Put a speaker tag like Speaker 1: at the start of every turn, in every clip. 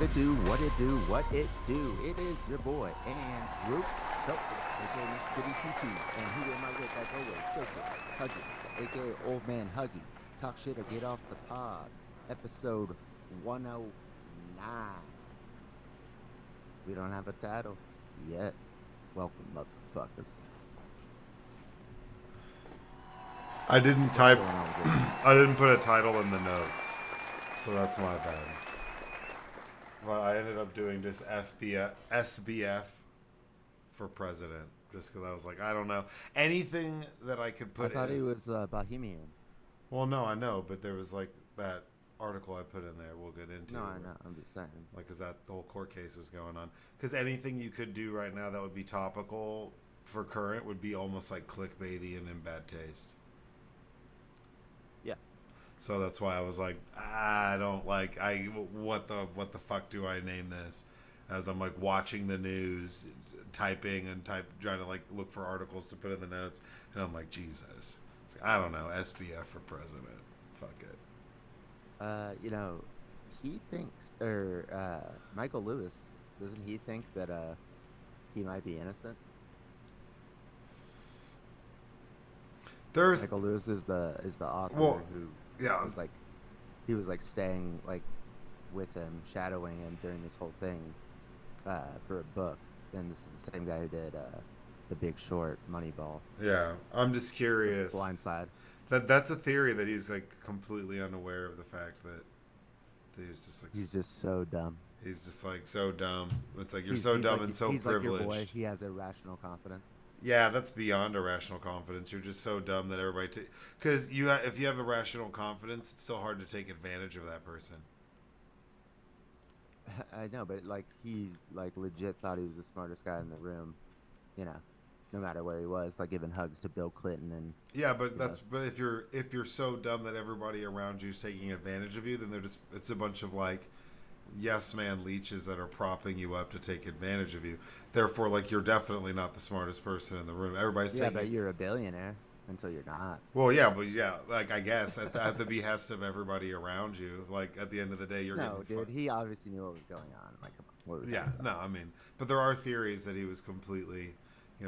Speaker 1: what it do. It is your boy, Andrew Schultz, aka Mr. Goody Two-Shoes. And who am I with, as always? Joseph Huggie, aka Old Man Huggie. Talk shit or get off the pod. Episode 109. We don't have a title yet. Welcome, motherfuckers.
Speaker 2: I didn't type.
Speaker 1: What's going on with this?
Speaker 2: I didn't put a title in the notes, so that's my bad. But I ended up doing just SBF for president, just because I was like, I don't know anything that I could put.
Speaker 1: I thought
Speaker 2: in.
Speaker 1: he was Bohemian.
Speaker 2: Well, no, I know, but there was like that article I put in there. We'll get into.
Speaker 1: No, I know. I'm just saying.
Speaker 2: Like, because that the whole court case is going on. Because anything you could do right now that would be topical for current would be almost like clickbaity and in bad taste.
Speaker 1: Yeah.
Speaker 2: So that's why I was like, I don't like, what the fuck do I name this? As I'm like watching the news, trying to like look for articles to put in the notes, and I'm like, Jesus, it's like, I don't know, SBF for president, fuck it.
Speaker 1: He thinks, Michael Lewis, doesn't he think that he might be innocent?
Speaker 2: There's
Speaker 1: Michael Lewis is the author who
Speaker 2: yeah,
Speaker 1: was he was like staying like with him, shadowing him during this whole thing for a book. And this is the same guy who did The Big Short, Moneyball,
Speaker 2: yeah. I'm just curious.
Speaker 1: Blindside.
Speaker 2: That's a theory that he's like completely unaware of the fact that he's just like
Speaker 1: He's just so dumb.
Speaker 2: he's just like so dumb. It's like you're
Speaker 1: He's
Speaker 2: so dumb
Speaker 1: like,
Speaker 2: and so
Speaker 1: he's
Speaker 2: privileged.
Speaker 1: Like your boy. He has irrational confidence.
Speaker 2: Yeah, that's beyond irrational confidence. You're just so dumb that everybody because if you have irrational confidence, it's still hard to take advantage of that person.
Speaker 1: I know, but like he like legit thought he was the smartest guy in the room, no matter where he was, like giving hugs to Bill Clinton and
Speaker 2: Yeah, but but if you're so dumb that everybody around you is taking advantage of you, then it's a bunch of like yes man leeches that are propping you up to take advantage of you. Therefore, like you're definitely not the smartest person in the room. Everybody's
Speaker 1: yeah,
Speaker 2: taking.
Speaker 1: but you're a billionaire until you're not.
Speaker 2: Well, yeah, but yeah, like I guess at the behest of everybody around you, like at the end of the day, you're
Speaker 1: No,
Speaker 2: getting.
Speaker 1: dude, he obviously knew what was going on. Like, come on, what are we
Speaker 2: Yeah,
Speaker 1: talking about?
Speaker 2: no, I mean, but there are theories that he was completely,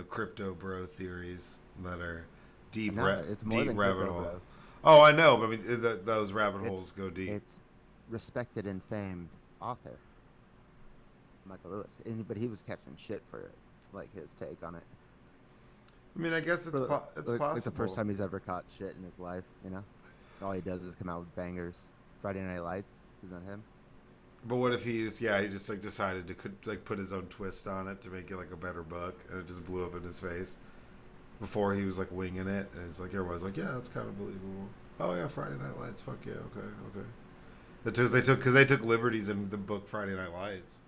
Speaker 2: crypto bro theories that are deep,
Speaker 1: No, it's more
Speaker 2: deep
Speaker 1: than
Speaker 2: rabbit
Speaker 1: crypto,
Speaker 2: hole.
Speaker 1: bro.
Speaker 2: Oh, I know, but I mean, those rabbit
Speaker 1: It's
Speaker 2: holes go deep.
Speaker 1: it's respected and famed author Michael Lewis, but he was catching shit for it, like his take on it.
Speaker 2: I mean, I guess it's possible.
Speaker 1: Like the first time he's ever caught shit in his life, All he does is come out with bangers. Friday Night Lights, isn't that him?
Speaker 2: But what if he just like decided to put his own twist on it to make it like a better book, and it just blew up in his face before he was like winging it, and it's like everybody's like, yeah, that's kind of believable. Oh yeah, Friday Night Lights, fuck yeah, okay. Because they took liberties in the book Friday Night Lights,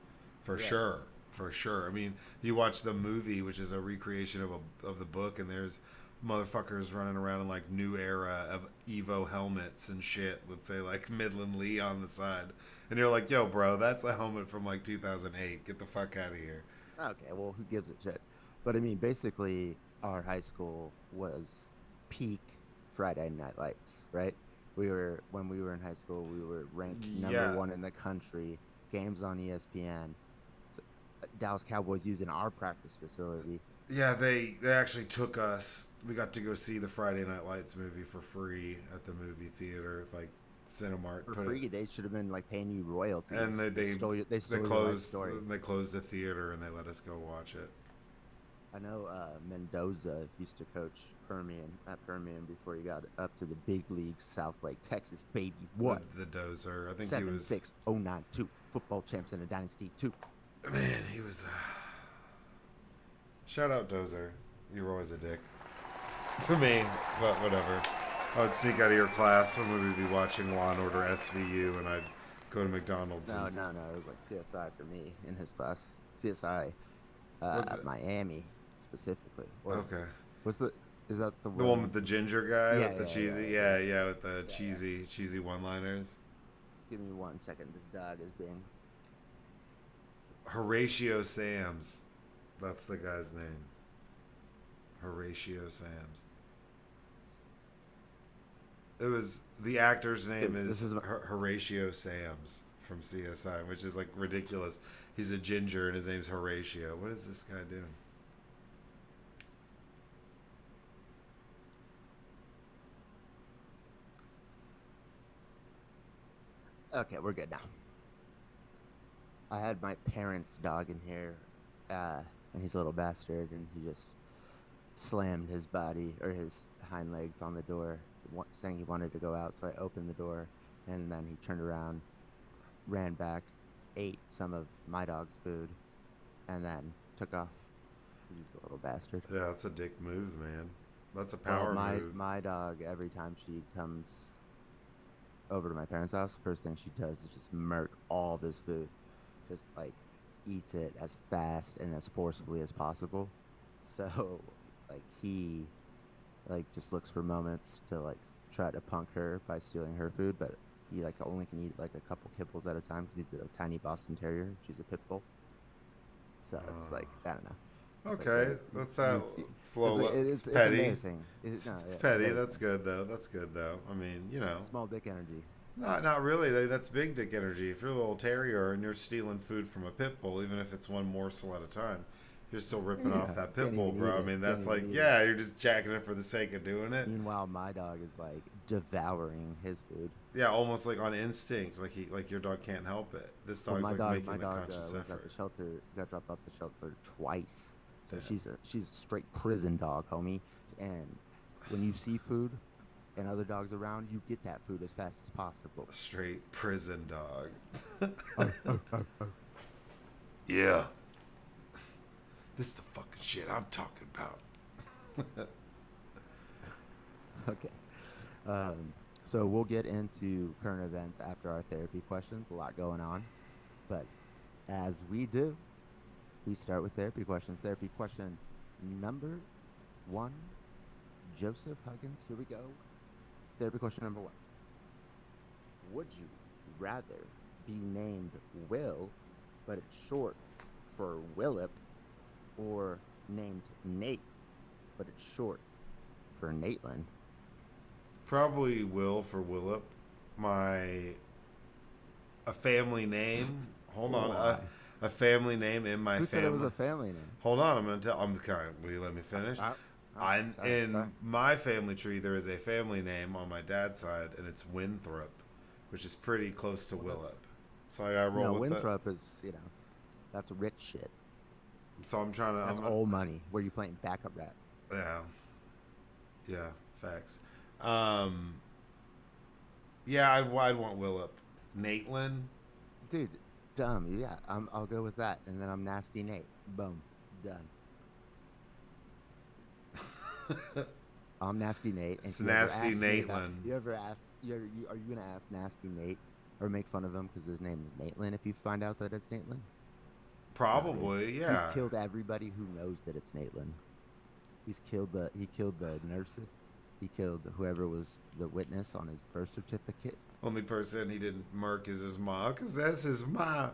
Speaker 2: for sure. I mean, you watch the movie, which is a recreation of the book, and there's motherfuckers running around in like new era of Evo helmets and shit. Let's say like Midland Lee on the side, and you're like, yo, bro, that's a helmet from like 2008. Get the fuck out of here.
Speaker 1: Okay, well, who gives a shit? But I mean, basically, our high school was peak Friday Night Lights, right? When we were in high school, we were ranked number 1 in the country. Games on ESPN. Dallas Cowboys using our practice facility.
Speaker 2: Yeah, they actually took us. We got to go see the Friday Night Lights movie for free at the movie theater, like Cinemark.
Speaker 1: For free, they should have been like paying you royalties.
Speaker 2: And they
Speaker 1: stole your
Speaker 2: closed.
Speaker 1: story.
Speaker 2: They closed the theater and they let us go watch it.
Speaker 1: I know Mendoza used to coach at Permian before he got up to the big leagues, South Lake, Texas, baby. What?
Speaker 2: The Dozer. I think
Speaker 1: 7-6-0-9-2. Football champs in a dynasty, too.
Speaker 2: Man, he was. Shout out Dozer. You were always a dick to me, but whatever. I would sneak out of your class when we would be watching Law and Order SVU, and I'd go to McDonald's.
Speaker 1: No. It was like CSI for me in his class. CSI, Miami specifically.
Speaker 2: Okay.
Speaker 1: Is that the
Speaker 2: one with the ginger guy with the cheesy? Yeah, with the cheesy one-liners.
Speaker 1: Give me 1 second. This dog is being.
Speaker 2: Horatio Sams. That's the guy's name. Horatio Sams. It was the actor's name is Horatio Sams from CSI, which is like ridiculous. He's a ginger and his name's Horatio. What is this guy doing?
Speaker 1: Okay, we're good now. I had my parents' dog in here, and he's a little bastard, and he just slammed his body or his hind legs on the door, saying he wanted to go out. So I opened the door, and then he turned around, ran back, ate some of my dog's food, and then took off. He's a little bastard.
Speaker 2: Yeah, that's a dick move, man. That's a
Speaker 1: Well,
Speaker 2: power move.
Speaker 1: my dog, every time she comes over to my parents' house, first thing she does is just murk all of his food. Just like eats it as fast and as forcefully as possible. So like he like just looks for moments to like try to punk her by stealing her food, but he like only can eat like a couple kibbles at a time because he's a tiny Boston Terrier. She's a pit bull. So it's like I don't know.
Speaker 2: Okay, that's a little. It's
Speaker 1: It's
Speaker 2: petty.
Speaker 1: embarrassing.
Speaker 2: It's,
Speaker 1: No,
Speaker 2: it's
Speaker 1: yeah,
Speaker 2: petty.
Speaker 1: embarrassing.
Speaker 2: That's good though. That's good though. I mean, you know,
Speaker 1: Small dick energy.
Speaker 2: not really. That's big dick energy. If you're a little terrier and you're stealing food from a pit bull, even if it's one morsel at a time, you're still ripping
Speaker 1: Yeah,
Speaker 2: off that pit
Speaker 1: can't
Speaker 2: bull,
Speaker 1: even
Speaker 2: bro.
Speaker 1: eat
Speaker 2: I
Speaker 1: it.
Speaker 2: mean,
Speaker 1: Can't
Speaker 2: that's
Speaker 1: even
Speaker 2: like,
Speaker 1: eat
Speaker 2: yeah, you're just jacking it for the sake of doing it.
Speaker 1: Meanwhile, my dog is like devouring his food.
Speaker 2: Yeah, almost like on instinct. Like your dog can't help it. This
Speaker 1: Well,
Speaker 2: dog's like making
Speaker 1: my
Speaker 2: the
Speaker 1: dog
Speaker 2: conscious
Speaker 1: was at
Speaker 2: effort.
Speaker 1: the shelter, got dropped off the shelter twice. So
Speaker 2: Damn.
Speaker 1: she's a straight prison dog, homie. And when you see food and other dogs around, you get that food as fast as possible.
Speaker 2: Straight prison dog.
Speaker 1: Oh, oh, oh, oh.
Speaker 2: Yeah. This is the fucking shit I'm talking about.
Speaker 1: Okay. So we'll get into current events after our therapy questions. A lot going on. But as we do, we start with therapy questions. Therapy question number 1. Joseph Huggins, here we go. Therapy question number 1. Would you rather be named Will, but it's short for Willip, or named Nate, but it's short for Natelin?
Speaker 2: Probably Will for Willip. A family name. Hold on.
Speaker 1: Why?
Speaker 2: A family name in my
Speaker 1: Who
Speaker 2: family.
Speaker 1: said it was a family name?
Speaker 2: Hold on, I'm gonna tell. Will you let me finish? In my family tree, there is a family name on my dad's side, and it's Winthrop, which is pretty close to Willip. So I gotta roll with
Speaker 1: Winthrop is, that's rich shit.
Speaker 2: that. So I'm trying to.
Speaker 1: That's old money. Where you playing backup rap?
Speaker 2: Yeah, facts. Yeah, I'd want Willip. Natelin.
Speaker 1: Dude, dumb. Yeah, I'll go with that, and then I'm Nasty Nate. Boom, done. I'm Nasty Nate.
Speaker 2: It's Nasty Natelin.
Speaker 1: Are you gonna ask Nasty Nate or make fun of him because his name is Natelin if you find out that it's Natelin?
Speaker 2: Probably, yeah.
Speaker 1: He's killed everybody who knows that it's Natelin. He killed the nurses. He killed whoever was the witness on his birth certificate.
Speaker 2: Only person he didn't murk is his ma, because that's his ma.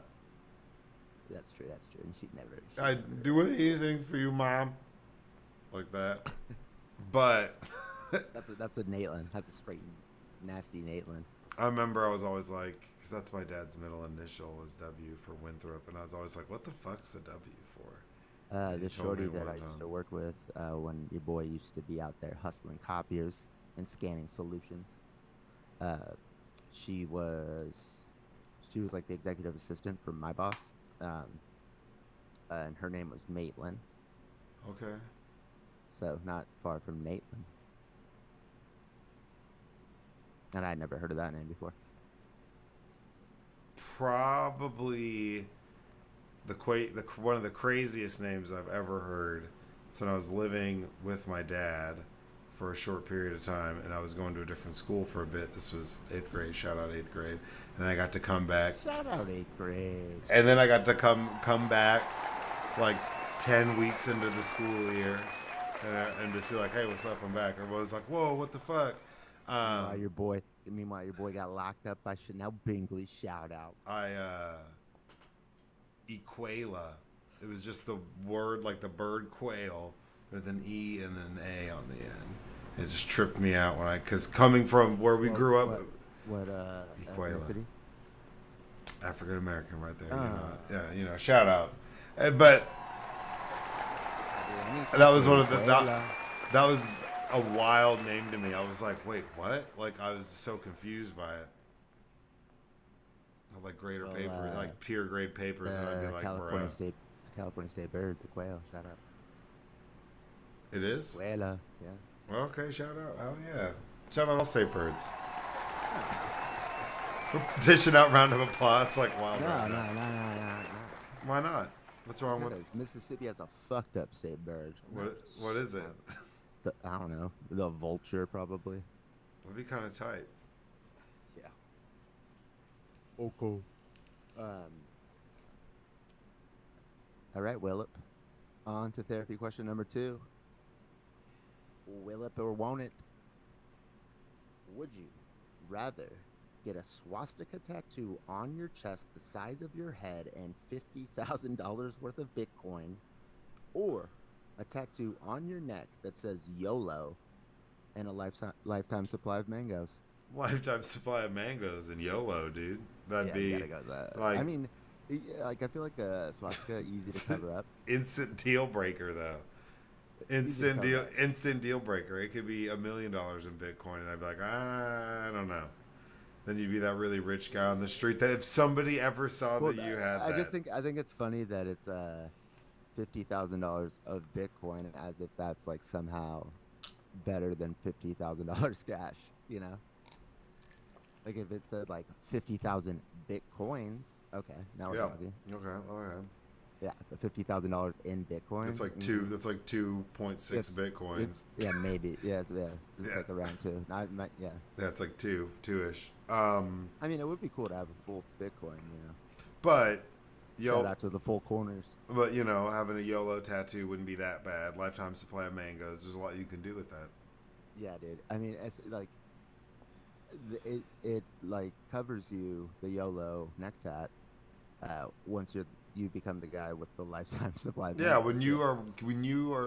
Speaker 1: That's true. And she'd never.
Speaker 2: I'd do anything for you, mom. Like that. But
Speaker 1: that's a Natelin. That's a straight nasty Natelin.
Speaker 2: I remember I was always like, because that's my dad's middle initial is W for Winthrop, and I was always like, what the fuck's the W for?
Speaker 1: The shorty that I used to work with when your boy used to be out there hustling copiers and scanning solutions. She was like the executive assistant for my boss, and her name was Maitland.
Speaker 2: Okay.
Speaker 1: So not far from Maitland. And I'd never heard of that name before.
Speaker 2: Probably one of the craziest names I've ever heard. So when I was living with my dad for a short period of time, and I was going to a different school for a bit. This was 8th grade. Shout out 8th grade. And I got to come back.
Speaker 1: Shout out 8th grade.
Speaker 2: And then I got to come back like 10 weeks into the school year, and just be like, "Hey, what's up? I'm back." Everybody was like, "Whoa, what the fuck?"
Speaker 1: Meanwhile, your boy got locked up by Chanel Bingley. Shout out.
Speaker 2: Equala. It was just the word, like the bird quail, with an E and an A on the end. It just tripped me out because coming from where we grew up.
Speaker 1: What
Speaker 2: Equala.
Speaker 1: ethnicity?
Speaker 2: African American right there. Shout out. But that was one of the that was a wild name to me. I was like, wait, what? Like I was so confused by it. Like grade or paper, like pure grade papers, and I'd be like,
Speaker 1: California
Speaker 2: bro.
Speaker 1: California State bird, the quail. Shout out.
Speaker 2: It is?
Speaker 1: Quail, yeah.
Speaker 2: Well, okay, shout out. Hell yeah. Shout out all state birds. We're dishing out round of applause like wild.
Speaker 1: No.
Speaker 2: Why not? What's wrong with
Speaker 1: Mississippi has a fucked up state bird.
Speaker 2: what is it?
Speaker 1: I don't know. The vulture, probably.
Speaker 2: Would be kind of tight.
Speaker 1: Yeah. Oh, cool. All right, Willip. On to therapy question number 2. Will it or won't it? Would you rather get a swastika tattoo on your chest the size of your head and $50,000 worth of Bitcoin, or a tattoo on your neck that says YOLO and a lifetime supply of mangoes?
Speaker 2: Lifetime supply of mangoes and YOLO, dude. That'd be.
Speaker 1: You gotta go with that.
Speaker 2: Like,
Speaker 1: I mean, like I feel like a swastika easy to cover up.
Speaker 2: Instant deal breaker though. Instant deal breaker. It could be $1 million in Bitcoin, and I'd be like, I don't know. Then you'd be that really rich guy on the street that if somebody ever saw that you had that.
Speaker 1: I think it's funny that it's $50,000 of Bitcoin, as if that's like somehow better than $50,000 cash, you know? Like if it said like 50,000 Bitcoins, okay, now we're talking.
Speaker 2: Okay.
Speaker 1: Yeah, but $50,000 in Bitcoin.
Speaker 2: That's like two. That's like 2.6 Bitcoins.
Speaker 1: Yeah, maybe. It's like around 2. Yeah.
Speaker 2: That's like two-ish.
Speaker 1: I mean, it would be cool to have a full Bitcoin, you know.
Speaker 2: But
Speaker 1: shout out to the full corners.
Speaker 2: But having a YOLO tattoo wouldn't be that bad. Lifetime supply of mangoes. There's a lot you can do with that. Yeah, dude. I mean, it's like it like covers you, the YOLO neck tat, once you become the guy with the lifetime supply. Yeah, when you are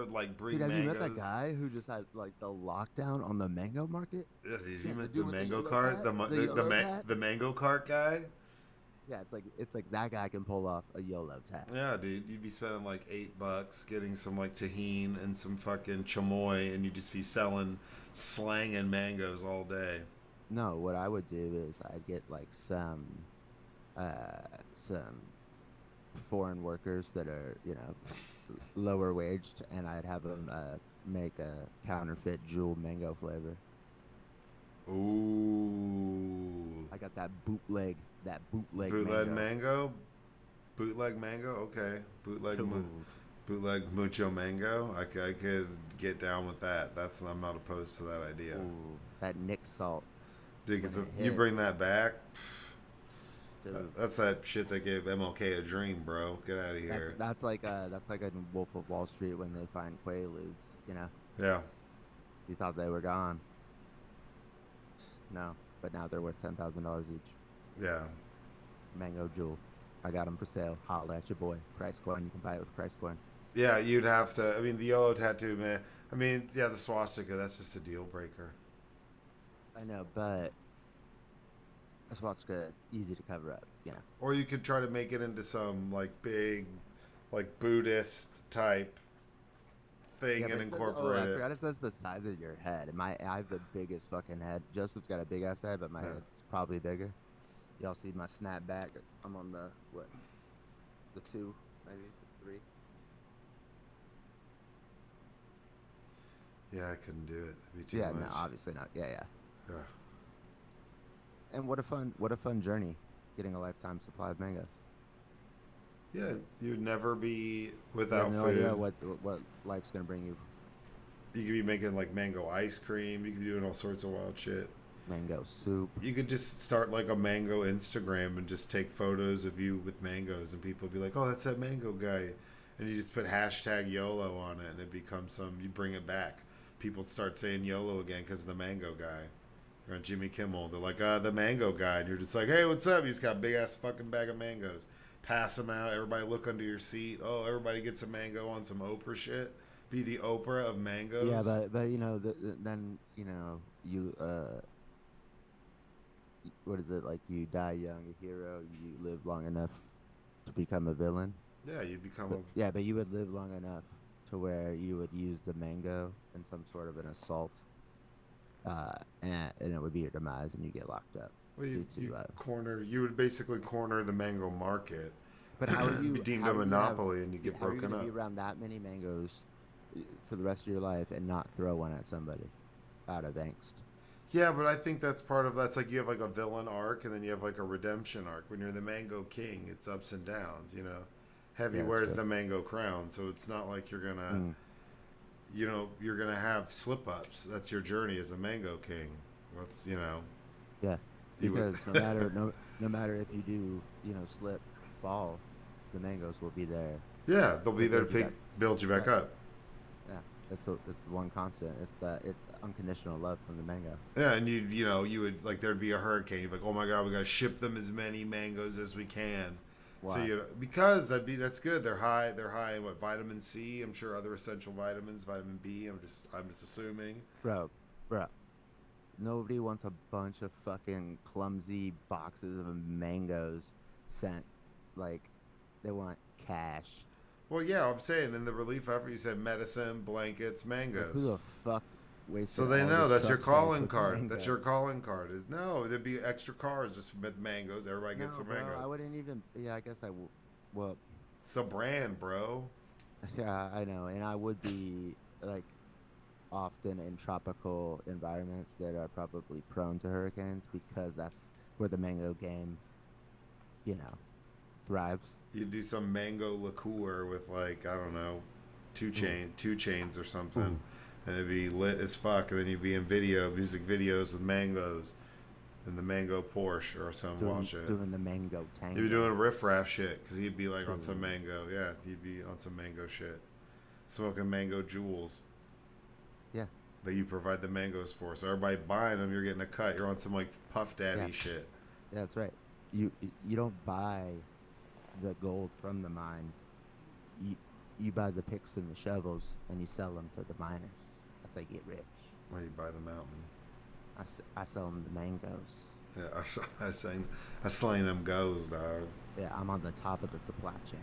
Speaker 2: like breeding
Speaker 1: mangoes. Have you met that
Speaker 2: guy
Speaker 1: who just had like the lockdown on the mango market?
Speaker 2: Yeah, did you met the mango cart? The mango cart guy?
Speaker 1: Yeah, it's like that guy can pull off a YOLO tat.
Speaker 2: Yeah, dude, you'd be spending like $8 getting some like tahine and some fucking chamoy, and you'd just be slanging mangoes all day.
Speaker 1: No, what I would do is I'd get like some foreign workers that are, lower waged, and I'd have them make a counterfeit jewel mango flavor.
Speaker 2: Ooh.
Speaker 1: I got that bootleg mango.
Speaker 2: Bootleg mango? Okay. Bootleg mucho mango? I could get down with that. I'm not opposed to that idea.
Speaker 1: Ooh, that Nick salt.
Speaker 2: Dude, because you bring that back, that's that shit that gave MLK a dream, bro. Get out of here.
Speaker 1: That's like a Wolf of Wall Street when they find Quaaludes,
Speaker 2: Yeah.
Speaker 1: You thought they were gone. No, but now they're worth $10,000 each.
Speaker 2: Yeah.
Speaker 1: Mango Jewel. I got them for sale. Holla at your boy. Price coin. You can buy it with price coin.
Speaker 2: Yeah, you'd have to. I mean, the YOLO tattoo, man. I mean, yeah, the swastika, that's just a deal breaker.
Speaker 1: I know, but a swastika, easy to cover up,
Speaker 2: Or you could try to make it into some, like, big, like, Buddhist type thing and incorporate it.
Speaker 1: I forgot it says the size of your head. I have the biggest fucking head. Joseph's got a big ass head, but my head's probably bigger. Y'all see my snapback? I'm on the 2, maybe 3.
Speaker 2: Yeah, I couldn't do it. It'd be too much.
Speaker 1: Yeah, no, obviously not. Yeah.
Speaker 2: Yeah.
Speaker 1: And what a fun journey, getting a lifetime supply of mangoes.
Speaker 2: Yeah, you'd never be without
Speaker 1: no
Speaker 2: food.
Speaker 1: idea what life's gonna bring you.
Speaker 2: You could be making like mango ice cream. You could be doing all sorts of wild shit.
Speaker 1: Mango soup.
Speaker 2: You could just start like a mango Instagram and just take photos of you with mangoes, and people would be like, "Oh, that's that mango guy," and you just put hashtag YOLO on it, and it becomes you bring it back. People would start saying YOLO again because of the mango guy. Or on Jimmy Kimmel, they're like, the mango guy, and you're just like, hey, what's up? He's got a big ass fucking bag of mangoes. Pass them out. Everybody look under your seat. Oh, everybody gets a mango on some Oprah shit. Be the Oprah of mangoes.
Speaker 1: Yeah, but then you what is it like? You die young, a hero. You live long enough to become a villain.
Speaker 2: Yeah, you'd become
Speaker 1: But
Speaker 2: a.
Speaker 1: yeah, but you would live long enough to where you would use the mango in some sort of an assault, and it would be your demise, and you get locked up
Speaker 2: Well,
Speaker 1: due
Speaker 2: you
Speaker 1: to.
Speaker 2: corner. You would basically corner the mango market.
Speaker 1: But how are
Speaker 2: Be
Speaker 1: you?
Speaker 2: deemed
Speaker 1: How
Speaker 2: a
Speaker 1: are you gonna have?
Speaker 2: monopoly, and you get
Speaker 1: How are you
Speaker 2: broken
Speaker 1: gonna be
Speaker 2: up.
Speaker 1: around that many mangoes for the rest of your life and not throw one at somebody out of angst?
Speaker 2: Yeah, but I think that's part of that's like you have like a villain arc and then you have like a redemption arc. When you're the Mango King, it's ups and downs, you know. Heavy
Speaker 1: Yeah, that's
Speaker 2: wears
Speaker 1: true.
Speaker 2: the mango crown, so it's not like you're gonna
Speaker 1: Mm,
Speaker 2: you're gonna have slip ups. That's your journey as a Mango King. That's
Speaker 1: yeah,
Speaker 2: you would
Speaker 1: because no matter if you do slip, fall, the mangoes will be there
Speaker 2: yeah, they'll
Speaker 1: to
Speaker 2: be there to
Speaker 1: build you back.
Speaker 2: build you back
Speaker 1: Right.
Speaker 2: up.
Speaker 1: Yeah. That's the one constant. It's unconditional love from the mango.
Speaker 2: Yeah, and you would like there'd be a hurricane. You'd be like, oh my god, we gotta ship them as many mangoes as we can. So
Speaker 1: Why?
Speaker 2: because that's good. They're high in what vitamin C. I'm sure other essential vitamins, vitamin B. I'm just assuming.
Speaker 1: Bro, bro. Nobody wants a bunch of fucking clumsy boxes of mangoes sent. Like, they want cash.
Speaker 2: Well, yeah, I'm saying in the relief effort, you said medicine, blankets,
Speaker 1: Like, who the
Speaker 2: mangoes.
Speaker 1: fuck
Speaker 2: So
Speaker 1: wasted
Speaker 2: they
Speaker 1: all
Speaker 2: know
Speaker 1: this
Speaker 2: that's your
Speaker 1: truck space
Speaker 2: calling
Speaker 1: with
Speaker 2: card. That's your
Speaker 1: mangoes?
Speaker 2: calling card. Is no, there'd be extra cars just with mangoes. Everybody gets
Speaker 1: No,
Speaker 2: some
Speaker 1: bro. I
Speaker 2: mangoes.
Speaker 1: wouldn't even. Yeah, I guess I would. Well,
Speaker 2: It's a brand, bro.
Speaker 1: yeah, I know. And I would be, like, often in tropical environments that are probably prone to hurricanes because that's where the mango game, you know, thrives.
Speaker 2: You do some mango liqueur with like I don't know,
Speaker 1: Ooh,
Speaker 2: two chains or something,
Speaker 1: ooh.
Speaker 2: and it'd be lit as fuck. And then you'd be in music videos with mangoes and the mango Porsche or some wild shit.
Speaker 1: Doing the mango
Speaker 2: You'd be doing
Speaker 1: tango.
Speaker 2: riff raff shit because he'd be like on some
Speaker 1: Ooh,
Speaker 2: mango. Yeah, he'd be on some mango shit, smoking mango jewels
Speaker 1: yeah,
Speaker 2: that you provide the mangoes for. So everybody buying them, you're getting a cut. You're on some like Puff
Speaker 1: yeah,
Speaker 2: Daddy shit.
Speaker 1: yeah, that's right. You don't buy the gold from the mine. You you buy the picks and the shovels and you sell them to the miners. That's how you get rich.
Speaker 2: Where you buy the mountain.
Speaker 1: I sell them the mangoes.
Speaker 2: Yeah, I slain them goes, dog.
Speaker 1: Yeah, I'm on the top of the supply chain.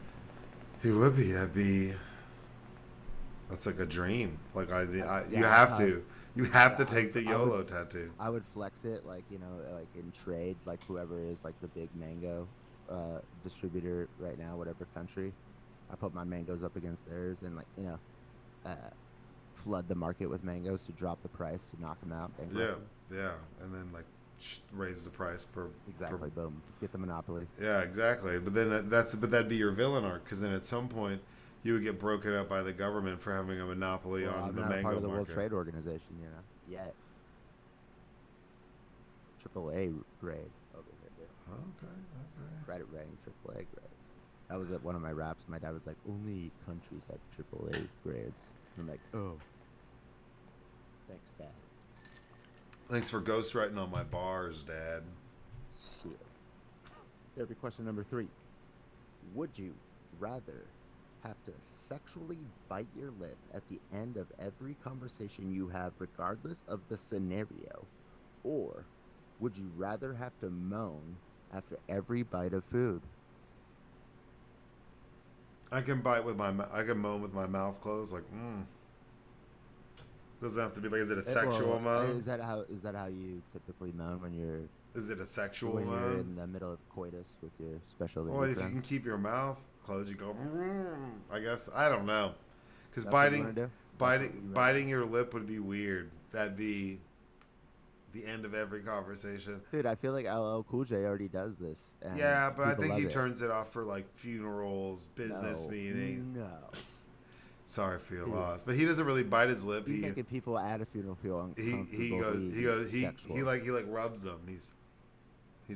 Speaker 2: He would be. That's like a dream. Like you
Speaker 1: That's
Speaker 2: have
Speaker 1: how
Speaker 2: to. You have
Speaker 1: yeah,
Speaker 2: to take the YOLO tattoo.
Speaker 1: I would flex it like like in trade, like whoever is like the big mango distributor right now, whatever country. I put my mangoes up against theirs and like uh, flood the market with mangoes to drop the price to knock them out, bankrupt
Speaker 2: Yeah,
Speaker 1: them.
Speaker 2: yeah, and then like raise the price per.
Speaker 1: Exactly. Boom. Get the monopoly.
Speaker 2: Yeah, exactly. But then but that'd be your villain arc because then at some point you would get broken up by the government for having a monopoly
Speaker 1: Well,
Speaker 2: on
Speaker 1: I'm
Speaker 2: the
Speaker 1: not a part
Speaker 2: mango
Speaker 1: of the World
Speaker 2: market.
Speaker 1: Trade Organization, yet. AAA grade over here, dude.
Speaker 2: Okay, okay.
Speaker 1: Credit rating, AAA grade. That was at one of my raps. My dad was like, "Only countries have AAA grades." I'm like, "Oh, thanks, Dad."
Speaker 2: Thanks for ghostwriting on my bars, Dad.
Speaker 1: Shit. Every question number 3. Would you rather have to sexually bite your lip at the end of every conversation you have, regardless of the scenario, or would you rather have to moan after every bite of food?
Speaker 2: I can moan with my mouth closed, like Doesn't have to be like. Is it a sexual moan?
Speaker 1: Is that how you typically moan
Speaker 2: Is it a sexual
Speaker 1: when you're
Speaker 2: moan?
Speaker 1: in the middle of coitus with your special
Speaker 2: Well,
Speaker 1: lady
Speaker 2: if you can
Speaker 1: friends?
Speaker 2: keep your mouth closed, you go. I guess I don't know, because
Speaker 1: That's what you want to do. That's what you rather
Speaker 2: biting your lip would be weird. That'd be the end of every conversation.
Speaker 1: Dude, I feel like LL Cool J already does this, and
Speaker 2: Yeah, but I
Speaker 1: people
Speaker 2: think
Speaker 1: love
Speaker 2: he
Speaker 1: it.
Speaker 2: turns it off for like funerals, business
Speaker 1: No,
Speaker 2: meetings.
Speaker 1: no,
Speaker 2: Sorry for your
Speaker 1: dude.
Speaker 2: loss, but he doesn't really bite his lip.
Speaker 1: He's making people at a funeral feel
Speaker 2: He
Speaker 1: uncomfortable.
Speaker 2: he like rubs them. He's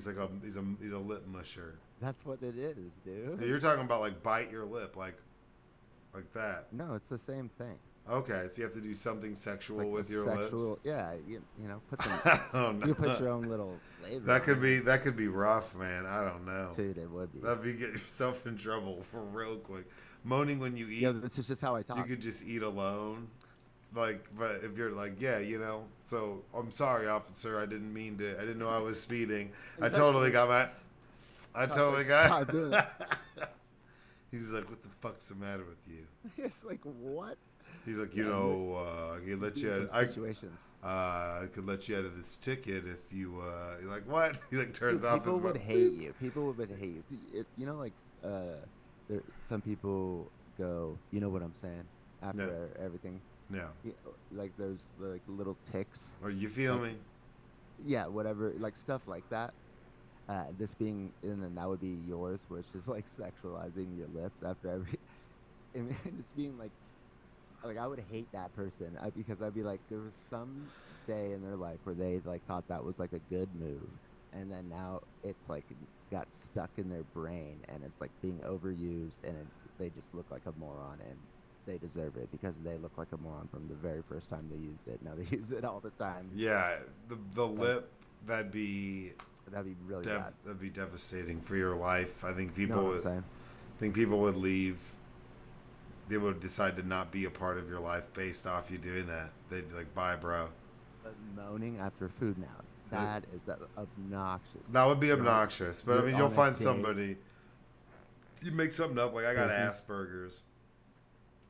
Speaker 2: like he's a lip musher.
Speaker 1: That's what it is, dude.
Speaker 2: You're talking about like bite your lip like that.
Speaker 1: No, it's the same thing.
Speaker 2: Okay, so you have to do something
Speaker 1: It's
Speaker 2: sexual
Speaker 1: like the
Speaker 2: with your lips.
Speaker 1: sexual, yeah. Put some.
Speaker 2: Oh
Speaker 1: You put
Speaker 2: no,
Speaker 1: your own little flavor on it.
Speaker 2: that could be rough, man. I don't know.
Speaker 1: Dude, it would be.
Speaker 2: That'd be get yourself in trouble for real quick. Moaning when you
Speaker 1: Yeah,
Speaker 2: eat,
Speaker 1: this is just how I
Speaker 2: you
Speaker 1: talk.
Speaker 2: could just eat alone. Like, but if you're like, yeah, so I'm sorry, officer. I didn't mean to. I didn't know I was speeding. I totally got my. I totally
Speaker 1: Stop
Speaker 2: got.
Speaker 1: doing that.
Speaker 2: He's like, what the fuck's the matter with you?
Speaker 1: It's like, what?
Speaker 2: He's like, I could let you.
Speaker 1: Some situations.
Speaker 2: I could let you out of this ticket if you. You're like, what? He like turns
Speaker 1: Dude,
Speaker 2: off his.
Speaker 1: people would hate you. People would hate you. Like, some people go, you know what I'm saying? After everything.
Speaker 2: Yeah.
Speaker 1: Yeah, like there's like little ticks.
Speaker 2: Or you feel
Speaker 1: Like,
Speaker 2: me?
Speaker 1: yeah, whatever, like stuff like that. This being, and then that would be yours, which is like sexualizing your lips after every, and just being like I would hate that person because I'd be like, there was some day in their life where they like thought that was like a good move, and then now it's like got stuck in their brain, and it's like being overused, and they just look like a moron, and they deserve it because they look like a moron from the very first time they used it. Now they use it all the time.
Speaker 2: Yeah, the lip that'd be
Speaker 1: really bad.
Speaker 2: that'd be devastating for your life. I think people
Speaker 1: Know what I'm
Speaker 2: would.
Speaker 1: saying?
Speaker 2: I think people would leave. They would decide to not be a part of your life based off you doing that. They'd be like, "Bye, bro."
Speaker 1: But moaning after food now. That is obnoxious.
Speaker 2: That would be obnoxious, but I mean, you'll find
Speaker 1: date.
Speaker 2: somebody. You make something up. Like I got
Speaker 1: Business.
Speaker 2: Asperger's.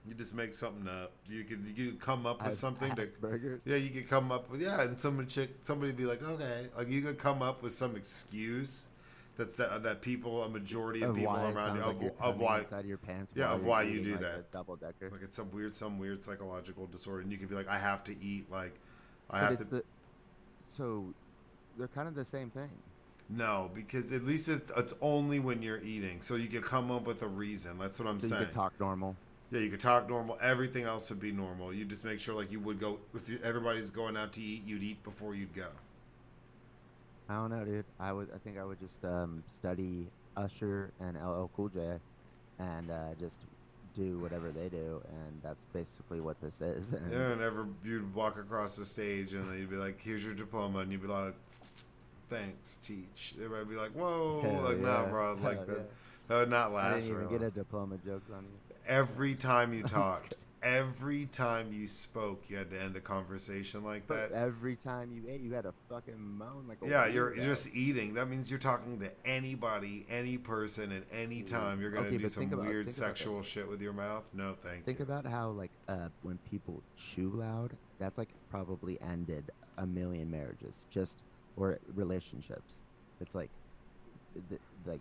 Speaker 2: You just make something up. You could come up with something
Speaker 1: Asperger's?
Speaker 2: Yeah, you could come up with and somebody be like, okay, like you could come up with some excuse that people, a majority of people around you of why
Speaker 1: inside of your pants.
Speaker 2: of why you do
Speaker 1: like
Speaker 2: that.
Speaker 1: A double decker.
Speaker 2: Like it's some weird psychological disorder, and you could be like, I have to eat, like
Speaker 1: So they're kind of the same thing.
Speaker 2: No, because at least it's only when you're eating, so you could come up with a reason. That's what I'm saying.
Speaker 1: You could talk normal.
Speaker 2: Yeah, you could talk normal. Everything else would be normal. You just make sure like you would go if everybody's going out to eat, you'd eat before you'd go.
Speaker 1: I don't know, dude. I think I would just study Usher and LL Cool J, and just do whatever they do, and that's basically what this is. And
Speaker 2: And you'd walk across the stage, and then you'd be like, "Here's your diploma," and you'd be like, "Thanks, teach." Everybody'd be like, "Whoa, nah, bro, like that." Yeah. That would not last.
Speaker 1: I didn't even get a diploma jokes on you.
Speaker 2: Every time you talked, every time you spoke, you had to end a conversation like that.
Speaker 1: But every time you ate, you had to fucking moan like a
Speaker 2: you're just eating. That means you're talking to anybody, any person, at any time. You're gonna do some weird sexual shit with your mouth. No, thank you.
Speaker 1: Think about how when people chew loud, that's like probably ended a million marriages, or relationships. It's like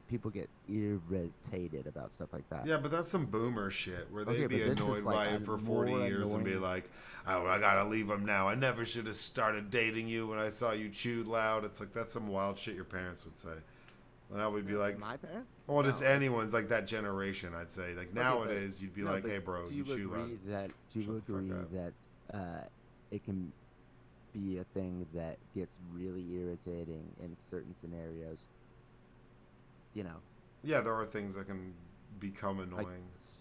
Speaker 1: people get irritated about stuff like that.
Speaker 2: Yeah, but that's some boomer shit where they'd be annoyed by it for 40 years and be like, "Oh, I gotta leave him now. I never should have started dating you when I saw you chew loud." It's like that's some wild shit your parents would say. And I would be like,
Speaker 1: my parents?
Speaker 2: Well, just anyone's like that generation. I'd say like nowadays you'd be like, "Hey, bro, you chew loud."
Speaker 1: Do you agree that it can be a thing that gets really irritating in certain scenarios?
Speaker 2: Yeah, there are things that can become annoying.
Speaker 1: Like,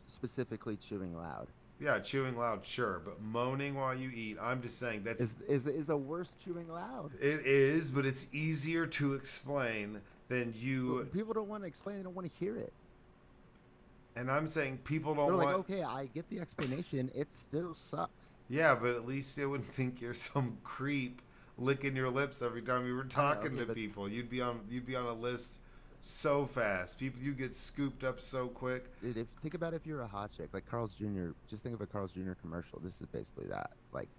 Speaker 1: specifically chewing loud.
Speaker 2: Yeah, chewing loud, sure, but moaning while you eat, I'm just saying that's
Speaker 1: is a worse chewing loud.
Speaker 2: It is, but it's easier to explain than you.
Speaker 1: People don't want to explain; they don't want to hear it.
Speaker 2: And I'm saying people don't
Speaker 1: They're
Speaker 2: want.
Speaker 1: Like, okay, I get the explanation. It still sucks.
Speaker 2: Yeah, but at least they wouldn't think you're some creep licking your lips every time you were talking to people. You'd be on a list so fast. You get scooped up so quick.
Speaker 1: Dude, think about if you're a hot chick like Carl's Jr. Just think of a Carl's Jr. commercial. This is basically that. Like,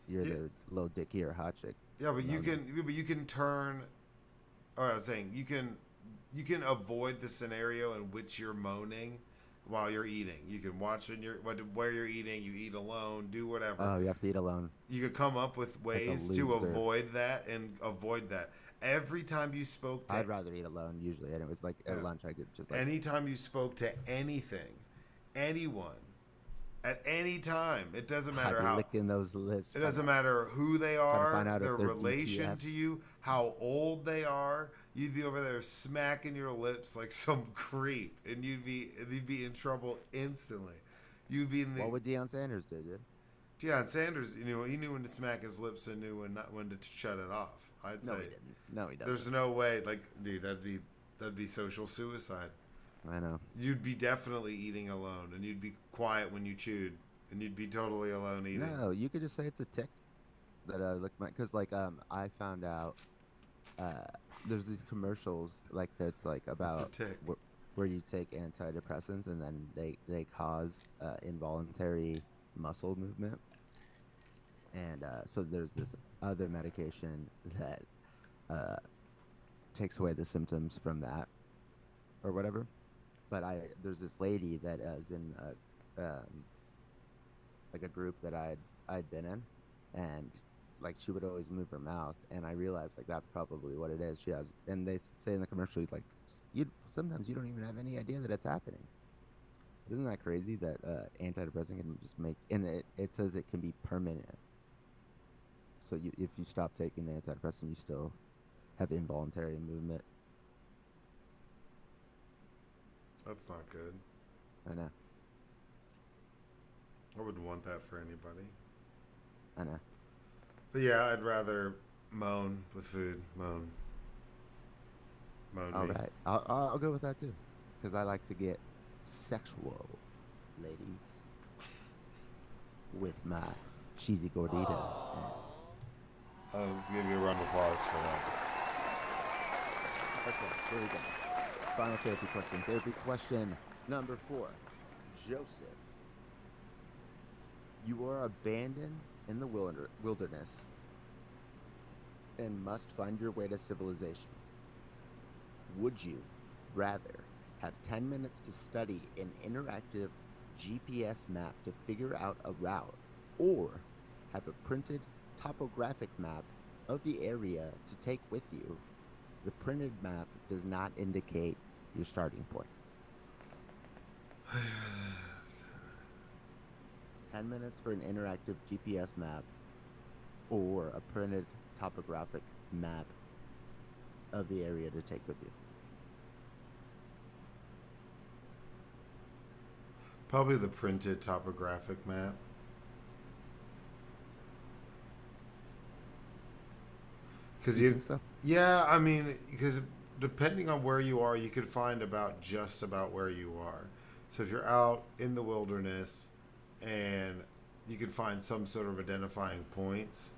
Speaker 1: you're the little dicky or hot chick.
Speaker 2: Yeah, but you can turn. Or I was saying you can avoid the scenario in which you're moaning while you're eating. You can watch where you're eating. You eat alone. Do whatever.
Speaker 1: Oh, you have to eat alone.
Speaker 2: You could come up with ways to avoid that and avoid that. Every time you spoke to...
Speaker 1: I'd rather eat alone, usually. And it was like at lunch, I could just like...
Speaker 2: Anytime you spoke to anything, anyone, at any time, it doesn't matter how...
Speaker 1: licking those lips.
Speaker 2: It doesn't matter who they are, their relation to you, how old they are. You'd be over there smacking your lips like some creep, and you'd be in trouble instantly. You'd be in the...
Speaker 1: What would Deion Sanders do, dude?
Speaker 2: Deion Sanders, he knew when to smack his lips and knew when to shut it off. I'd say.
Speaker 1: No, he didn't. No, he doesn't.
Speaker 2: There's no way, like, dude, that'd be social suicide.
Speaker 1: I know.
Speaker 2: You'd be definitely eating alone, and you'd be quiet when you chewed, and you'd be totally alone eating.
Speaker 1: No, you could just say it's a tick that look my because I found out uh there's these commercials like that's like
Speaker 2: It's a
Speaker 1: about
Speaker 2: tick.
Speaker 1: where you take antidepressants and then they cause involuntary muscle movement. And so there's this other medication that uh takes away the symptoms from that or whatever. But I there's this lady that is in like a group that I'd been in, and like she would always move her mouth, and I realized like that's probably what it is. She has, and they say in the commercial like you sometimes you don't even have any idea that it's happening. Isn't that crazy that antidepressant can just make, and it says it can be permanent. So if you stop taking the antidepressant, you still have involuntary movement.
Speaker 2: That's not good.
Speaker 1: I know,
Speaker 2: I wouldn't want that for anybody.
Speaker 1: I know.
Speaker 2: But yeah, I'd rather moan with food. Moan. Moan
Speaker 1: All
Speaker 2: me.
Speaker 1: right, I'll go with that too, because I like to get sexual, ladies, with my cheesy gordita.
Speaker 2: Let's give you a round of applause for that.
Speaker 1: Okay, here we go. Final therapy question. Therapy question number 4. Joseph, you are abandoned in the wilderness and must find your way to civilization. Would you rather have 10 minutes to study an interactive GPS map to figure out a route, or have a printed topographic map of the area to take with you? The printed map does not indicate your starting point. 10 minutes for an interactive GPS map or a printed topographic map of the area to take with you.
Speaker 2: Probably the printed topographic map. Because
Speaker 1: You think so?
Speaker 2: yeah, I mean, because depending on where you are, you could find about just about where you are. So if you're out in the wilderness, and you could find some sort of identifying points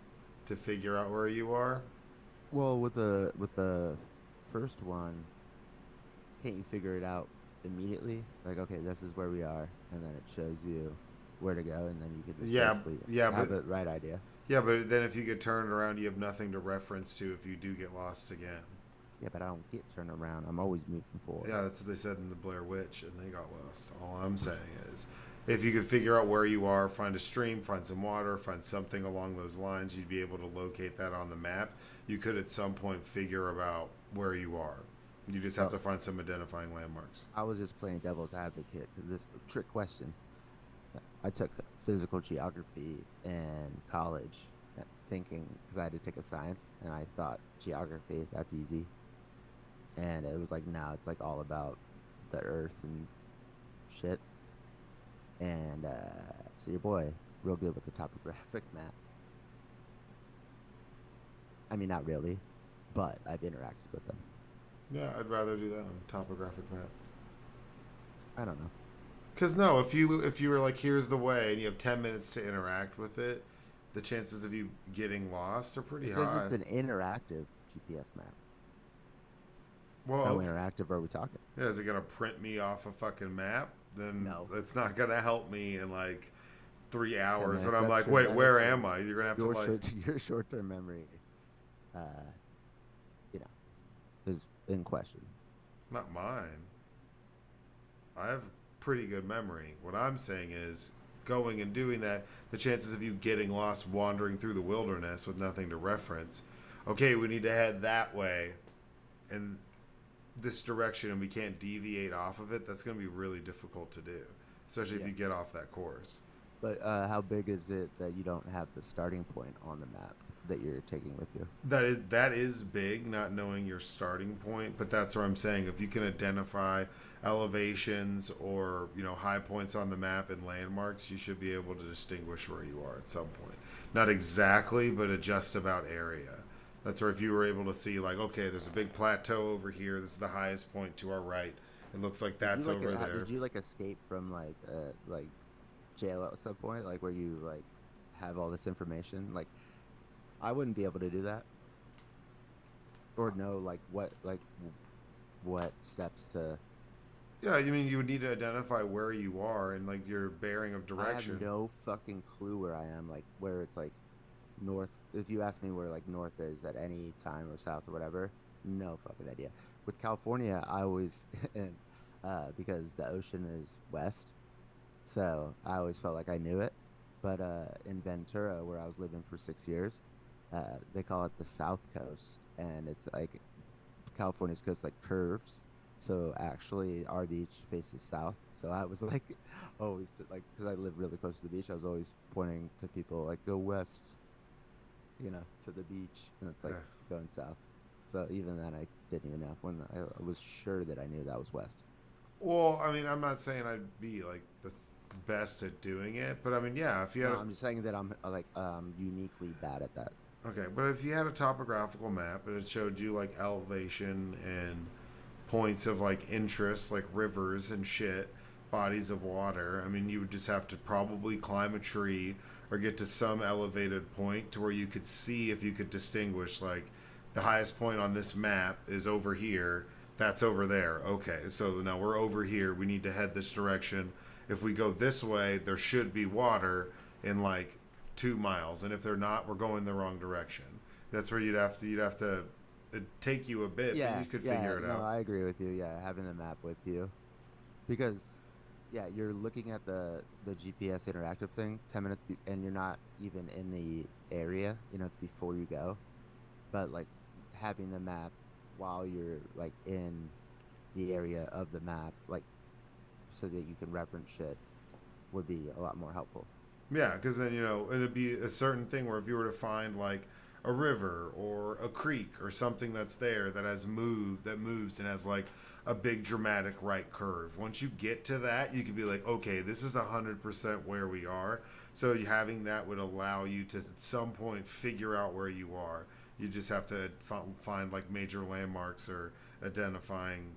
Speaker 2: to figure out where you are.
Speaker 1: Well, with the first one, can't you figure it out immediately? Like, okay, this is where we are, and then it shows you where to go, and then you could just
Speaker 2: Yeah,
Speaker 1: basically
Speaker 2: yeah,
Speaker 1: have
Speaker 2: but
Speaker 1: the right idea.
Speaker 2: yeah, but then if you get turned around, you have nothing to reference to if you do get lost again.
Speaker 1: Yeah, but I don't get turned around. I'm always moving forward.
Speaker 2: Yeah, that's what they said in the Blair Witch, and they got lost. All I'm saying is, if you could figure out where you are, find a stream, find some water, find something along those lines, you'd be able to locate that on the map. You could at some point figure about where you are. You just have
Speaker 1: Well,
Speaker 2: to find some identifying landmarks.
Speaker 1: I was just playing devil's advocate because this trick question. I took physical geography in college, thinking because I had to take a science, and I thought geography that's easy, and it was like no, it's like all about the Earth and shit. And so your boy, real good with the topographic map. I mean, not really, but I've interacted with them.
Speaker 2: Yeah, I'd rather do that on topographic map.
Speaker 1: I don't know.
Speaker 2: Cause no, if you were like, here's the way, and you have 10 minutes to interact with it, the chances of you getting lost are pretty
Speaker 1: It says
Speaker 2: high.
Speaker 1: it's an interactive GPS map.
Speaker 2: Well,
Speaker 1: How
Speaker 2: okay.
Speaker 1: interactive are we talking?
Speaker 2: Yeah, is it gonna print me off a fucking map? Then
Speaker 1: No.
Speaker 2: it's not gonna help me in like 3 hours.
Speaker 1: 10
Speaker 2: And
Speaker 1: minutes.
Speaker 2: I'm
Speaker 1: That's
Speaker 2: like,
Speaker 1: true.
Speaker 2: wait,
Speaker 1: That is
Speaker 2: where
Speaker 1: true.
Speaker 2: am I? You're gonna have to
Speaker 1: Your
Speaker 2: like,
Speaker 1: your short-term memory, uh, you know, is in question.
Speaker 2: not mine. I have pretty good memory. What I'm saying is, going and doing that, the chances of you getting lost wandering through the wilderness with nothing to reference. Okay, we need to head that way, in this direction, and we can't deviate off of it. That's going to be really difficult to do, especially if
Speaker 1: Yeah.
Speaker 2: you get off that course.
Speaker 1: But how big is it that you don't have the starting point on the map that you're taking with you?
Speaker 2: That is big, not knowing your starting point. But that's where I'm saying, if you can identify elevations or high points on the map and landmarks, you should be able to distinguish where you are at some point. Not exactly, but a just about area. That's where if you were able to see like, okay, there's a big plateau over here. This is the highest point to our right, It looks like
Speaker 1: Did you
Speaker 2: that's
Speaker 1: like
Speaker 2: over there.
Speaker 1: did you like escape from like jail at some point, like where you like have all this information? Like I wouldn't be able to do that or know like what steps to.
Speaker 2: Yeah, I mean, you would need to identify where you are and like your bearing of
Speaker 1: I have
Speaker 2: direction.
Speaker 1: no fucking clue where I am, like where it's like north. If you ask me where like north is at any time or south or whatever, no fucking idea. With California, I always and because the ocean is west, so I always felt like I knew it. But in Ventura, where I was living for 6 years, they call it the South Coast, and it's like California's coast like curves. So actually, our beach faces south. So I was like, always like, because I live really close to the beach, I was always pointing to people like, go west, to the beach, and it's like
Speaker 2: Yeah.
Speaker 1: going south. So even then, I didn't even know when I was sure that I knew that was west.
Speaker 2: Well, I mean, I'm not saying I'd be like the best at doing it, but I mean, yeah, if you
Speaker 1: No,
Speaker 2: had
Speaker 1: I'm just saying that I'm like uniquely bad at that.
Speaker 2: okay, but if you had a topographical map and it showed you like elevation and points of like interest, like rivers and shit, bodies of water, I mean, you would just have to probably climb a tree or get to some elevated point to where you could see if you could distinguish like the highest point on this map is over here. That's over there. Okay, so now we're over here. We need to head this direction. If we go this way, there should be water in like 2 miles, and if they're not, we're going the wrong direction. That's where you'd have to it'd take you a bit, but
Speaker 1: Yeah,
Speaker 2: you could
Speaker 1: yeah,
Speaker 2: figure it
Speaker 1: no,
Speaker 2: out.
Speaker 1: I agree with you. Yeah, having the map with you because yeah, you're looking at the GPS interactive thing 10 minutes and you're not even in the area, it's before you go. But like having the map while you're like in the area of the map, like so that you can reference shit would be a lot more helpful.
Speaker 2: Yeah, because then it'd be a certain thing where if you were to find like a river or a creek or something that's there that moves and has like a big dramatic right curve. Once you get to that, you could be like, okay, this is 100% where we are. So having that would allow you to at some point figure out where you are. You just have to find like major landmarks or identifying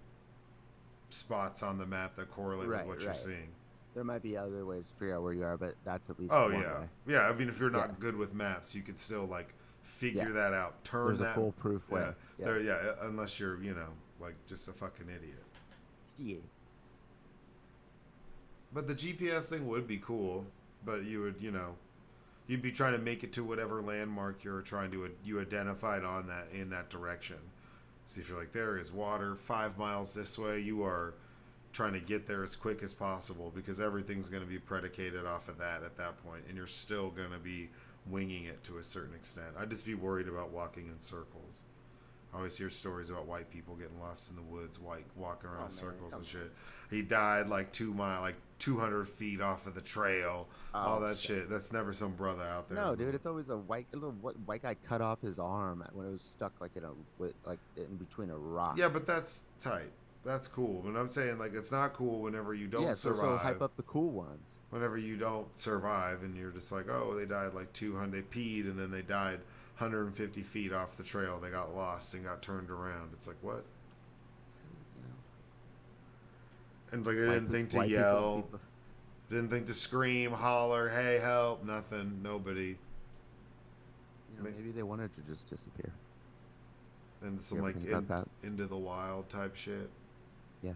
Speaker 2: spots on the map that correlate with
Speaker 1: Right,
Speaker 2: what you're
Speaker 1: right.
Speaker 2: seeing.
Speaker 1: There might be other ways to figure out where you are, but that's at least
Speaker 2: Oh
Speaker 1: one
Speaker 2: yeah,
Speaker 1: way.
Speaker 2: yeah. I mean, if you're
Speaker 1: Yeah,
Speaker 2: not good with maps, you could still like
Speaker 1: yeah.
Speaker 2: figure that out. Turn
Speaker 1: There's a
Speaker 2: that.
Speaker 1: foolproof
Speaker 2: Yeah,
Speaker 1: way. Yeah.
Speaker 2: there. Yeah, unless you're like just a fucking idiot.
Speaker 1: Yeah.
Speaker 2: But the GPS thing would be cool. But you would you'd be trying to make it to whatever landmark you're trying to you identified on that in that direction. See if you're like there is water 5 miles this way. You are trying to get there as quick as possible because everything's going to be predicated off of that at that point, and you're still going to be winging it to a certain extent. I'd just be worried about walking in circles. I always hear stories about white people getting lost in the woods, white walking around
Speaker 1: Oh
Speaker 2: in
Speaker 1: man,
Speaker 2: circles
Speaker 1: come
Speaker 2: and
Speaker 1: on.
Speaker 2: shit. He died like 2 mile, like 200 feet off of the trail. All
Speaker 1: Oh
Speaker 2: that
Speaker 1: shit.
Speaker 2: shit. That's never some brother out there.
Speaker 1: No, dude, it's always a little white guy cut off his arm when it was stuck like like in between a rock.
Speaker 2: Yeah, but that's tight. That's cool. But I'm saying like it's not cool whenever you
Speaker 1: Yeah,
Speaker 2: don't
Speaker 1: so hype
Speaker 2: survive.
Speaker 1: up the cool ones.
Speaker 2: Whenever you don't survive and you're just like, oh, they died like 200, they peed and then they died 150 feet off the trail. They got lost and got turned around. It's like, what?
Speaker 1: You know,
Speaker 2: And like, I didn't think to
Speaker 1: white
Speaker 2: yell,
Speaker 1: people.
Speaker 2: didn't think to scream, holler, hey, help, nothing, nobody.
Speaker 1: Maybe they wanted to just disappear.
Speaker 2: And
Speaker 1: You
Speaker 2: some
Speaker 1: ever
Speaker 2: like
Speaker 1: think about that?
Speaker 2: into the wild type shit.
Speaker 1: Yeah.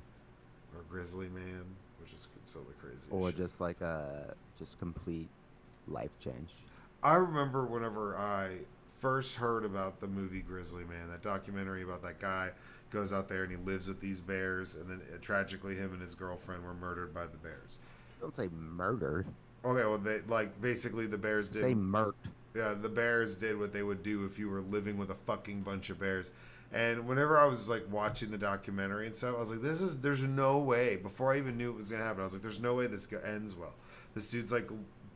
Speaker 2: Or Grizzly Man, which is so the craziest
Speaker 1: Or
Speaker 2: shit.
Speaker 1: just like just complete life change.
Speaker 2: I remember whenever I first heard about the movie Grizzly Man, that documentary about that guy goes out there and he lives with these bears, and then tragically him and his girlfriend were murdered by the bears.
Speaker 1: Don't say murdered.
Speaker 2: Okay, well they like basically the bears
Speaker 1: Say
Speaker 2: did.
Speaker 1: murked.
Speaker 2: Yeah, the bears did what they would do if you were living with a fucking bunch of bears. And whenever I was like watching the documentary and stuff, I was like, there's no way. Before I even knew it was gonna happen, I was like, there's no way this ends well. This dude's like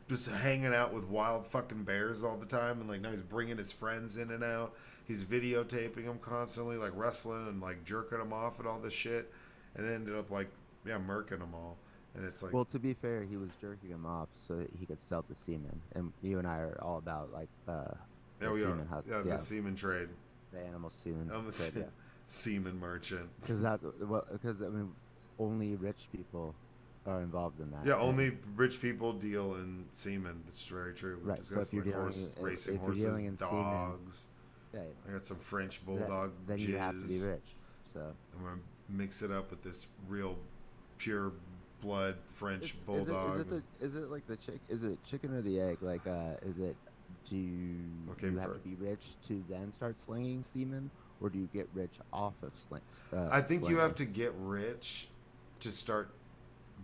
Speaker 2: just hanging out with wild fucking bears all the time, and like now he's bringing his friends in and out. He's videotaping them constantly, like wrestling and like jerking them off and all this shit, and then ended up like murking them all. And it's like,
Speaker 1: Well, to be fair, he was jerking him off so that he could sell the semen. And you and I are all about like the
Speaker 2: oh yeah,
Speaker 1: semen
Speaker 2: yeah, the semen trade.
Speaker 1: the animal semen
Speaker 2: I'm a
Speaker 1: trade, yeah.
Speaker 2: semen merchant.
Speaker 1: Because that's well, because I mean, only rich people are involved in that.
Speaker 2: Yeah,
Speaker 1: And
Speaker 2: only rich people deal in semen. That's very true. We've
Speaker 1: right, so if
Speaker 2: discussed
Speaker 1: you're
Speaker 2: like
Speaker 1: dealing
Speaker 2: racing
Speaker 1: if you're
Speaker 2: horses,
Speaker 1: dealing in semen,
Speaker 2: dogs.
Speaker 1: yeah,
Speaker 2: I got some French
Speaker 1: that,
Speaker 2: bulldog
Speaker 1: then you have to be
Speaker 2: jizz.
Speaker 1: rich. So
Speaker 2: I'm gonna mix it up with this real pure blood French
Speaker 1: is
Speaker 2: bulldog.
Speaker 1: it the is it like the chick is it chicken or the egg? Like is it do
Speaker 2: Okay,
Speaker 1: you have to be rich to then start slinging semen, or do you get rich off of
Speaker 2: I think you have
Speaker 1: slinging?
Speaker 2: to get rich to start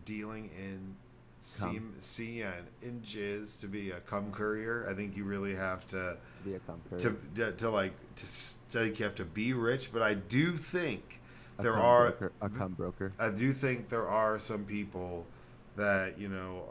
Speaker 2: dealing in
Speaker 1: Cum,
Speaker 2: in jizz to be a cum courier. I think you really have
Speaker 1: to be a cum
Speaker 2: to
Speaker 1: courier,
Speaker 2: to like to like you have to be rich. But I do think there
Speaker 1: a cum broker.
Speaker 2: I do think there are some people that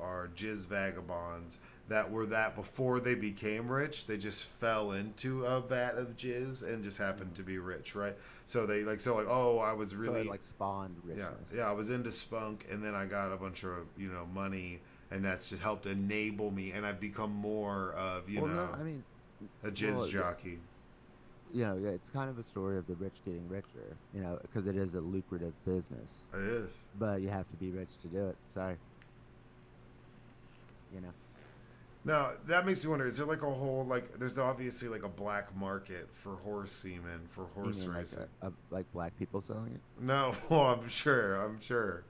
Speaker 2: are jizz vagabonds that were that before they became rich. They just fell into a vat of jizz and just happened to be rich, right? So they like oh, I was
Speaker 1: So
Speaker 2: really
Speaker 1: it like spawned
Speaker 2: yeah,
Speaker 1: richness.
Speaker 2: yeah, I was into spunk, and then I got a bunch of money, and that's just helped enable me, and I've become more of
Speaker 1: Well, no, I mean,
Speaker 2: a jizz
Speaker 1: well,
Speaker 2: jockey.
Speaker 1: yeah, it's kind of a story of the rich getting richer, because it is a lucrative business,
Speaker 2: It is.
Speaker 1: but you have to be rich to do it. Sorry, you know.
Speaker 2: Now that makes me wonder: is there like a whole like? There's obviously like a black market for horse semen for
Speaker 1: You
Speaker 2: horse
Speaker 1: mean like
Speaker 2: racing.
Speaker 1: like black people selling it?
Speaker 2: No, well, I'm sure. I'm sure.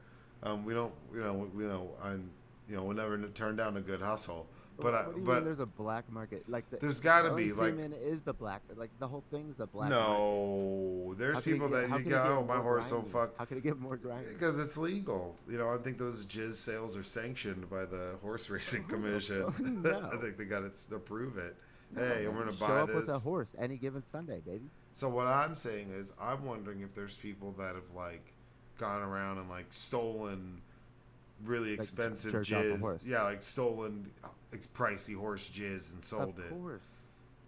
Speaker 2: We don't. We'll never turn down a good hustle.
Speaker 1: What do you mean?
Speaker 2: But
Speaker 1: There's a black market? Like
Speaker 2: there's got to
Speaker 1: selling
Speaker 2: be like
Speaker 1: semen is the black. Like the whole thing's a black market.
Speaker 2: no. There's people that
Speaker 1: How
Speaker 2: you
Speaker 1: can it
Speaker 2: go,
Speaker 1: get
Speaker 2: oh, my
Speaker 1: more
Speaker 2: horse so
Speaker 1: grimy?
Speaker 2: fuck.
Speaker 1: How can it get more grimy?
Speaker 2: Because it's legal. I think those jizz sales are sanctioned by the Horse Racing Commission.
Speaker 1: No,
Speaker 2: I think they got it to prove it.
Speaker 1: no,
Speaker 2: Hey, I'm
Speaker 1: man.
Speaker 2: going to
Speaker 1: Show
Speaker 2: buy
Speaker 1: up with a
Speaker 2: this.
Speaker 1: horse any given Sunday, baby.
Speaker 2: So what I'm saying is, I'm wondering if there's people that have like gone around and like stolen really
Speaker 1: Like
Speaker 2: expensive
Speaker 1: jerked off a
Speaker 2: jizz.
Speaker 1: horse.
Speaker 2: Yeah, like stolen pricey horse jizz and sold
Speaker 1: Of
Speaker 2: it.
Speaker 1: course.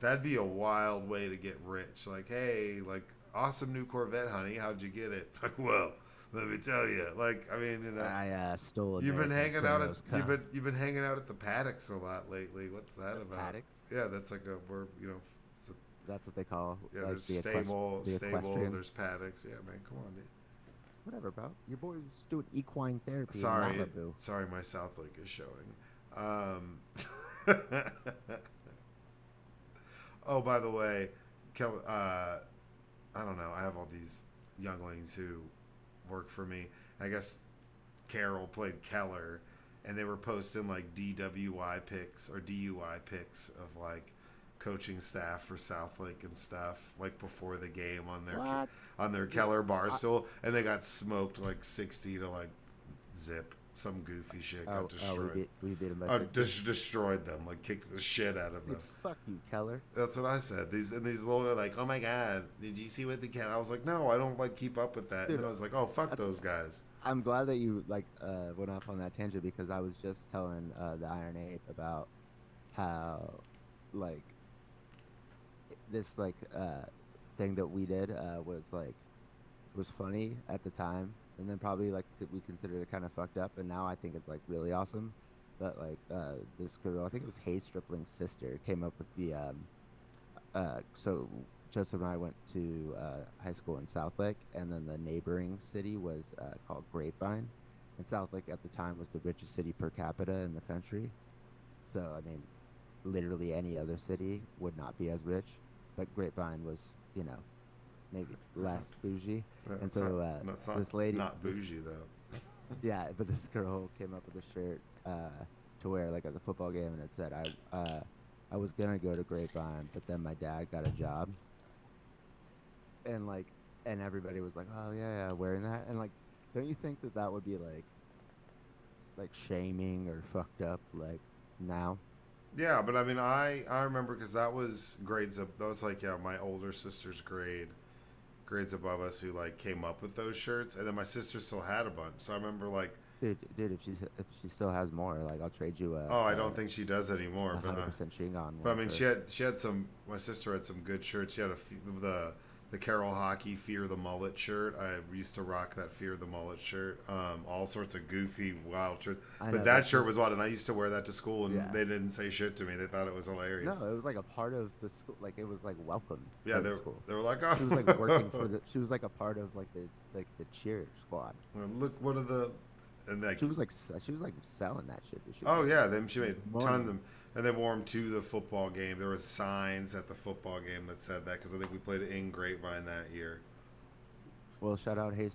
Speaker 2: That'd be a wild way to get rich. Like, hey, like awesome new Corvette, honey. How'd you get it? Like, well, let me tell you. Like, I mean,
Speaker 1: I stole.
Speaker 2: you've been
Speaker 1: American
Speaker 2: hanging out at
Speaker 1: Photos
Speaker 2: you've been hanging out at the paddocks a lot lately. What's that about?
Speaker 1: Paddocks?
Speaker 2: Yeah, that's like a where it's a,
Speaker 1: That's what they call.
Speaker 2: yeah.
Speaker 1: Like
Speaker 2: There's
Speaker 1: the
Speaker 2: stables.
Speaker 1: equestrian.
Speaker 2: There's paddocks. Yeah, man, come on, dude.
Speaker 1: Whatever, bro. Your boy's doing equine therapy
Speaker 2: Sorry,
Speaker 1: in Malibu.
Speaker 2: sorry, my South Lake is showing. Oh, by the way, I don't know. I have all these younglings who work for me. I guess Carol played Keller, and they were posting like DWI pics or DUI pics of like coaching staff for Southlake and stuff, like before the game
Speaker 1: What?
Speaker 2: on their Keller bar stool, and they got smoked like 60 to like zip. Some goofy shit got destroyed.
Speaker 1: We beat him by 60.
Speaker 2: Destroyed them, like kicked the shit out of them.
Speaker 1: Fuck you, Keller.
Speaker 2: That's what I said. These little like, oh my god, did you see what the cat? I was like, no, I don't like keep up with that.
Speaker 1: Dude,
Speaker 2: and then I was like, oh fuck
Speaker 1: that's-
Speaker 2: those guys.
Speaker 1: I'm glad that you went off on that tangent, because I was just telling the Iron Ape about how like this thing that we did was funny at the time, and then probably like we considered it kind of fucked up, and now I think it's like really awesome. But like this girl, I think it was Hayes Stripling's sister, came up with the so Joseph and I went to high school in Southlake, and then the neighboring city was called Grapevine, and Southlake at the time was the richest city per capita in the country. So I mean, literally any other city would not be as rich, but Grapevine was, maybe less bougie. And so this lady,
Speaker 2: not bougie though.
Speaker 1: yeah, but this girl came up with a shirt to wear like at the football game, and it said, I was gonna go to Grapevine, but then my dad got a job, and and everybody was like, oh yeah, wearing that, and like, don't you think that would be like shaming or fucked up like now?
Speaker 2: Yeah, but I mean, I remember because that was grades up. That was like my older sister's grades above us who like came up with those shirts, and then my sister still had a bunch. So I remember like,
Speaker 1: dude, if she still has more, like I'll trade you a.
Speaker 2: Oh, I don't think she does anymore.
Speaker 1: 100% Shingon.
Speaker 2: But I mean, she had some. My sister had some good shirts. She had a few, the Carroll Hockey Fear the Mullet shirt. I used to rock that Fear the Mullet shirt. All sorts of goofy, wild shirts.
Speaker 1: I
Speaker 2: But
Speaker 1: know,
Speaker 2: that
Speaker 1: that's
Speaker 2: shirt
Speaker 1: just-
Speaker 2: was wild, and I used to wear that to school, and
Speaker 1: Yeah.
Speaker 2: they didn't say shit to me. They thought it was hilarious.
Speaker 1: No, it was like a part of the school. Like it was like welcome.
Speaker 2: Yeah,
Speaker 1: to the school.
Speaker 2: they were like, oh.
Speaker 1: She was like working for the. She was like a part of like the cheer squad.
Speaker 2: Look, what are the. And like,
Speaker 1: She was like selling that shit.
Speaker 2: oh yeah, then she made
Speaker 1: Money.
Speaker 2: tons of them, and they wore them to the football game. There was signs at the football game that said that because I think we played it in Grapevine that year.
Speaker 1: Well, shout out Hayes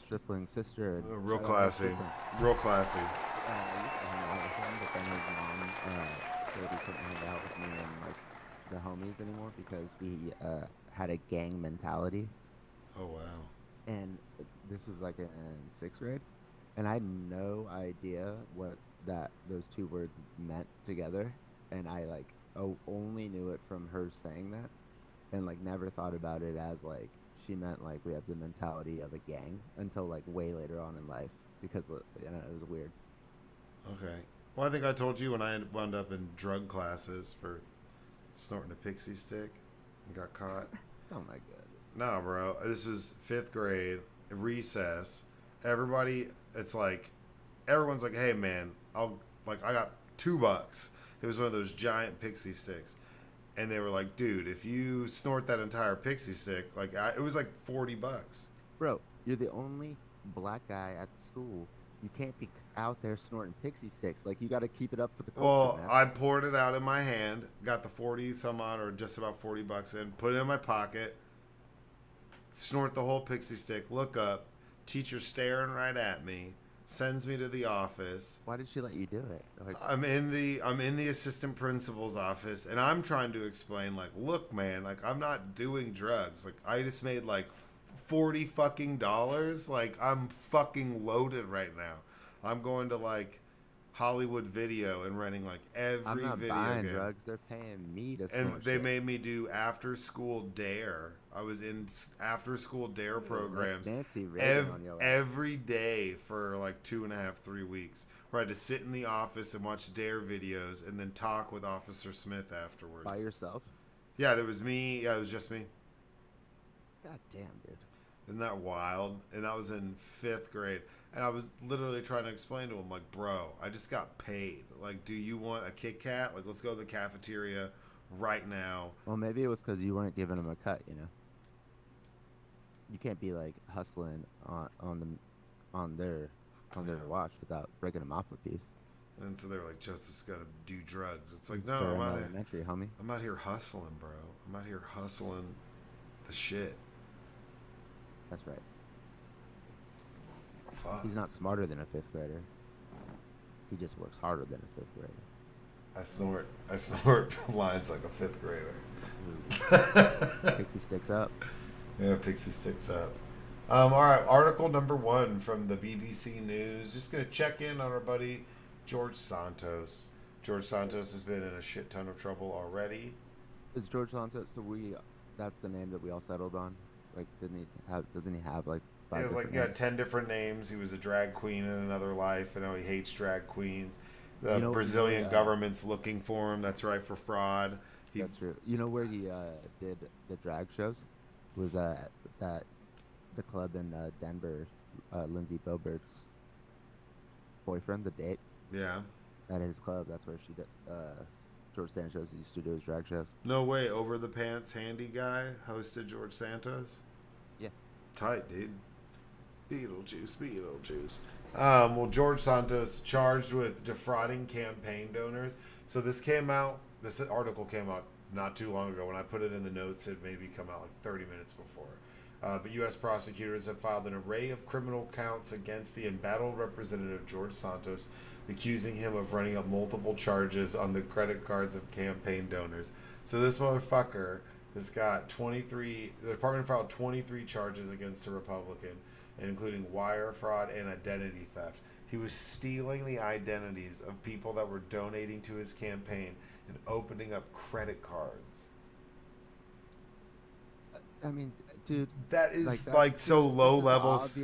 Speaker 1: Stripling's sister. and
Speaker 2: Real
Speaker 1: shout out Hayes
Speaker 2: classy,
Speaker 1: Stripling.
Speaker 2: real classy.
Speaker 1: I used to hang out with him, but then his mom said he couldn't hang out with me and like the homies anymore because he had a gang mentality.
Speaker 2: Oh wow.
Speaker 1: And this was like in sixth grade, and I had no idea what those two words meant together, and I like only knew it from her saying that, and like never thought about it as like she meant like we have the mentality of a gang until like way later on in life because you know it was weird.
Speaker 2: Okay. Well, I think I told you when I wound up in drug classes for snorting a pixie stick and got caught.
Speaker 1: Oh my god.
Speaker 2: No, bro. This was 5th grade, recess. Everybody, it's like, everyone's like, hey, man, I got $2. It was one of those giant pixie sticks. And they were like, dude, if you snort that entire pixie stick, like, it was like $40.
Speaker 1: Bro, you're the only black guy at the school. You can't be out there snorting pixie sticks. Like, you got to keep it up for the culture,
Speaker 2: Well,
Speaker 1: man.
Speaker 2: I poured it out in my hand, got the 40 some odd, or just about $40 in, put it in my pocket, snort the whole pixie stick, look up, teacher staring right at me, sends me to the office.
Speaker 1: Why did she let you do it? Like,
Speaker 2: I'm in the assistant principal's office, and I'm trying to explain, like, look, man, like, I'm not doing drugs. Like, I just made like $40 fucking dollars. Like, I'm fucking loaded right now. I'm going to like Hollywood Video and renting like every
Speaker 1: I'm not
Speaker 2: video
Speaker 1: buying
Speaker 2: game.
Speaker 1: drugs. They're paying me to
Speaker 2: And
Speaker 1: snort
Speaker 2: they
Speaker 1: shit.
Speaker 2: made me do after school dare. I was in after school dare programs
Speaker 1: Nancy Reagan on your ass.
Speaker 2: every day for like 2.5, 3 weeks, where I had to sit in the office and watch dare videos and then talk with Officer Smith afterwards.
Speaker 1: By yourself?
Speaker 2: Yeah, there was me. Yeah, it was just me.
Speaker 1: God damn, dude.
Speaker 2: Isn't that wild? And that was in 5th grade. And I was literally trying to explain to him, like, bro, I just got paid. Like, do you want a Kit Kat? Like, let's go to the cafeteria right now.
Speaker 1: Well, maybe it was because you weren't giving them a cut, you know? You can't be, like, hustling on their watch without breaking them off a piece.
Speaker 2: And so they were like, Joseph's got to do drugs. It's like,
Speaker 1: They're
Speaker 2: no,
Speaker 1: in
Speaker 2: I'm out here.
Speaker 1: elementary, homie.
Speaker 2: I'm out here hustling, bro. I'm out here hustling the shit.
Speaker 1: That's right.
Speaker 2: Fuck.
Speaker 1: He's not smarter than a fifth grader. He just works harder than a fifth grader.
Speaker 2: I snort lines like a 5th grader.
Speaker 1: Pixie sticks up.
Speaker 2: Yeah, pixie sticks up. All right, article number 1 from the BBC News. Just gonna check in on our buddy George Santos. George Santos has been in a shit ton of trouble already.
Speaker 1: Is George Santos? So that's the name that we all settled on. Like, doesn't he have like?
Speaker 2: He has like 10 different names. He was a drag queen in another life, and now he hates drag queens. The Brazilian government's looking for him. That's right, for fraud.
Speaker 1: That's true. You know where he did the drag shows? Was at the club in Denver. Lindsay Bobert's boyfriend, the date.
Speaker 2: Yeah.
Speaker 1: At his club, that's where she did. George Santos used to do his drag shows.
Speaker 2: No way. Over the pants handy guy hosted George Santos.
Speaker 1: Yeah.
Speaker 2: Tight, dude. Beetlejuice. Well, George Santos charged with defrauding campaign donors. So this article came out not too long ago. When I put it in the notes, it maybe come out like 30 minutes before. But U.S. prosecutors have filed an array of criminal counts against the embattled representative George Santos, accusing him of running up multiple charges on the credit cards of campaign donors. So this motherfucker has got the department filed 23 charges against a Republican, including wire fraud and identity theft. He was stealing the identities of people that were donating to his campaign and opening up credit cards.
Speaker 1: I mean, dude,
Speaker 2: that is like so low levels.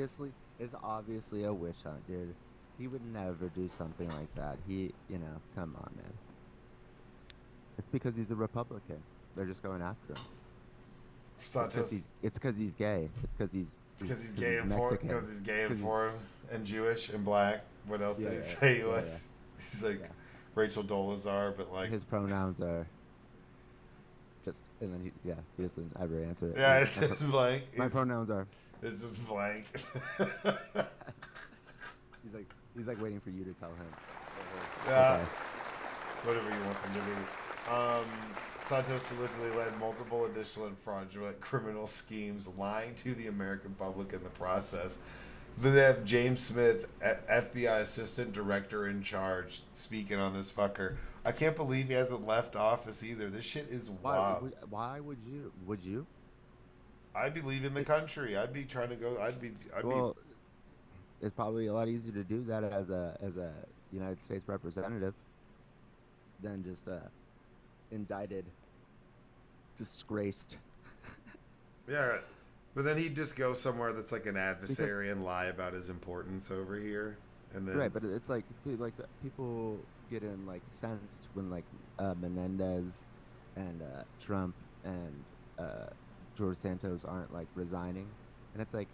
Speaker 1: It's obviously a witch hunt, dude. He would never do something like that. Come on, man. It's because he's a Republican. They're just going after him.
Speaker 2: Santos.
Speaker 1: It's because he's gay. It's because
Speaker 2: He's gay and foreign.
Speaker 1: Mexican.
Speaker 2: Because he's gay and
Speaker 1: 'Cause
Speaker 2: foreign and Jewish and black. What else did he say he was? He's like
Speaker 1: yeah.
Speaker 2: Rachel Dolezal, but like
Speaker 1: His pronouns are just, and then he doesn't ever answer it.
Speaker 2: yeah, it's just blank.
Speaker 1: My pronouns are.
Speaker 2: It's just blank.
Speaker 1: He's like waiting for you to tell him.
Speaker 2: Yeah.
Speaker 1: Okay.
Speaker 2: Whatever you want them to be. Santos allegedly led multiple additional and fraudulent criminal schemes, lying to the American public in the process. Then they have James Smith, FBI assistant director in charge, speaking on this fucker. I can't believe he hasn't left office either. This shit is wild.
Speaker 1: Why would you? Would you?
Speaker 2: I'd be leaving the country. I'd be trying to go.
Speaker 1: Well, it's probably a lot easier to do that as a United States representative than just indicted, disgraced.
Speaker 2: Yeah, but then he'd just go somewhere that's like an adversary and lie about his importance over here, and then
Speaker 1: Right, but it's like people get in like sensed when like Menendez and Trump and George Santos aren't like resigning, and it's like,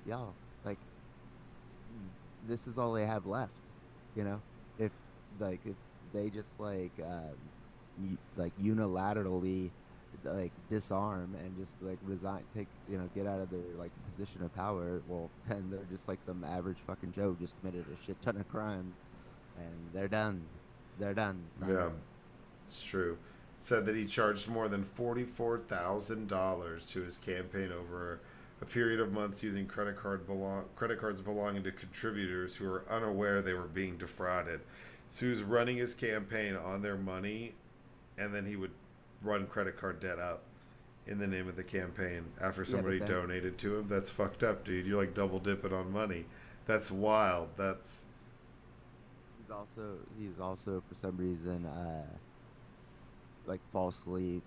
Speaker 1: y'all, like this is all they have left, you know. If they just like unilaterally like disarm and just like resign, get out of their like position of power, well then they're just like some average fucking Joe just committed a shit ton of crimes and they're done son.
Speaker 2: yeah, it's true. It said that he charged more than $44,000 to his campaign over a period of months using credit cards belonging to contributors who were unaware they were being defrauded. So he was running his campaign on their money, and then he would run credit card debt up in the name of the campaign after somebody donated to him. That's fucked up, dude. You're like double dipping on money. That's wild. That's
Speaker 1: he's also for some reason like falsely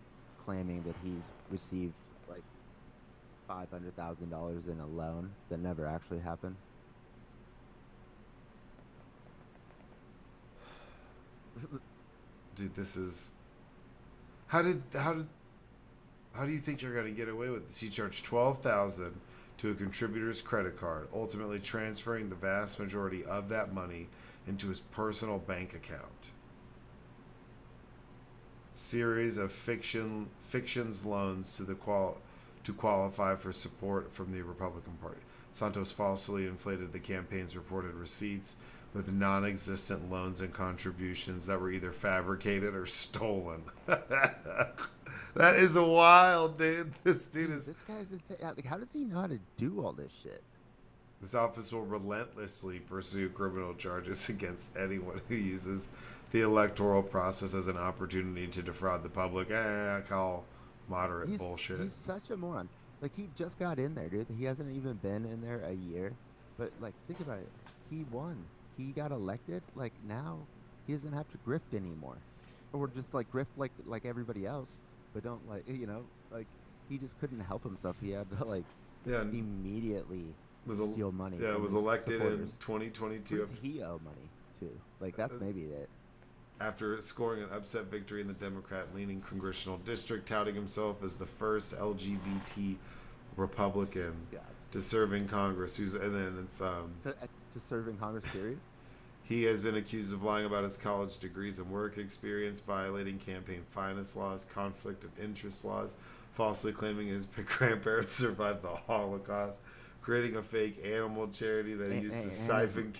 Speaker 1: claiming that he's received like $500,000 in a loan that never actually happened.
Speaker 2: Dude, this is how do you think you're gonna get away with this? He charged $12,000 to a contributor's credit card, ultimately transferring the vast majority of that money into his personal bank account. Series of fictions loans to qualify for support from the Republican Party. Santos falsely inflated the campaign's reported receipts with non-existent loans and contributions that were either fabricated or stolen. That is wild, dude. This
Speaker 1: guy's insane. Like, how does he know how to do all this shit?
Speaker 2: This office will relentlessly pursue criminal charges against anyone who uses the electoral process as an opportunity to defraud the public. I call moderate bullshit.
Speaker 1: He's such a moron. Like, he just got in there, dude. He hasn't even been in there a year. But, like, think about it. He won. He got elected. Like, now he doesn't have to grift anymore. Or just, like, grift like everybody else. But don't, like, like, he just couldn't help himself. He had to, like, immediately steal money.
Speaker 2: Yeah, was elected in 2022.
Speaker 1: He owe money, too. Like, that's maybe it.
Speaker 2: After scoring an upset victory in the Democrat-leaning congressional district, touting himself as the first LGBT Republican to serve in Congress. To
Speaker 1: serve in Congress, period?
Speaker 2: He has been accused of lying about his college degrees and work experience, violating campaign finance laws, conflict of interest laws, falsely claiming his grandparents survived the Holocaust, creating a fake animal charity that he used to siphon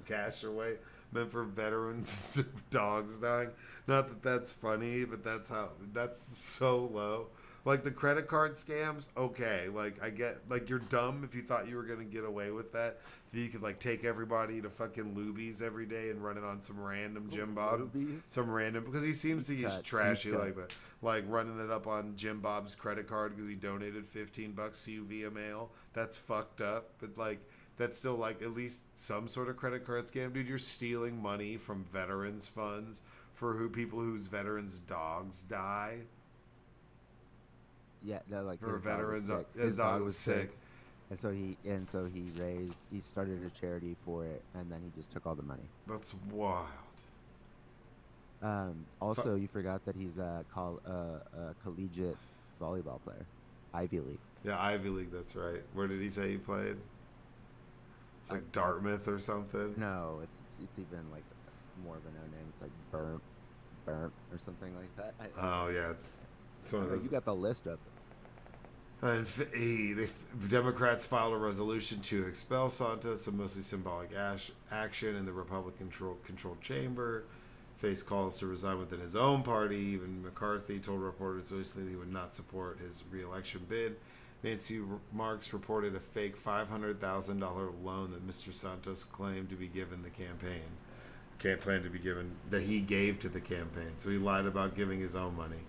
Speaker 2: cash away, meant for veterans dogs dying. Not that that's funny, but that's so low. Like the credit card scams, okay. Like I get, like you're dumb if you thought you were gonna get away with that. That you could like take everybody to fucking Luby's every day and run it on some random Jim Bob, because he seems to he's trashy like that. Like running it up on Jim Bob's credit card because he donated $15 to you via mail. That's fucked up. But like that's still like at least some sort of credit card scam, dude. You're stealing money from veterans funds for people whose veterans' dogs die.
Speaker 1: Yeah, no, like
Speaker 2: for veterans, his dog was sick,
Speaker 1: and so he started a charity for it, and then he just took all the money.
Speaker 2: That's wild.
Speaker 1: Also, you forgot that he's a collegiate volleyball player. Ivy League.
Speaker 2: Yeah, Ivy League. That's right. Where did he say he played? It's like
Speaker 1: I
Speaker 2: Dartmouth or something.
Speaker 1: No, it's even like more of a no name. It's like burnt or something like that.
Speaker 2: Oh yeah, it's one of those.
Speaker 1: You got the list up.
Speaker 2: And the Democrats filed a resolution to expel Santos, a mostly symbolic action in the Republican-controlled chamber. Faced calls to resign within his own party. Even McCarthy told reporters recently he would not support his re-election bid. Nancy Marks reported a fake $500,000 loan that Mr. Santos claimed to be given the campaign. Planned to be given that he gave to the campaign. So he lied about giving his own money.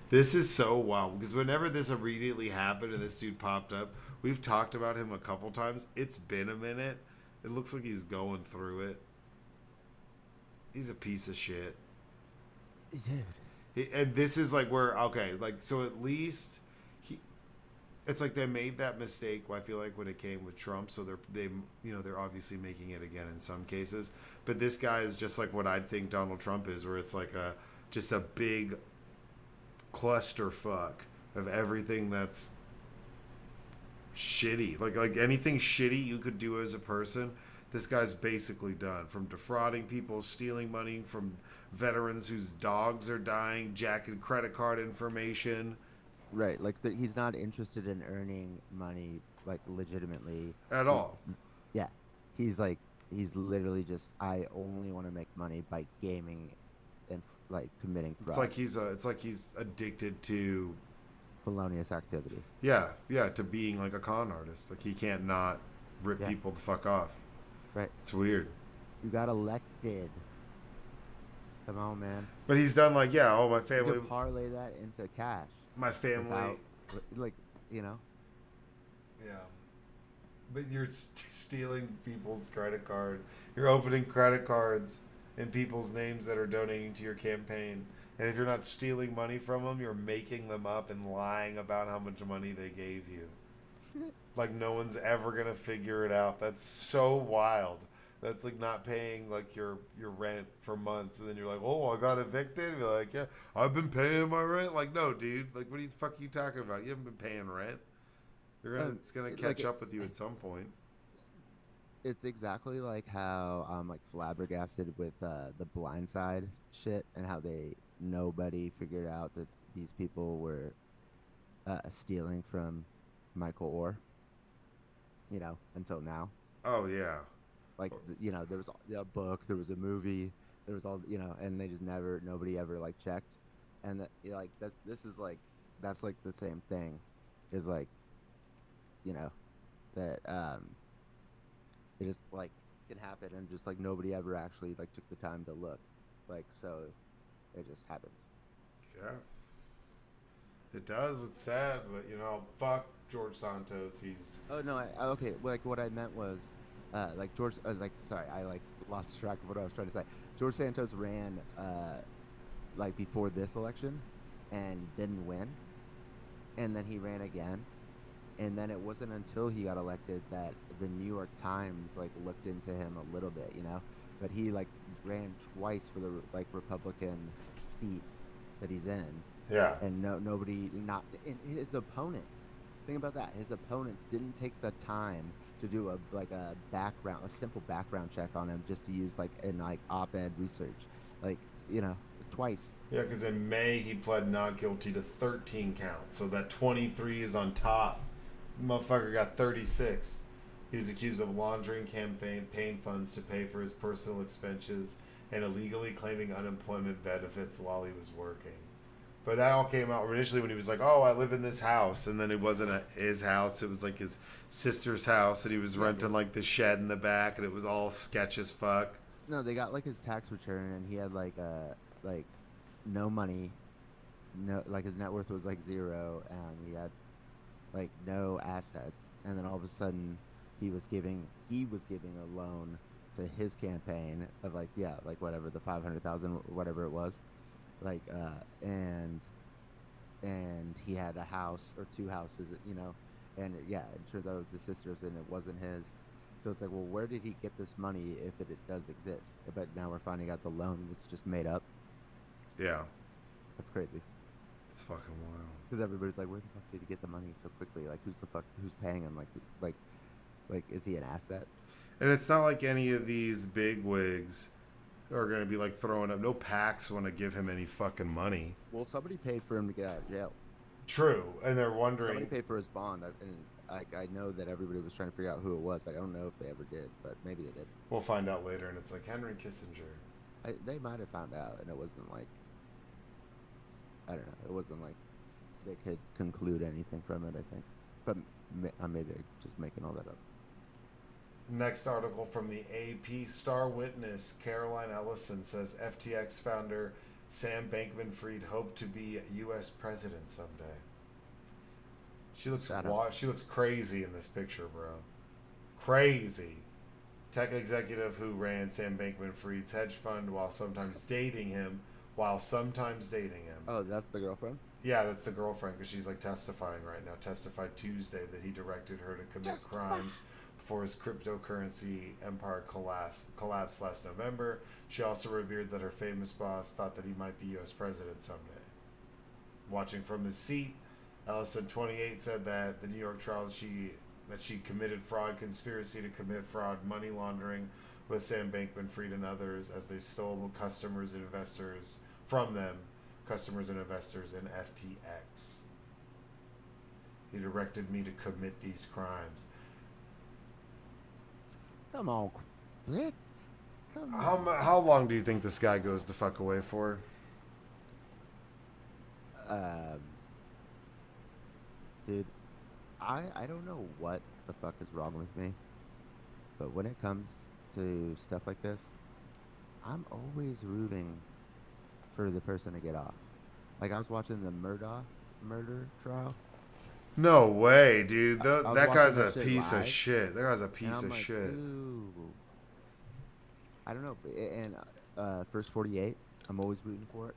Speaker 2: This is so wild because whenever this immediately happened and this dude popped up, we've talked about him a couple times. It's been a minute. It looks like he's going through it. He's a piece of shit.
Speaker 1: Dude.
Speaker 2: And this is like where, okay, like, so at least it's like they made that mistake. I feel like when it came with Trump, so they're obviously making it again in some cases. But this guy is just like what I think Donald Trump is, where it's like just a big clusterfuck of everything that's shitty. Like anything shitty you could do as a person, this guy's basically done. From defrauding people, stealing money from veterans whose dogs are dying, jacking credit card information.
Speaker 1: Right, like he's not interested in earning money like legitimately
Speaker 2: At all.
Speaker 1: Yeah, he's literally just I only want to make money by gaming and like committing fraud.
Speaker 2: It's like he's addicted to
Speaker 1: felonious activity.
Speaker 2: yeah to being like a con artist. Like he can't not rip people the fuck off.
Speaker 1: Right.
Speaker 2: It's weird.
Speaker 1: You got elected. Come on, man.
Speaker 2: But he's done like my family.
Speaker 1: You parlay that into cash.
Speaker 2: My family.
Speaker 1: Without, like, you know.
Speaker 2: Yeah. But you're stealing people's credit card. You're opening credit cards in people's names that are donating to your campaign. And if you're not stealing money from them, you're making them up and lying about how much money they gave you. Like no one's ever going to figure it out. That's so wild. That's like not paying like your rent for months, and then you're like, oh, I got evicted. And you're like, yeah, I've been paying my rent. Like, no, dude. Like, what the fuck are you talking about? You haven't been paying rent. It's gonna catch up with you at some point.
Speaker 1: It's exactly like how I'm like flabbergasted with the Blind Side shit and how nobody figured out that these people were stealing from Michael Orr. You know, until now.
Speaker 2: Oh yeah.
Speaker 1: Like there was a book, there was a movie, there was all and they just nobody ever like checked, and that's the same thing, is like, that it just like can happen and just like nobody ever actually like took the time to look, like so, it just happens.
Speaker 2: Yeah. It does. It's sad, but fuck George Santos. He's.
Speaker 1: Oh no, okay. Like what I meant was. Like George, sorry, I like lost track of what I was trying to say. George Santos ran, like before this election, and didn't win, and then he ran again, and then it wasn't until he got elected that the New York Times like looked into him a little bit, but he like ran twice for the like Republican seat that he's in.
Speaker 2: Yeah.
Speaker 1: And and his opponent. Think about that. His opponents didn't take the time to do a simple background check on him, just to use like in like op-ed research, like twice.
Speaker 2: Yeah, because in May he pled not guilty to 13 counts, so that 23 is on top. This motherfucker got 36. He was accused of laundering campaign funds to pay for his personal expenses and illegally claiming unemployment benefits while he was working. But that all came out initially when he was like, oh, I live in this house. And then it wasn't his house. It was like his sister's house. And he was renting like the shed in the back. And it was all sketch as fuck.
Speaker 1: No, they got like his tax return. And he had like no money. No, like his net worth was like zero. And he had like no assets. And then all of a sudden he was giving a loan to his campaign of like whatever, the 500,000, whatever it was. Like and he had a house or two houses, and it turns out it was his sister's and it wasn't his. So it's like, well, where did he get this money if it does exist? But now we're finding out the loan was just made up.
Speaker 2: Yeah,
Speaker 1: that's crazy.
Speaker 2: It's fucking wild.
Speaker 1: Because everybody's like, where the fuck did he get the money so quickly? Like, who's paying him? Like, is he an asset?
Speaker 2: And it's not like any of these big wigs are going to be like throwing up. No PACs want to give him any fucking money.
Speaker 1: Well, somebody paid for him to get out of jail.
Speaker 2: True. And they're
Speaker 1: Somebody
Speaker 2: wondering.
Speaker 1: paid for his bond, and I know that everybody was trying to figure out who it was. Like, I don't know if they ever did, but maybe they did.
Speaker 2: We'll find out later. And it's like Henry Kissinger.
Speaker 1: They might have found out, and it wasn't like, I don't know. It wasn't like they could conclude anything from it, I think. But I may be just making all that up.
Speaker 2: Next article from the AP. Star witness Caroline Ellison says FTX founder Sam Bankman-Fried hoped to be U.S. president someday. She looks crazy in this picture, bro. Crazy. Tech executive who ran Sam Bankman-Fried's hedge fund while sometimes dating him.
Speaker 1: Oh, that's the girlfriend?
Speaker 2: Yeah, that's the girlfriend because she's like testifying right now. Testified Tuesday that he directed her to commit crimes before his cryptocurrency empire collapsed last November. She also revealed that her famous boss thought that he might be U.S. president someday. Watching from his seat, Ellison, 28, said that the New York trial that she committed conspiracy to commit fraud, money laundering with Sam Bankman-Fried and others as they stole customers and investors in FTX. He directed me to commit these crimes.
Speaker 1: Come on, bitch. Come on.
Speaker 2: How long do you think this guy goes the fuck away for?
Speaker 1: Dude, I don't know what the fuck is wrong with me, but when it comes to stuff like this, I'm always rooting for the person to get off. Like, I was watching the murder trial.
Speaker 2: No way, dude. That guy's a
Speaker 1: that shit
Speaker 2: piece of
Speaker 1: live,
Speaker 2: shit. That guy's a
Speaker 1: and
Speaker 2: piece
Speaker 1: I'm
Speaker 2: of
Speaker 1: like,
Speaker 2: shit.
Speaker 1: ooh. I don't know. And First 48, I'm always rooting for it,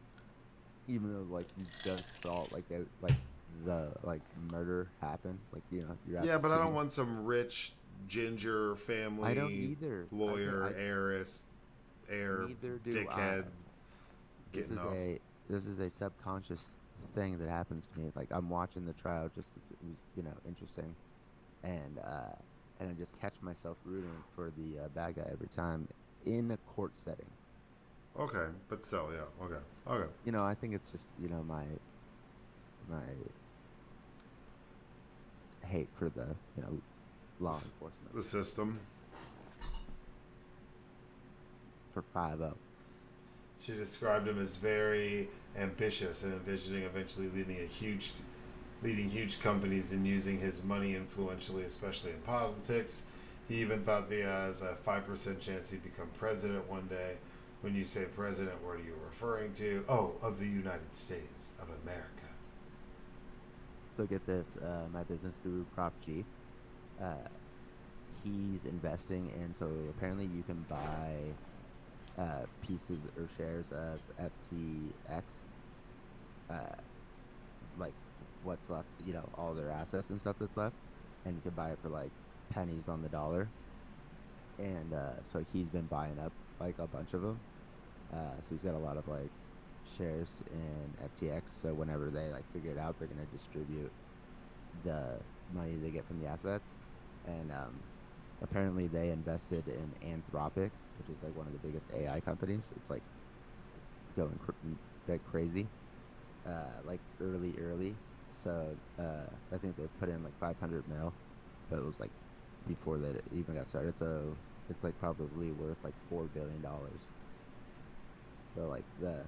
Speaker 1: even though like you just saw the murder happen. Like, you know, you're
Speaker 2: Yeah, but I don't want some rich ginger family
Speaker 1: I don't either.
Speaker 2: lawyer, heiress, heir,
Speaker 1: Neither do
Speaker 2: dickhead getting off.
Speaker 1: This is a subconscious thing that happens to me. Like, I'm watching the trial just because it was, you know, interesting, and I just catch myself rooting for the bad guy every time in a court setting.
Speaker 2: Okay, but still, yeah. Okay.
Speaker 1: You know, I think it's just, you know, my hate for the, you know, law enforcement.
Speaker 2: The system.
Speaker 1: For 5-0.
Speaker 2: She described him as very ambitious and envisioning eventually leading huge companies and using his money influentially, especially in politics. He even thought there was a 5% chance he'd become president one day. When you say president, what are you referring to? Oh, of the United States of America.
Speaker 1: So get this, my business guru, Prof G, he's investing in, so apparently you can buy pieces or shares of FTX, like what's left, you know, all their assets and stuff that's left, and you can buy it for like pennies on the dollar. And so he's been buying up like a bunch of them. So he's got a lot of like shares in FTX. So whenever they like figure it out, they're gonna distribute the money they get from the assets. And apparently they invested in Anthropic, which is like one of the biggest AI companies. It's like going like crazy, like early. So I think they put in like 500 mil, but it was like before that even got started. So it's like probably worth like $4 billion. So like the,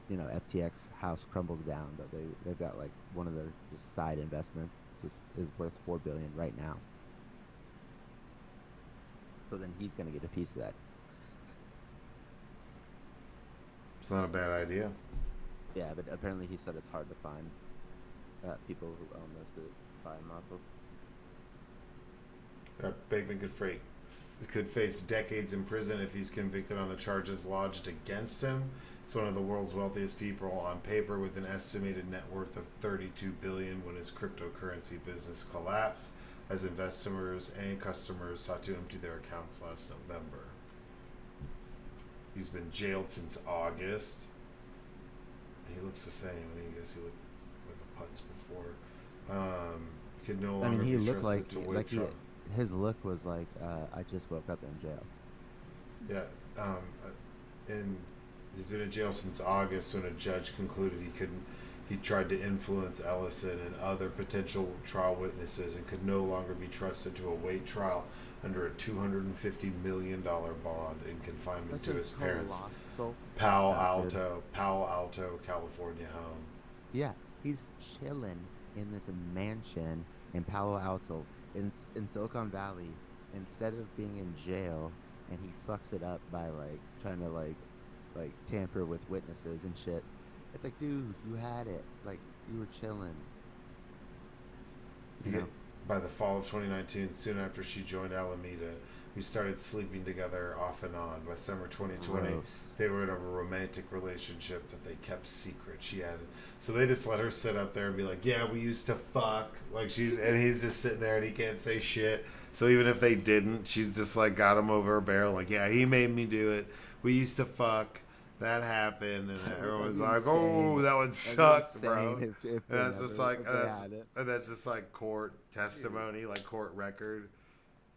Speaker 1: you know, FTX house crumbles down, but they've got like one of their just side investments is worth $4 billion right now. So then he's gonna get a piece of that.
Speaker 2: It's not a bad idea.
Speaker 1: Yeah, but apparently he said it's hard to find people who own those to buy them off of.
Speaker 2: Bankman could face decades in prison if he's convicted on the charges lodged against him. He's one of the world's wealthiest people on paper, with an estimated net worth of $32 billion when his cryptocurrency business collapsed, as investors and customers sought to empty their accounts last November. He's been jailed since August. He looks the same. I mean, I guess he look. putts before. Could no
Speaker 1: I mean,
Speaker 2: longer
Speaker 1: he
Speaker 2: be
Speaker 1: looked
Speaker 2: trusted to wait trial.
Speaker 1: his look was like, I just woke up in jail.
Speaker 2: Yeah, and he's been in jail since August when a judge concluded he couldn't. He tried to influence Ellison and other potential trial witnesses and could no longer be trusted to await trial under a $250 million bond in confinement to his parents' Palo Alto, California home.
Speaker 1: Yeah, he's chilling in this mansion in Palo Alto, in Silicon Valley, instead of being in jail, and he fucks it up by like trying to like tamper with witnesses and shit. It's like, dude, you had it. Like, you were chilling. You know?
Speaker 2: By the fall of 2019, soon after she joined Alameda, we started sleeping together off and on. By summer 2020,
Speaker 1: Gross.
Speaker 2: they were in a romantic relationship that they kept secret. She added, so they just let her sit up there and be like, "Yeah, we used to fuck." Like and he's just sitting there and he can't say shit. So even if they didn't, she's just like got him over a barrel. Like, "Yeah, he made me do it. We used to fuck. That happened," and everyone's like, "Oh, that would suck, bro."
Speaker 1: If
Speaker 2: And that's just like
Speaker 1: had
Speaker 2: that's just like court testimony, like court record.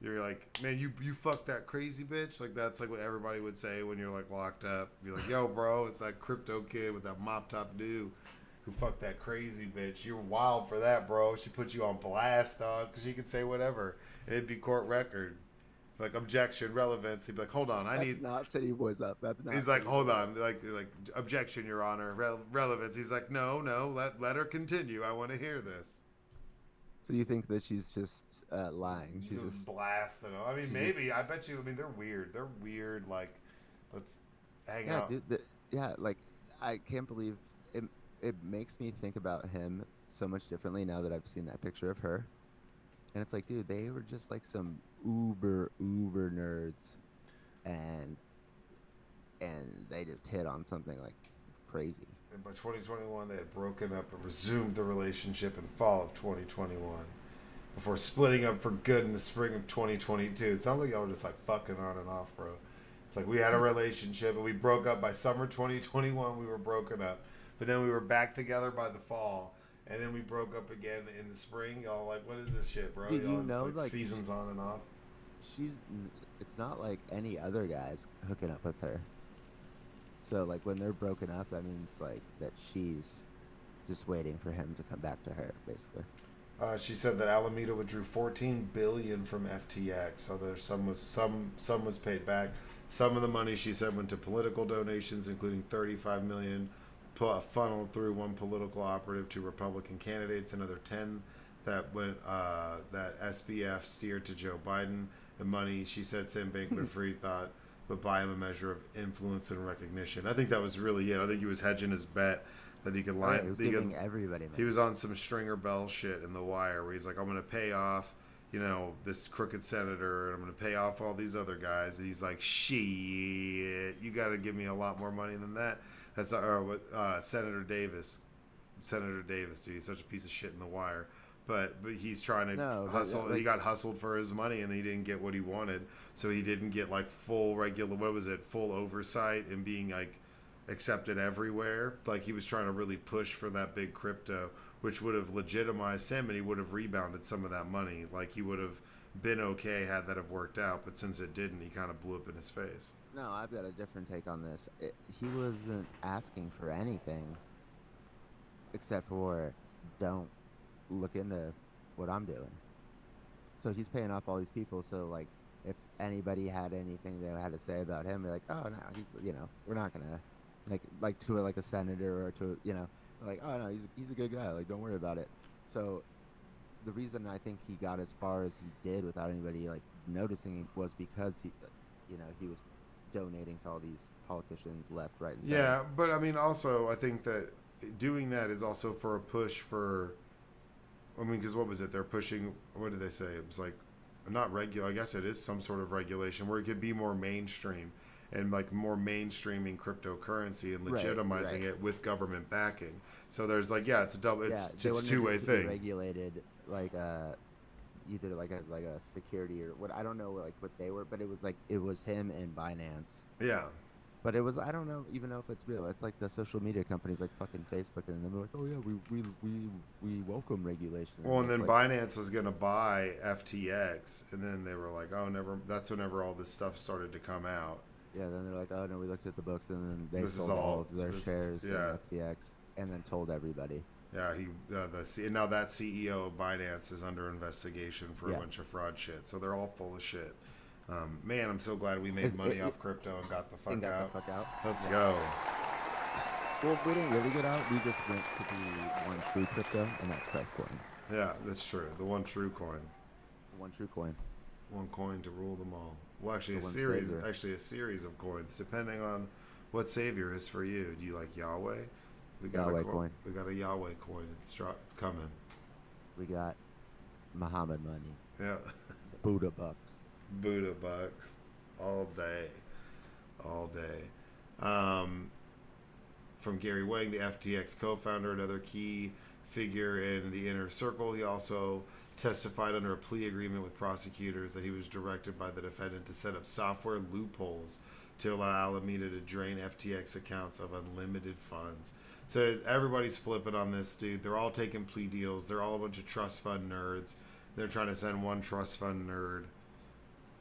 Speaker 2: You're like, "Man, you fucked that crazy bitch." Like that's like what everybody would say when you're like locked up. Be like, "Yo, bro, it's that crypto kid with that mop top dude who fucked that crazy bitch. You're wild for that, bro. She put you on blast, dog, because she could say whatever, and it'd be court record." Like objection, relevance. He'd be like, "Hold on, I need."
Speaker 1: Not City Boys up. That's not.
Speaker 2: He's like, "Hold on, like objection, Your Honor, relevance." He's like, "No, let her continue. I want to hear this."
Speaker 1: So you think that she's just lying? She's just
Speaker 2: blasting them. I mean, maybe. I bet you. I mean, they're weird. They're weird. Like, let's hang out.
Speaker 1: Dude, like I can't believe it. It makes me think about him so much differently now that I've seen that picture of her. And it's like, dude, they were just like some uber nerds, and they just hit on something like crazy.
Speaker 2: And by 2021, they had broken up and resumed the relationship in fall of 2021 before splitting up for good in the spring of 2022. It sounds like y'all were just like fucking on and off, bro. It's like we had a relationship and we broke up by summer 2021. We were broken up, but then we were back together by the fall. And then we broke up again in the spring. Y'all like, what is this shit, bro?
Speaker 1: Dude,
Speaker 2: y'all
Speaker 1: you know,
Speaker 2: like seasons on and off.
Speaker 1: It's not like any other guys hooking up with her. So like when they're broken up, that means like that she's just waiting for him to come back to her, basically.
Speaker 2: She said that Alameda withdrew $14 billion from FTX. So there's some was paid back. Some of the money, she said, went to political donations, including $35 million. Funneled through one political operative to Republican candidates, another 10 that went that SBF steered to Joe Biden. And money, she said, Sam Bankman-Fried thought would buy him a measure of influence and recognition. I think that was really it. I think he was hedging his bet that he could line.
Speaker 1: He was giving everybody money.
Speaker 2: He was on some Stringer Bell shit in The Wire where he's like, "I'm going to pay off, this crooked senator, and I'm going to pay off all these other guys." And he's like, "Shit, you got to give me a lot more money than that." That's Senator Davis. Senator Davis, dude, he's such a piece of shit in The Wire. But he's trying to hustle. He got hustled for his money, and he didn't get what he wanted. So he didn't get like full oversight and being like accepted everywhere. Like he was trying to really push for that big crypto, which would have legitimized him, and he would have rebounded some of that money. Like he would have been okay had that have worked out. But since it didn't, he kind of blew up in his face.
Speaker 1: No, I've got a different take on this. He wasn't asking for anything except for don't look into what I'm doing. So he's paying off all these people. So like, if anybody had anything they had to say about him, they're like, "Oh no, he's we're not gonna like to like a senator or to like, oh no, he's a good guy. Like don't worry about it." So the reason I think he got as far as he did without anybody like noticing was because he was donating to all these politicians left, right, and center.
Speaker 2: Yeah, but I mean, also, I think that doing that is also for a push for, I mean, because what was it? They're pushing, what did they say? It was like, not regular, I guess it is some sort of regulation where it could be more mainstream and like more mainstreaming cryptocurrency and legitimizing it with government backing. So there's like, it's a two-way thing.
Speaker 1: Regulated like either like as like a security or what, I don't know like what they were, but it was him and Binance.
Speaker 2: Yeah.
Speaker 1: But it was, I don't know even know if it's real. It's like the social media companies like fucking Facebook, and they're like, oh yeah, we welcome regulation.
Speaker 2: Well, and
Speaker 1: it's
Speaker 2: then
Speaker 1: like,
Speaker 2: Binance was gonna buy FTX, and then they were like, "Oh, never." That's whenever all this stuff started to come out.
Speaker 1: yeah, then they're like, oh no, we looked at the books, and then they
Speaker 2: This is
Speaker 1: sold all
Speaker 2: all.
Speaker 1: of their
Speaker 2: This,
Speaker 1: shares in
Speaker 2: yeah,
Speaker 1: FTX, and then told everybody.
Speaker 2: yeah. Now that CEO of Binance is under investigation for a
Speaker 1: Yeah,
Speaker 2: bunch of fraud shit. So they're all full of shit. Man, I'm so glad we made
Speaker 1: is
Speaker 2: money
Speaker 1: it,
Speaker 2: off crypto and got the
Speaker 1: and
Speaker 2: fuck
Speaker 1: got the
Speaker 2: out.
Speaker 1: fuck out.
Speaker 2: Let's
Speaker 1: Yeah.
Speaker 2: go.
Speaker 1: Well, we didn't really get out. We just went to the one true crypto, and that's Pricecoin.
Speaker 2: Yeah, that's true. The one true coin.
Speaker 1: The one true coin.
Speaker 2: One coin to rule them all. Well, actually,
Speaker 1: The one savior.
Speaker 2: a series of coins, depending on what savior is for you. Do you like Yahweh? We got
Speaker 1: Yahweh
Speaker 2: a
Speaker 1: coin.
Speaker 2: We got a Yahweh coin. It's coming.
Speaker 1: We got Muhammad money.
Speaker 2: Yeah,
Speaker 1: Buddha bucks.
Speaker 2: Buddha bucks, all day, all day. From Gary Wang, the FTX co-founder, another key figure in the inner circle. He also testified under a plea agreement with prosecutors that he was directed by the defendant to set up software loopholes to allow Alameda to drain FTX accounts of unlimited funds. So everybody's flipping on this dude. They're all taking plea deals. They're all a bunch of trust fund nerds. They're trying to send one trust fund nerd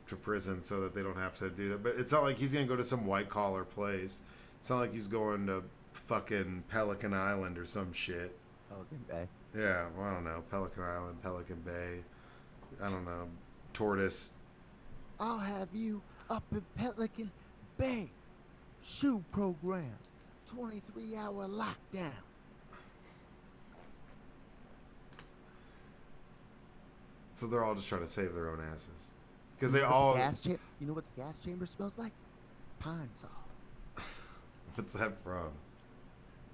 Speaker 2: to prison so that they don't have to do that. But it's not like he's going to go to some white collar place. It's not like he's going to fucking Pelican Island or some shit.
Speaker 1: Pelican Bay.
Speaker 2: Yeah, well, I don't know. Pelican Island, Pelican Bay. I don't know. Tortoise.
Speaker 1: I'll have you up in Pelican Bay. Shoe program. 23-hour lockdown.
Speaker 2: So they're all just trying to save their own asses. Because
Speaker 1: You
Speaker 2: they
Speaker 1: know what
Speaker 2: all.
Speaker 1: the gas cha- You know what the gas chamber smells like? Pine saw.
Speaker 2: What's that from?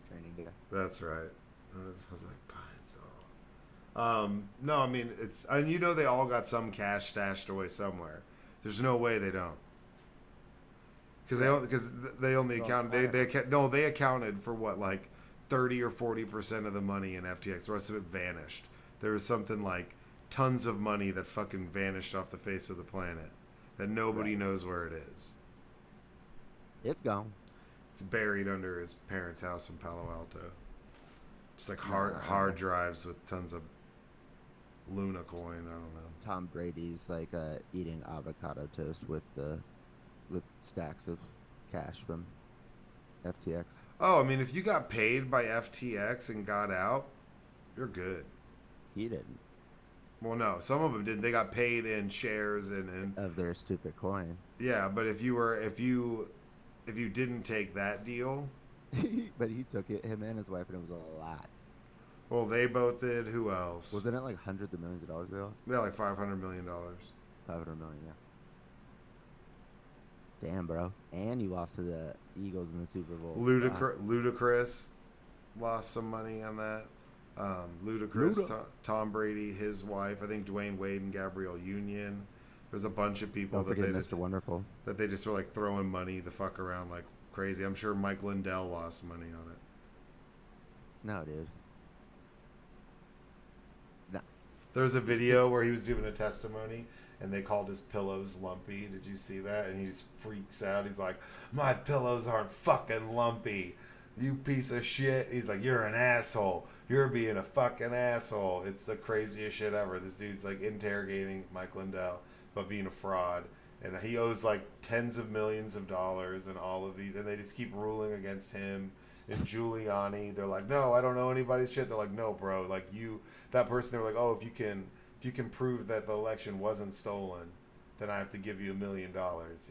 Speaker 1: Training day.
Speaker 2: That's right. It was like pine saw. No, I mean it's, and you know they all got some cash stashed away somewhere. There's no way they don't. Because they only accounted they accounted for what, like 30 or 40% of the money in FTX. The rest of it vanished. There was something like tons of money that fucking vanished off the face of the planet that nobody knows where it is.
Speaker 1: It's gone.
Speaker 2: It's buried under his parents' house in Palo Alto. Just like hard drives with tons of Luna coin. I don't know.
Speaker 1: Tom Brady's like eating avocado toast with stacks of cash from FTX.
Speaker 2: Oh, I mean, if you got paid by FTX and got out, you're good.
Speaker 1: He didn't.
Speaker 2: Well, no, some of them didn't. They got paid in shares and
Speaker 1: Of their stupid coin.
Speaker 2: yeah. But if you didn't take that deal,
Speaker 1: But he took it, him and his wife, and it was a lot.
Speaker 2: well, they both did. Who else?
Speaker 1: Wasn't it like hundreds of millions of dollars they lost?
Speaker 2: Yeah, like $500 million.
Speaker 1: 500 million, yeah. Damn, bro. And you lost to the Eagles in the Super Bowl.
Speaker 2: Ludacris lost some money on that. Ludacris, Tom Brady, his wife, I think Dwayne Wade and Gabrielle Union. There's a bunch of people
Speaker 1: Don't forget Mr. Wonderful.
Speaker 2: that they just were like throwing money the fuck around like crazy. I'm sure Mike Lindell lost money on it.
Speaker 1: No, dude. No.
Speaker 2: There's a video where he was giving a testimony and they called his pillows lumpy. Did you see that? And he just freaks out. He's like, my pillows aren't fucking lumpy. You piece of shit. He's like, you're an asshole. You're being a fucking asshole. It's the craziest shit ever. This dude's like interrogating Mike Lindell about being a fraud. And he owes like tens of millions of dollars and all of these. And they just keep ruling against him. And Giuliani, they're like, no, I don't know anybody's shit. They're like, no, bro. Like that person, they were like, oh, if you can prove that the election wasn't stolen, then I have to give you $1 million.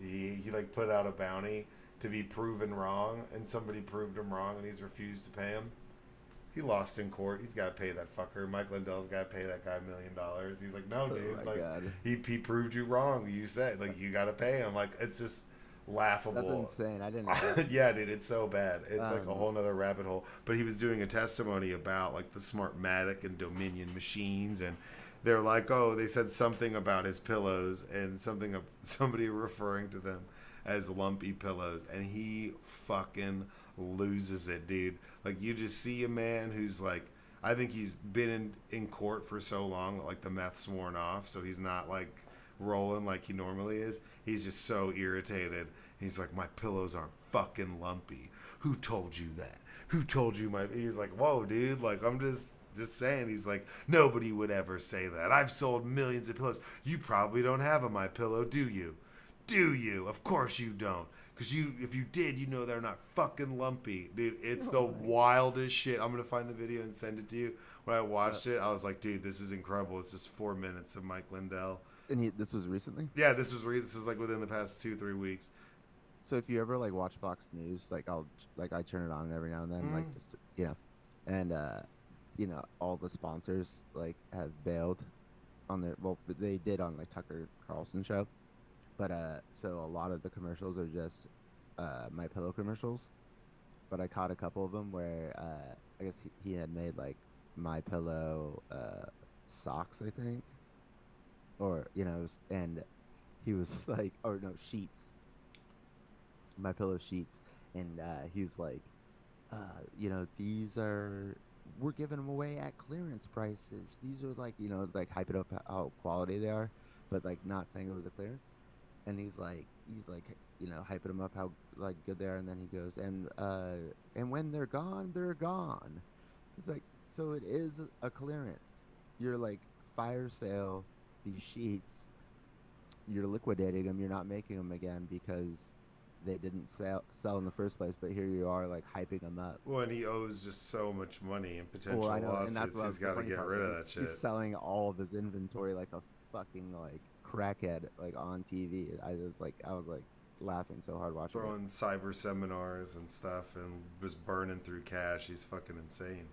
Speaker 2: He like put out a bounty to be proven wrong, and somebody proved him wrong, and he's refused to pay him. He lost in court. He's got to pay that fucker. Mike Lindell's got to pay that guy $1 million. He's like, no, dude, like
Speaker 1: God.
Speaker 2: he proved you wrong. You said like you got to pay him. Like it's just laughable.
Speaker 1: That's insane. I didn't know that.
Speaker 2: Yeah, dude, it's so bad. It's like a whole nother rabbit hole. But he was doing a testimony about like the Smartmatic and Dominion machines, and they're like, oh, they said something about his pillows and somebody referring to them as lumpy pillows, and he fucking loses it, dude. Like you just see a man who's like, I think he's been in court for so long that like the meth's worn off, so he's not like rolling like he normally is. He's just so irritated. He's like, my pillows aren't fucking lumpy. Who told you that? Who told you my? He's like, whoa, dude. Like, I'm just saying. He's like, nobody would ever say that. I've sold millions of pillows. You probably don't have a My Pillow, do you? Do you? Of course you don't. Because if you did, you know they're not fucking lumpy. Dude, it's the wildest shit. I'm going to find the video and send it to you. When I watched it, I was like, dude, this is incredible. It's just 4 minutes of Mike Lindell.
Speaker 1: And this was recently?
Speaker 2: Yeah, this was like within the past 2-3 weeks.
Speaker 1: So if you ever like watch Fox News, like I turn it on every now and then, like just and all the sponsors like have bailed on their they did on like Tucker Carlson show, but so a lot of the commercials are just My Pillow commercials, but I caught a couple of them where I guess he had made like My Pillow socks, I think, or and he was like, or no, sheets. My Pillow sheets, and he's like, we're giving them away at clearance prices. These are like, like hyping up how quality they are, but like not saying it was a clearance. And he's like, hyping them up how like good they are, and then he goes, and when they're gone, they're gone. He's like, so it is a clearance. You're like fire sale these sheets. You're liquidating them. You're not making them again because they didn't sell in the first place, but here you are like hyping them up.
Speaker 2: Well, and he owes just so much money in potential lawsuits. He's got to get rid of that shit.
Speaker 1: He's selling all of his inventory like a fucking like crackhead, like on TV. I was like laughing so hard watching
Speaker 2: throwing cyber seminars and stuff, and just burning through cash. He's fucking insane.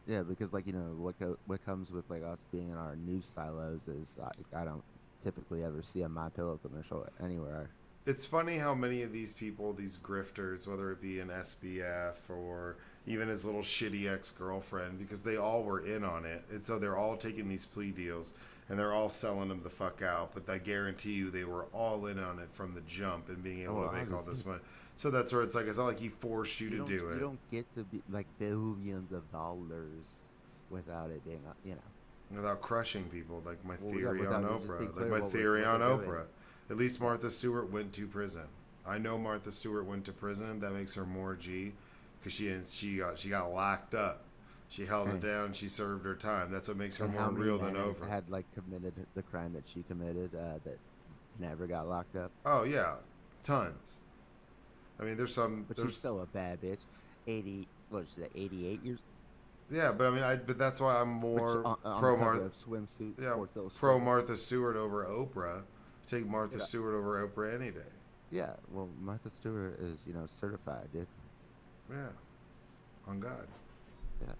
Speaker 1: Yeah, because like what comes with like us being in our news silos is I don't typically ever see a My Pillow commercial anywhere.
Speaker 2: It's funny how many of these people, these grifters, whether it be an SBF or even his little shitty ex-girlfriend, because they all were in on it. And so they're all taking these plea deals and they're all selling them the fuck out. But I guarantee you they were all in on it from the jump and being able to make all this money. So that's where it's like not like he forced you to do it.
Speaker 1: You don't get to be like billions of dollars without it being,
Speaker 2: without crushing people, like my theory on Oprah.
Speaker 1: Like
Speaker 2: my theory on Oprah. At least Martha Stewart went to prison. I know Martha Stewart went to prison. That makes her more G, because she got locked up. She held it down. She served her time. That's what makes her more real than Oprah.
Speaker 1: Had like committed the crime that she committed that never got locked up.
Speaker 2: Oh yeah, tons. I mean, there's some.
Speaker 1: But she's still a bad bitch. 88 years.
Speaker 2: Yeah, but I mean, but that's why I'm more pro Martha.
Speaker 1: Swimsuit.
Speaker 2: Yeah, pro Martha Stewart over Oprah. Take Martha Stewart over Oprah any day.
Speaker 1: Yeah, well, Martha Stewart is, certified, dude.
Speaker 2: Yeah, on God.
Speaker 1: Yeah.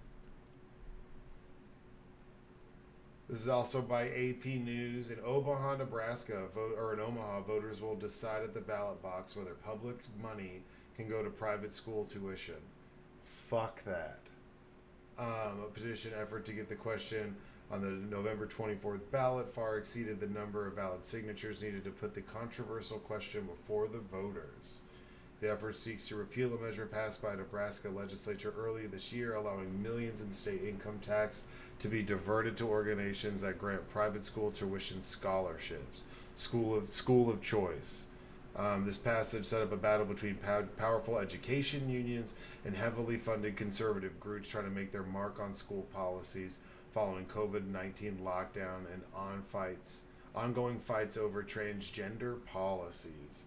Speaker 2: This is also by AP News. In Omaha, Nebraska, voters will decide at the ballot box whether public money can go to private school tuition. Fuck that. A petition effort to get the question on the November 24th ballot far exceeded the number of valid signatures needed to put the controversial question before the voters. The effort seeks to repeal a measure passed by Nebraska legislature early this year, allowing millions in state income tax to be diverted to organizations that grant private school tuition scholarships. School of choice. This passage set up a battle between powerful education unions and heavily funded conservative groups trying to make their mark on school policies following COVID-19 lockdown and ongoing fights over transgender policies.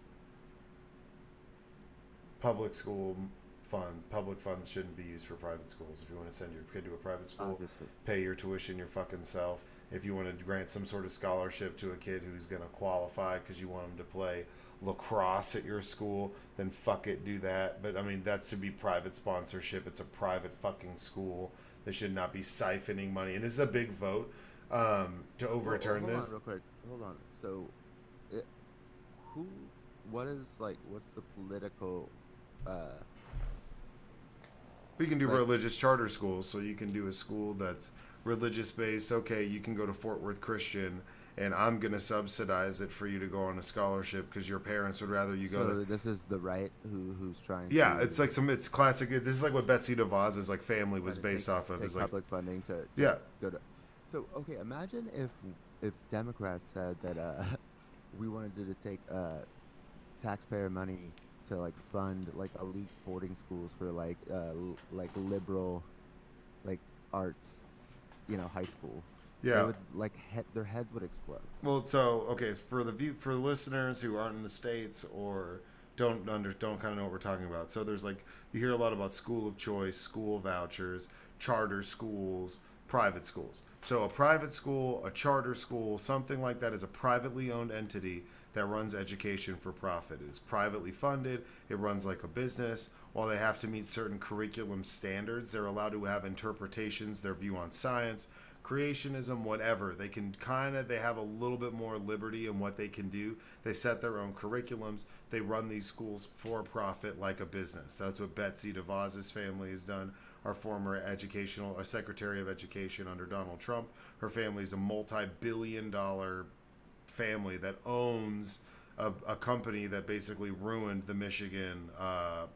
Speaker 2: Public funds shouldn't be used for private schools. If you want to send your kid to a private school,
Speaker 1: Obviously.
Speaker 2: Pay your tuition your fucking self. If you want to grant some sort of scholarship to a kid who's going to qualify because you want him to play lacrosse at your school, then fuck it, do that. But I mean, that should be private sponsorship. It's a private fucking school. They should not be siphoning money. And this is a big vote to overturn this.
Speaker 1: Hold on real quick. Hold on. So, what's the political...
Speaker 2: We can do religious charter schools. So you can do a school that's religious based. Okay, you can go to Fort Worth Christian, and I'm going to subsidize it for you to go on a scholarship because your parents would rather you go
Speaker 1: So this is the right who's trying to...
Speaker 2: Yeah, it's like it's classic. This is like what Betsy DeVos's like family was based off of.
Speaker 1: Take
Speaker 2: Is like
Speaker 1: public funding to
Speaker 2: yeah.
Speaker 1: go to... So, okay, imagine if Democrats said that we wanted to take taxpayer money to like fund like elite boarding schools for like like liberal like arts, high school. They
Speaker 2: Yeah.
Speaker 1: would like their heads would explode.
Speaker 2: Well, so okay, for the listeners who aren't in the states or don't kind of know what we're talking about. So there's like you hear a lot about school of choice, school vouchers, charter schools, private schools. So a private school, a charter school, something like that is a privately owned entity that runs education for profit. It is privately funded. It runs like a business. While they have to meet certain curriculum standards, they're allowed to have interpretations, their view on science, creationism, whatever. They have a little bit more liberty in what they can do. They set their own curriculums. They run these schools for profit like a business. That's what Betsy DeVos's family has done. Our former Secretary of Education under Donald Trump. Her family is a multi-billion-dollar family that owns a company that basically ruined the Michigan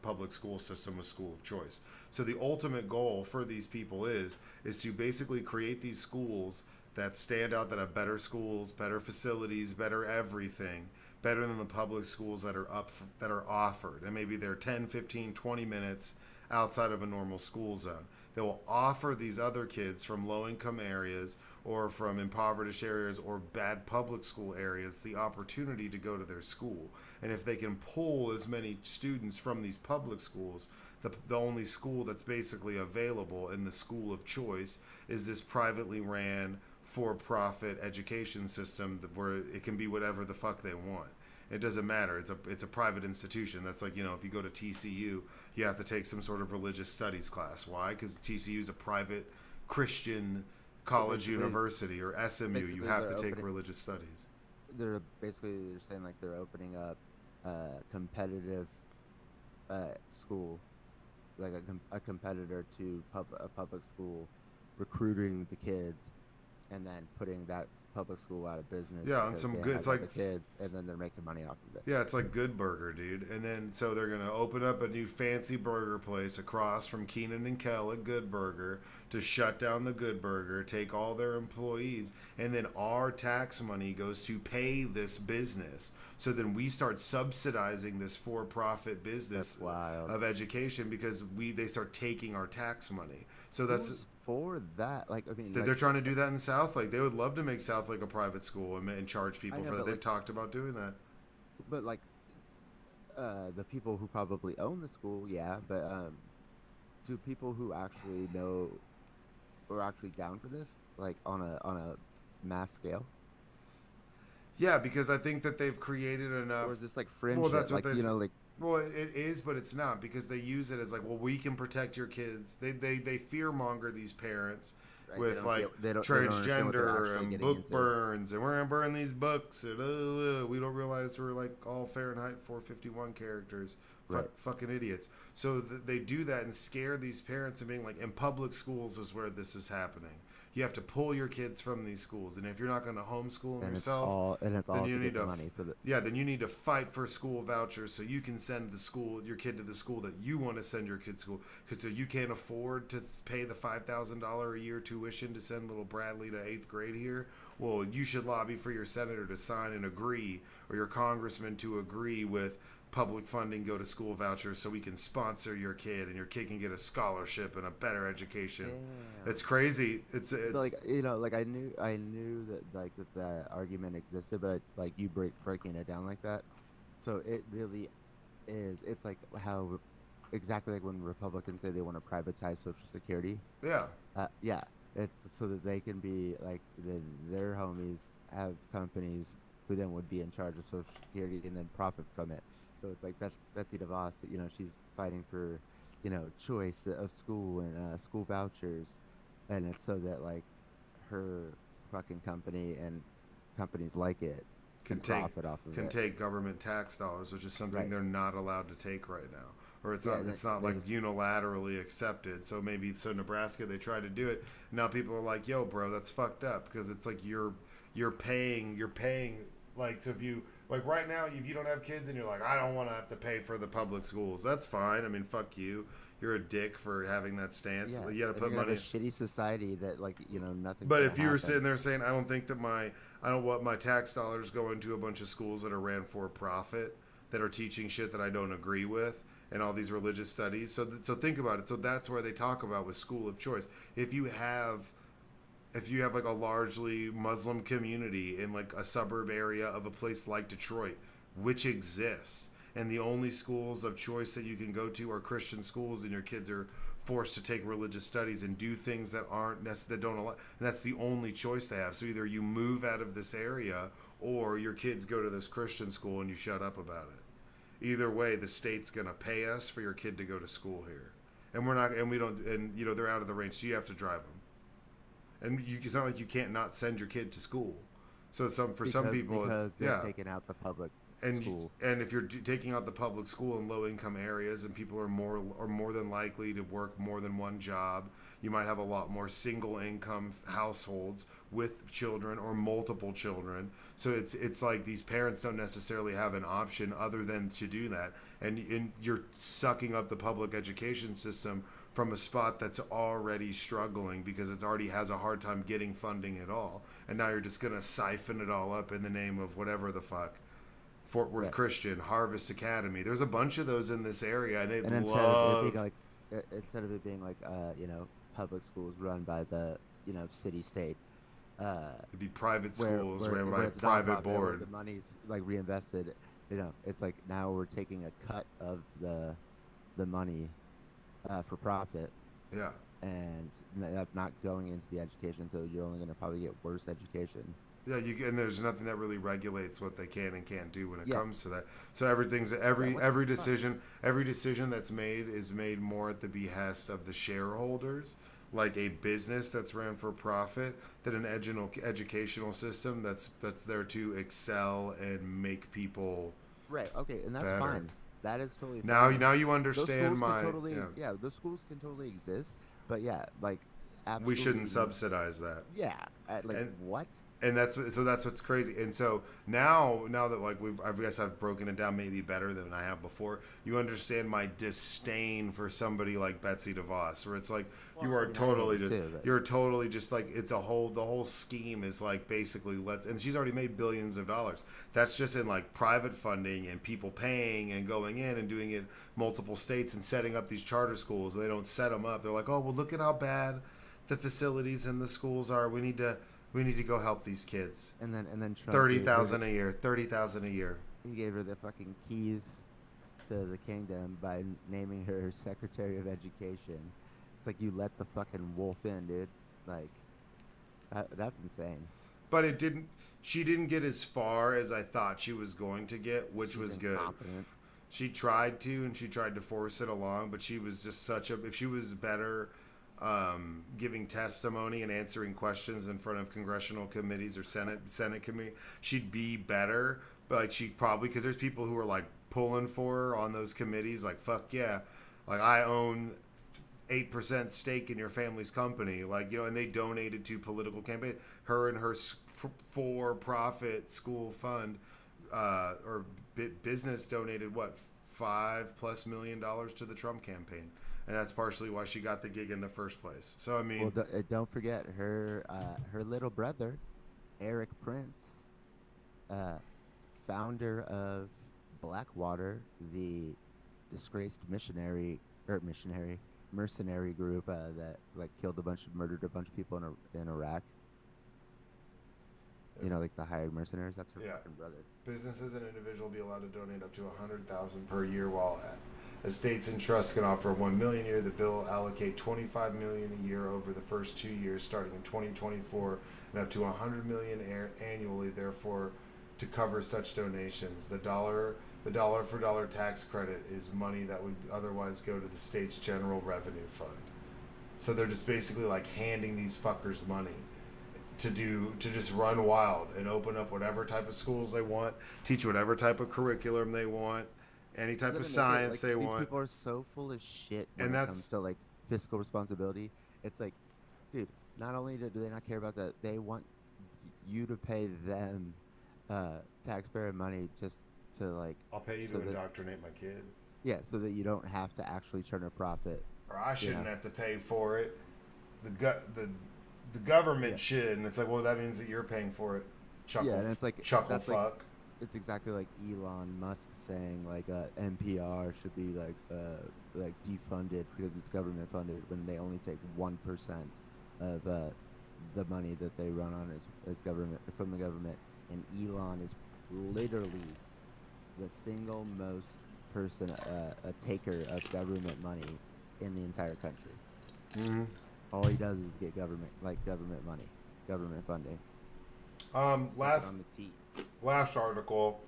Speaker 2: public school system with school of choice. So the ultimate goal for these people is to basically create these schools that stand out, that have better schools, better facilities, better everything, better than the public schools that are offered. And maybe they're 10, 15, 20 minutes outside of a normal school zone. They will offer these other kids from low-income areas or from impoverished areas or bad public school areas the opportunity to go to their school. And if they can pull as many students from these public schools, the only school that's basically available in the school of choice is this privately ran for-profit education system where it can be whatever the fuck they want. It doesn't matter. It's a private institution. That's like, if you go to TCU, you have to take some sort of religious studies class. Why? Because TCU is a private Christian college university, or SMU. You have to take religious studies.
Speaker 1: They're saying like they're opening up competitive school, like a competitor to a public school, recruiting the kids, and then putting that public school out of business.
Speaker 2: Yeah, and some good. It's like
Speaker 1: the kids, and then they're making money off of it.
Speaker 2: Yeah, it's like Good Burger, dude. And then so they're gonna open up a new fancy burger place across from Keenan and Kel at Good Burger to shut down the Good Burger, take all their employees, and then our tax money goes to pay this business. So then we start subsidizing this for-profit business of education because they start taking our tax money. So that's
Speaker 1: for that. Like, I mean,
Speaker 2: they're trying to do that in South Lake. They would love to make South Lake a private school and charge people for that. They've talked about doing that.
Speaker 1: But like, the people who probably own the school, yeah. But do people who actually know or actually down for this, like on a mass scale?
Speaker 2: Yeah, because I think that they've created enough.
Speaker 1: Or is this like fringe?
Speaker 2: Well, that's what
Speaker 1: like.
Speaker 2: Well, it is, but it's not, because they use it as like, well, we can protect your kids. They fear monger these parents with transgender and book burns, and we're gonna burn these books, and we don't realize we're like all Fahrenheit 451 characters. Fucking idiots. So they do that and scare these parents and being like, in public schools is where this is happening. You have to pull your kids from these schools, and if you're not going to homeschool them yourself, then you need to money for then you need to fight for school vouchers so you can send your kid to the school that you want to send your kid to school, because you can't afford to pay the $5,000 a year tuition to send little Bradley to 8th grade here. Well, you should lobby for your senator to sign and agree, or your congressman to agree with public funding go to school vouchers so we can sponsor your kid and your kid can get a scholarship and a better education. Damn. It's crazy. It's
Speaker 1: like, like I knew that like that argument existed, but like you breaking it down like that, so it really is. It's like how exactly like when Republicans say they want to privatize Social Security.
Speaker 2: Yeah.
Speaker 1: Yeah. It's so that they can be like their homies have companies who then would be in charge of Social Security and then profit from it. So it's like that's Betsy DeVos. She's fighting for, choice of school and school vouchers, and it's so that like her fucking company and companies like it can profit off of it.
Speaker 2: Take government tax dollars, which is something they're not allowed to take right now, or it's not like unilaterally accepted. So Nebraska, they tried to do it. Now people are like, yo, bro, that's fucked up, because it's like you're paying like, so if you Like right now, if you don't have kids and you're like, I don't want to have to pay for the public schools, that's fine. I mean, fuck you. You're a dick for having that stance.
Speaker 1: Yeah,
Speaker 2: You got to
Speaker 1: and
Speaker 2: put
Speaker 1: you're gonna
Speaker 2: money.
Speaker 1: have a shitty society that like nothing's
Speaker 2: But
Speaker 1: gonna
Speaker 2: if you were
Speaker 1: happen.
Speaker 2: sitting there saying, I don't think that I don't want my tax dollars going to a bunch of schools that are ran for profit, that are teaching shit that I don't agree with, and all these religious studies. So think about it. So that's where they talk about with school of choice. If you have like a largely Muslim community in like a suburb area of a place like Detroit, which exists, and the only schools of choice that you can go to are Christian schools, and your kids are forced to take religious studies and do things that aren't that don't allow, and that's the only choice they have. So either you move out of this area, or your kids go to this Christian school and you shut up about it. Either way, the state's gonna pay us for your kid to go to school here, and we're not, and we don't, and they're out of the range, so you have to drive them. And it's not like you can't not send your kid to school. So for some people,
Speaker 1: because
Speaker 2: it's
Speaker 1: they're taking out the public school.
Speaker 2: and if you're taking out the public school in low income areas, and people are more than likely to work more than one job, you might have a lot more single income households with children or multiple children. So it's like these parents don't necessarily have an option other than to do that, and you're sucking up the public education system from a spot that's already struggling because it already has a hard time getting funding at all, and now you're just gonna siphon it all up in the name of whatever the fuck. Fort Worth Christian, Harvest Academy. There's a bunch of those in this area, and they
Speaker 1: And
Speaker 2: love.
Speaker 1: instead of it being like public schools run by the city state,
Speaker 2: It'd be private
Speaker 1: where
Speaker 2: schools
Speaker 1: where,
Speaker 2: ran by
Speaker 1: where
Speaker 2: a
Speaker 1: it's
Speaker 2: private
Speaker 1: nonprofit, where
Speaker 2: board.
Speaker 1: the money's like reinvested. It's like now we're taking a cut of the money for profit,
Speaker 2: Yeah.
Speaker 1: and that's not going into the education. So you're only going to probably get worse education.
Speaker 2: Yeah, and there's nothing that really regulates what they can and can't do when it
Speaker 1: Yeah.
Speaker 2: comes to that. So everything's every decision that's made is made more at the behest of the shareholders, like a business that's ran for profit, than an educational system that's there to excel and make people
Speaker 1: Right. Okay, and that's
Speaker 2: better.
Speaker 1: fine. That is totally
Speaker 2: Now
Speaker 1: fine.
Speaker 2: now you
Speaker 1: Those
Speaker 2: understand
Speaker 1: schools
Speaker 2: my
Speaker 1: can totally,
Speaker 2: yeah.
Speaker 1: those schools can totally exist. But yeah, like
Speaker 2: We shouldn't
Speaker 1: absolutely,
Speaker 2: subsidize that.
Speaker 1: yeah. Like
Speaker 2: And
Speaker 1: what?
Speaker 2: and that's what's crazy. And so now that like I guess I've broken it down maybe better than I have before, you understand my disdain for somebody like Betsy DeVos, where it's like you are totally just you're totally just like the whole scheme is like basically and she's already made billions of dollars. That's just in like private funding and people paying and going in and doing it multiple states and setting up these charter schools. And they don't set them up. They're like, oh well, look at how bad the facilities in the schools are. We need to go help these kids.
Speaker 1: And then Trump
Speaker 2: 30,000 a year. 30,000 a year.
Speaker 1: He gave her the fucking keys to the kingdom by naming her Secretary of Education. It's like you let the fucking wolf in, dude. Like that's insane.
Speaker 2: But it didn't. She didn't get as far as I thought she was going to get, which was good.
Speaker 1: Incompetent.
Speaker 2: She tried to, and she tried to force it along, but she was just if she was better giving testimony and answering questions in front of congressional committees or Senate committee, she'd be better. But like she probably, because there's people who are like pulling for her on those committees, like fuck yeah, like I own 8% stake in your family's company, like and they donated to political campaign. Her and her for-profit school fund or business donated what $5+ million to the Trump campaign. And that's partially why she got the gig in the first place. So I mean,
Speaker 1: well, don't forget her little brother, Eric Prince, founder of Blackwater, the disgraced mercenary group that like murdered a bunch of people in Iraq. Like the hired mercenaries. That's her fucking brother.
Speaker 2: Businesses and individuals will be allowed to donate up to $100,000 per year, while estates and trusts can offer $1 million a year. The bill allocate $25 million a year over the first 2 years, starting in 2024, and up to $100 million annually. Therefore, to cover such donations, the dollar for dollar tax credit is money that would otherwise go to the state's general revenue fund. So they're just basically like handing these fuckers money to just run wild and open up whatever type of schools they want, teach whatever type of curriculum they want, any type of science they want.
Speaker 1: These people are so full of shit when
Speaker 2: And
Speaker 1: it
Speaker 2: that's
Speaker 1: comes to like fiscal responsibility. It's like, dude, not only do they not care about that, they want you to pay them taxpayer money just to like
Speaker 2: I'll pay you
Speaker 1: so
Speaker 2: to
Speaker 1: that
Speaker 2: indoctrinate my kid,
Speaker 1: yeah, so that you don't have to actually turn a profit.
Speaker 2: or I
Speaker 1: You
Speaker 2: shouldn't
Speaker 1: know?
Speaker 2: have to pay for it. The government
Speaker 1: Yeah.
Speaker 2: should, and it's like, well, that means that you're paying for it.
Speaker 1: Yeah,
Speaker 2: Chuckle,
Speaker 1: and it's like
Speaker 2: chuckle,
Speaker 1: that's like
Speaker 2: fuck.
Speaker 1: it's exactly like Elon Musk saying like NPR should be like defunded because it's government funded when they only take 1% of the money that they run on as government from the government, and Elon is literally the single most person a taker of government money in the entire country.
Speaker 2: Mm-hmm.
Speaker 1: All he does is get government money, government funding. Suck it
Speaker 2: Last
Speaker 1: on the teat.
Speaker 2: last article.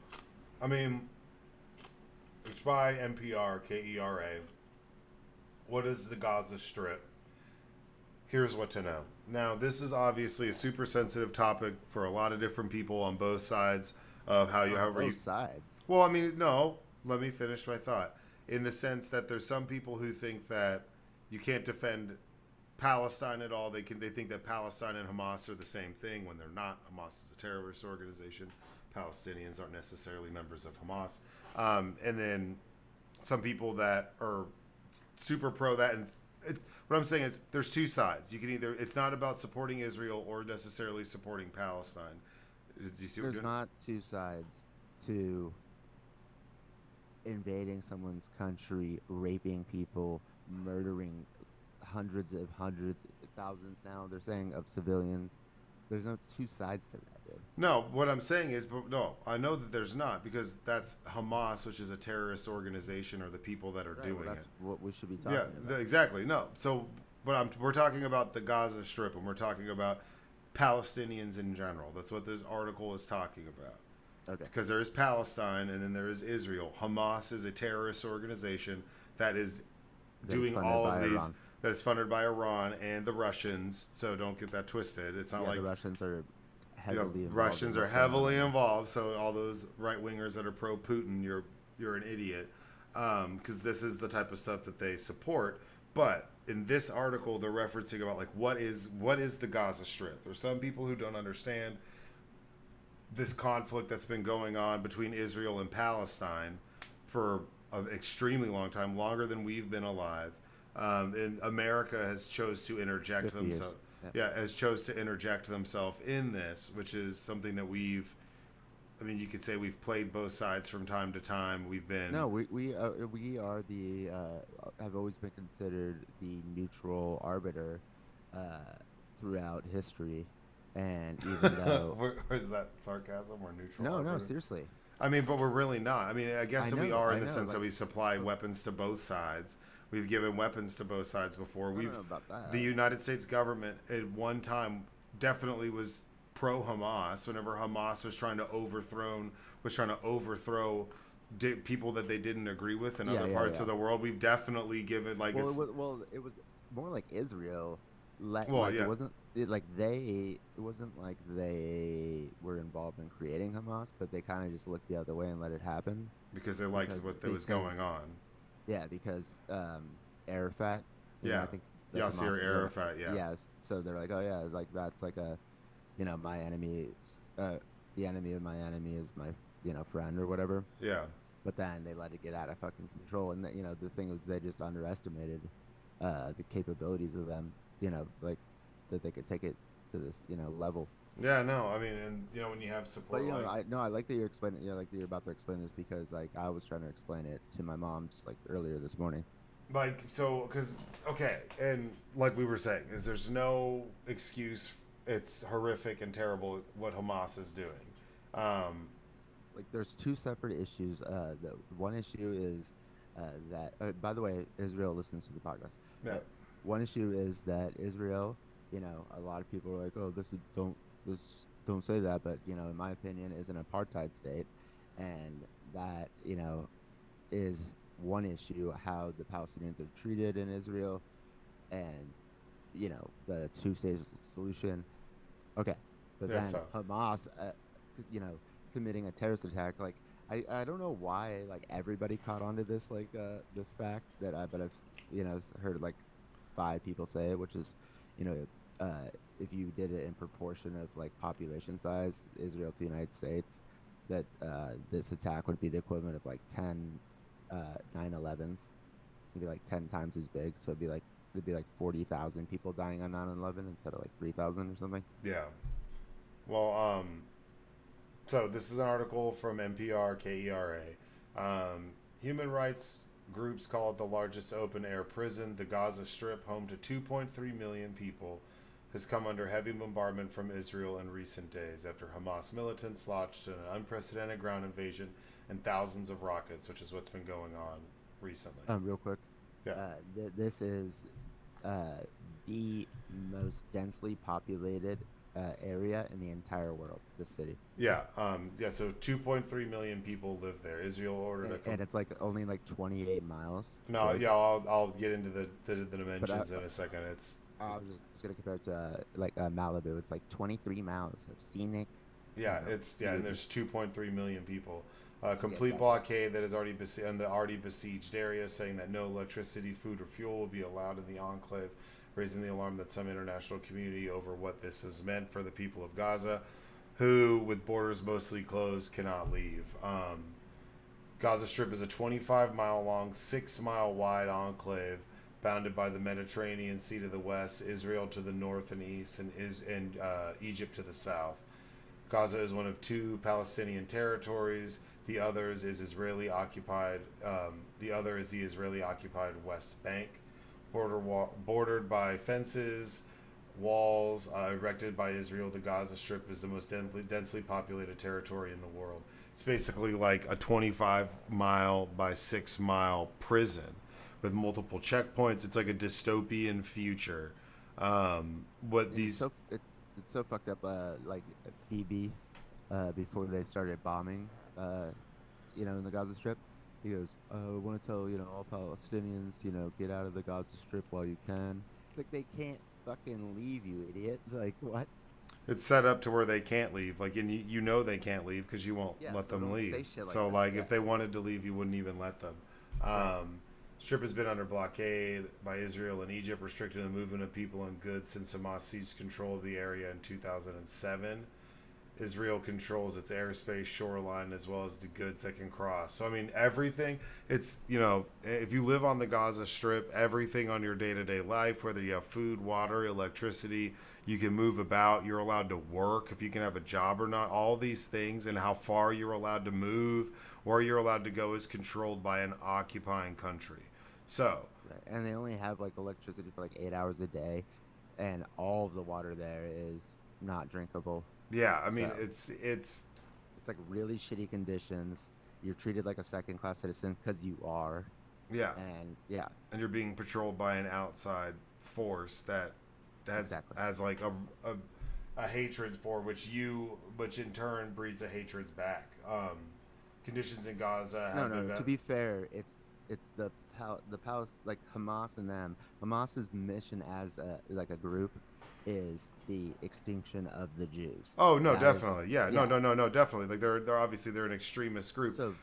Speaker 2: I mean, it's by NPR, KERA. What is the Gaza Strip? Here's what to know. Now, this is obviously a super sensitive topic for a lot of different people on both sides of however you.
Speaker 1: Both sides.
Speaker 2: Well, I mean, no. Let me finish my thought. In the sense that there's some people who think that you can't defend Palestine at all. They think that Palestine and Hamas are the same thing when they're not. Hamas is a terrorist organization. Palestinians aren't necessarily members of Hamas. And then some people that are super pro that. And what I'm saying is there's two sides. You can either, it's not about supporting Israel or necessarily supporting Palestine. Do you see what I'm
Speaker 1: There's
Speaker 2: doing?
Speaker 1: not two sides to invading someone's country, raping people, murdering hundreds, thousands now, they're saying, of civilians. There's no two sides to that, dude.
Speaker 2: No, what I'm saying is, but no, I know that there's not because that's Hamas, which is a terrorist organization, or the people that are
Speaker 1: Right, well,
Speaker 2: doing
Speaker 1: that's
Speaker 2: it.
Speaker 1: what we should be
Speaker 2: Yeah,
Speaker 1: talking about.
Speaker 2: exactly. No, so but we're talking about the Gaza Strip, and we're talking about Palestinians in general. That's what this article is talking about.
Speaker 1: Okay.
Speaker 2: Because there is Palestine, and then there is Israel. Hamas is a terrorist organization that is
Speaker 1: That is
Speaker 2: doing
Speaker 1: funded
Speaker 2: all of
Speaker 1: by
Speaker 2: these.
Speaker 1: Iran.
Speaker 2: That is funded by Iran and the Russians. So don't get that twisted. It's not
Speaker 1: Yeah, the
Speaker 2: like
Speaker 1: Russians are
Speaker 2: you know,
Speaker 1: heavily involved in
Speaker 2: Russians are
Speaker 1: what's going on
Speaker 2: heavily
Speaker 1: right now.
Speaker 2: involved. So all those right wingers that are pro Putin, you're an idiot because this is the type of stuff that they support. But in this article, they're referencing about like what is the Gaza Strip. There's some people who don't understand this conflict that's been going on between Israel and Palestine for an extremely long time, longer than we've been alive. And America has chose to interject
Speaker 1: 50 years.
Speaker 2: themselves.
Speaker 1: Yeah.
Speaker 2: Yeah, has chose to interject themselves in this, which is something that we've. I mean, you could say we've played both sides from time to time. We've been.
Speaker 1: No, we are the have always been considered the neutral arbiter uh, throughout history, and even though
Speaker 2: Is that sarcasm or neutral
Speaker 1: no,
Speaker 2: arbiter?
Speaker 1: seriously,
Speaker 2: I mean, but we're really not. I mean, I guess that we are
Speaker 1: I
Speaker 2: in the
Speaker 1: know,
Speaker 2: sense that
Speaker 1: like
Speaker 2: we supply
Speaker 1: look,
Speaker 2: weapons to both sides. We've given weapons to both sides before.
Speaker 1: I don't
Speaker 2: We've
Speaker 1: know about
Speaker 2: the
Speaker 1: that.
Speaker 2: United States government at one time definitely was pro Hamas. Whenever Hamas was trying to overthrow people that they didn't agree with in
Speaker 1: Yeah,
Speaker 2: other
Speaker 1: yeah,
Speaker 2: parts of
Speaker 1: yeah.
Speaker 2: the world. We've definitely given like it's
Speaker 1: Well, it was more like Israel.
Speaker 2: well,
Speaker 1: Like
Speaker 2: yeah,
Speaker 1: it wasn't like they were involved in creating Hamas, but they kind of just looked the other way and let it happen
Speaker 2: because they liked
Speaker 1: because
Speaker 2: what was going
Speaker 1: because
Speaker 2: on.
Speaker 1: yeah, because
Speaker 2: Yeah,
Speaker 1: I think the
Speaker 2: Yasser
Speaker 1: Hamas is leader.
Speaker 2: Arafat. Yeah,
Speaker 1: Yeah, so they're like, oh yeah, like that's like a, my enemy, the enemy of my enemy is my, friend or whatever.
Speaker 2: yeah.
Speaker 1: But then they let it get out of fucking control, and the thing was they just underestimated the capabilities of them, like that they could take it to this, level.
Speaker 2: Yeah, no, I mean, and when you have
Speaker 1: But
Speaker 2: support like
Speaker 1: I like that you're explaining, like that you're about to explain this because like I was trying to explain it to my mom just like earlier this morning.
Speaker 2: so because okay, and like we were saying, is there's no excuse. It's horrific and terrible what Hamas is doing. Um,
Speaker 1: Like there's two separate issues. The one issue is that by the way, Israel listens to the podcast.
Speaker 2: yeah,
Speaker 1: One issue is that Israel, a lot of people are like, oh, this don't say that, but in my opinion, is an apartheid state, and that is one issue how the Palestinians are treated in Israel, and the two-state solution. Okay, but
Speaker 2: yeah.
Speaker 1: then
Speaker 2: So
Speaker 1: Hamas, you know, committing a terrorist attack. Like I don't know why like everybody caught on to this this fact that but I've heard like five people say it, which is you know if you did it in proportion of like population size, Israel to the United States, that this attack would be the equivalent of like 10 9/11s. It'd be like 10 times as big. So it'd be like 40,000 people dying on 9/11 instead of like 3,000 or something.
Speaker 2: Yeah. Well, so this is an article from NPR KERA. Human rights groups call it the largest open air prison. The Gaza Strip, home to 2.3 million people, has come under heavy bombardment from Israel in recent days after Hamas militants launched an unprecedented ground invasion and thousands of rockets, which is what's been going on recently.
Speaker 1: Real quick,
Speaker 2: Yeah.
Speaker 1: this is uh, the most densely populated area in the entire world. This city,
Speaker 2: Yeah. So 2.3 million people live there. Israel ordered
Speaker 1: and it's like only like 28 miles
Speaker 2: No,
Speaker 1: squared.
Speaker 2: yeah, I'll get into the
Speaker 1: But
Speaker 2: dimensions in a second. It's
Speaker 1: I was just gonna compare it to Malibu. It's like 23 miles of scenic,
Speaker 2: and
Speaker 1: beauty.
Speaker 2: there's 2.3 million people.
Speaker 1: Yeah,
Speaker 2: Complete
Speaker 1: exactly.
Speaker 2: blockade that is already in the already besieged area, saying that no electricity, food, or fuel will be allowed in the enclave, raising the alarm that some international community over what this has meant for the people of Gaza, who, with borders mostly closed, cannot leave. Gaza Strip is a 25-mile long, 6-mile wide enclave bounded by the Mediterranean Sea to the west, Israel to the north and east, and Egypt to the south. Gaza is one of two Palestinian territories. The others is Israeli occupied. The other is the Israeli occupied West Bank, bordered by fences, walls erected by Israel. The Gaza Strip is the most densely populated territory in the world. It's basically like a 25-mile by 6-mile prison with multiple checkpoints. It's like a dystopian future. What
Speaker 1: It's
Speaker 2: these
Speaker 1: so it's so fucked up. Like BB, before they started bombing, in the Gaza Strip, he goes, "I want to tell all Palestinians, get out of the Gaza Strip while you can." It's like they can't fucking leave, you idiot. Like what?
Speaker 2: It's set up to where they can't leave. Like, and you know they can't leave because you won't
Speaker 1: Yeah,
Speaker 2: let
Speaker 1: so
Speaker 2: them
Speaker 1: don't
Speaker 2: leave.
Speaker 1: say shit like
Speaker 2: So,
Speaker 1: that.
Speaker 2: like,
Speaker 1: Yeah,
Speaker 2: if they wanted to leave, you wouldn't even let them.
Speaker 1: right.
Speaker 2: Strip has been under blockade by Israel and Egypt, restricting the movement of people and goods since Hamas seized control of the area in 2007. Israel controls its airspace, shoreline, as well as the goods that can cross. So, I mean, everything, it's, if you live on the Gaza Strip, everything on your day to day life, whether you have food, water, electricity, you can move about, you're allowed to work, if you can have a job or not, all these things, and how far you're allowed to move, where you're allowed to go, is controlled by an occupying country. So,
Speaker 1: Right. And they only have like electricity for like 8 hours a day, and all of the water there is not drinkable.
Speaker 2: yeah, I mean,
Speaker 1: So it's like really shitty conditions. You're treated like a second class citizen because you are.
Speaker 2: yeah,
Speaker 1: And yeah,
Speaker 2: and you're being patrolled by an outside force that
Speaker 1: exactly.
Speaker 2: has like a hatred for which in turn breeds a hatred back. Conditions in Gaza
Speaker 1: No,
Speaker 2: have
Speaker 1: no,
Speaker 2: been
Speaker 1: no. To be fair, it's the palace like Hamas and them. Hamas's mission as a group is the extinction of the Jews.
Speaker 2: oh no,
Speaker 1: That is
Speaker 2: definitely, yeah, no,
Speaker 1: yeah.
Speaker 2: no, no, no, definitely, like they're obviously they're an extremist group.
Speaker 1: So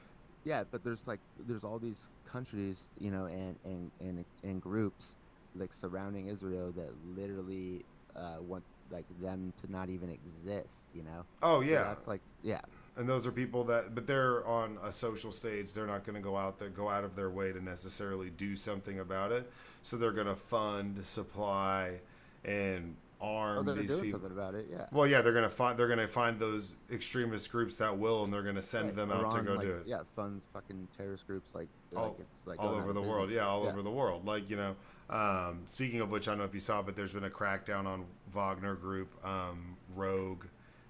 Speaker 1: yeah, but there's all these countries, and groups like surrounding Israel that literally want like them to not even exist.
Speaker 2: Oh
Speaker 1: So
Speaker 2: yeah,
Speaker 1: that's like yeah,
Speaker 2: and those are people that, but they're on a social stage, they're not going to go out of their way to necessarily do something about it, so they're going to fund, supply, and
Speaker 1: oh,
Speaker 2: arm
Speaker 1: they're
Speaker 2: these
Speaker 1: doing
Speaker 2: people.
Speaker 1: something about it. Yeah,
Speaker 2: Well, yeah, they're gonna find those extremist groups that will, and they're gonna send
Speaker 1: right.
Speaker 2: them out to
Speaker 1: Iran
Speaker 2: go
Speaker 1: like
Speaker 2: do it
Speaker 1: yeah funds fucking terrorist groups like
Speaker 2: all
Speaker 1: it's like
Speaker 2: all
Speaker 1: going out
Speaker 2: over
Speaker 1: of
Speaker 2: the world.
Speaker 1: business.
Speaker 2: Yeah, all
Speaker 1: Yeah.
Speaker 2: over the world. Like speaking of which, I don't know if you saw, but there's been a crackdown on Wagner Group, rogue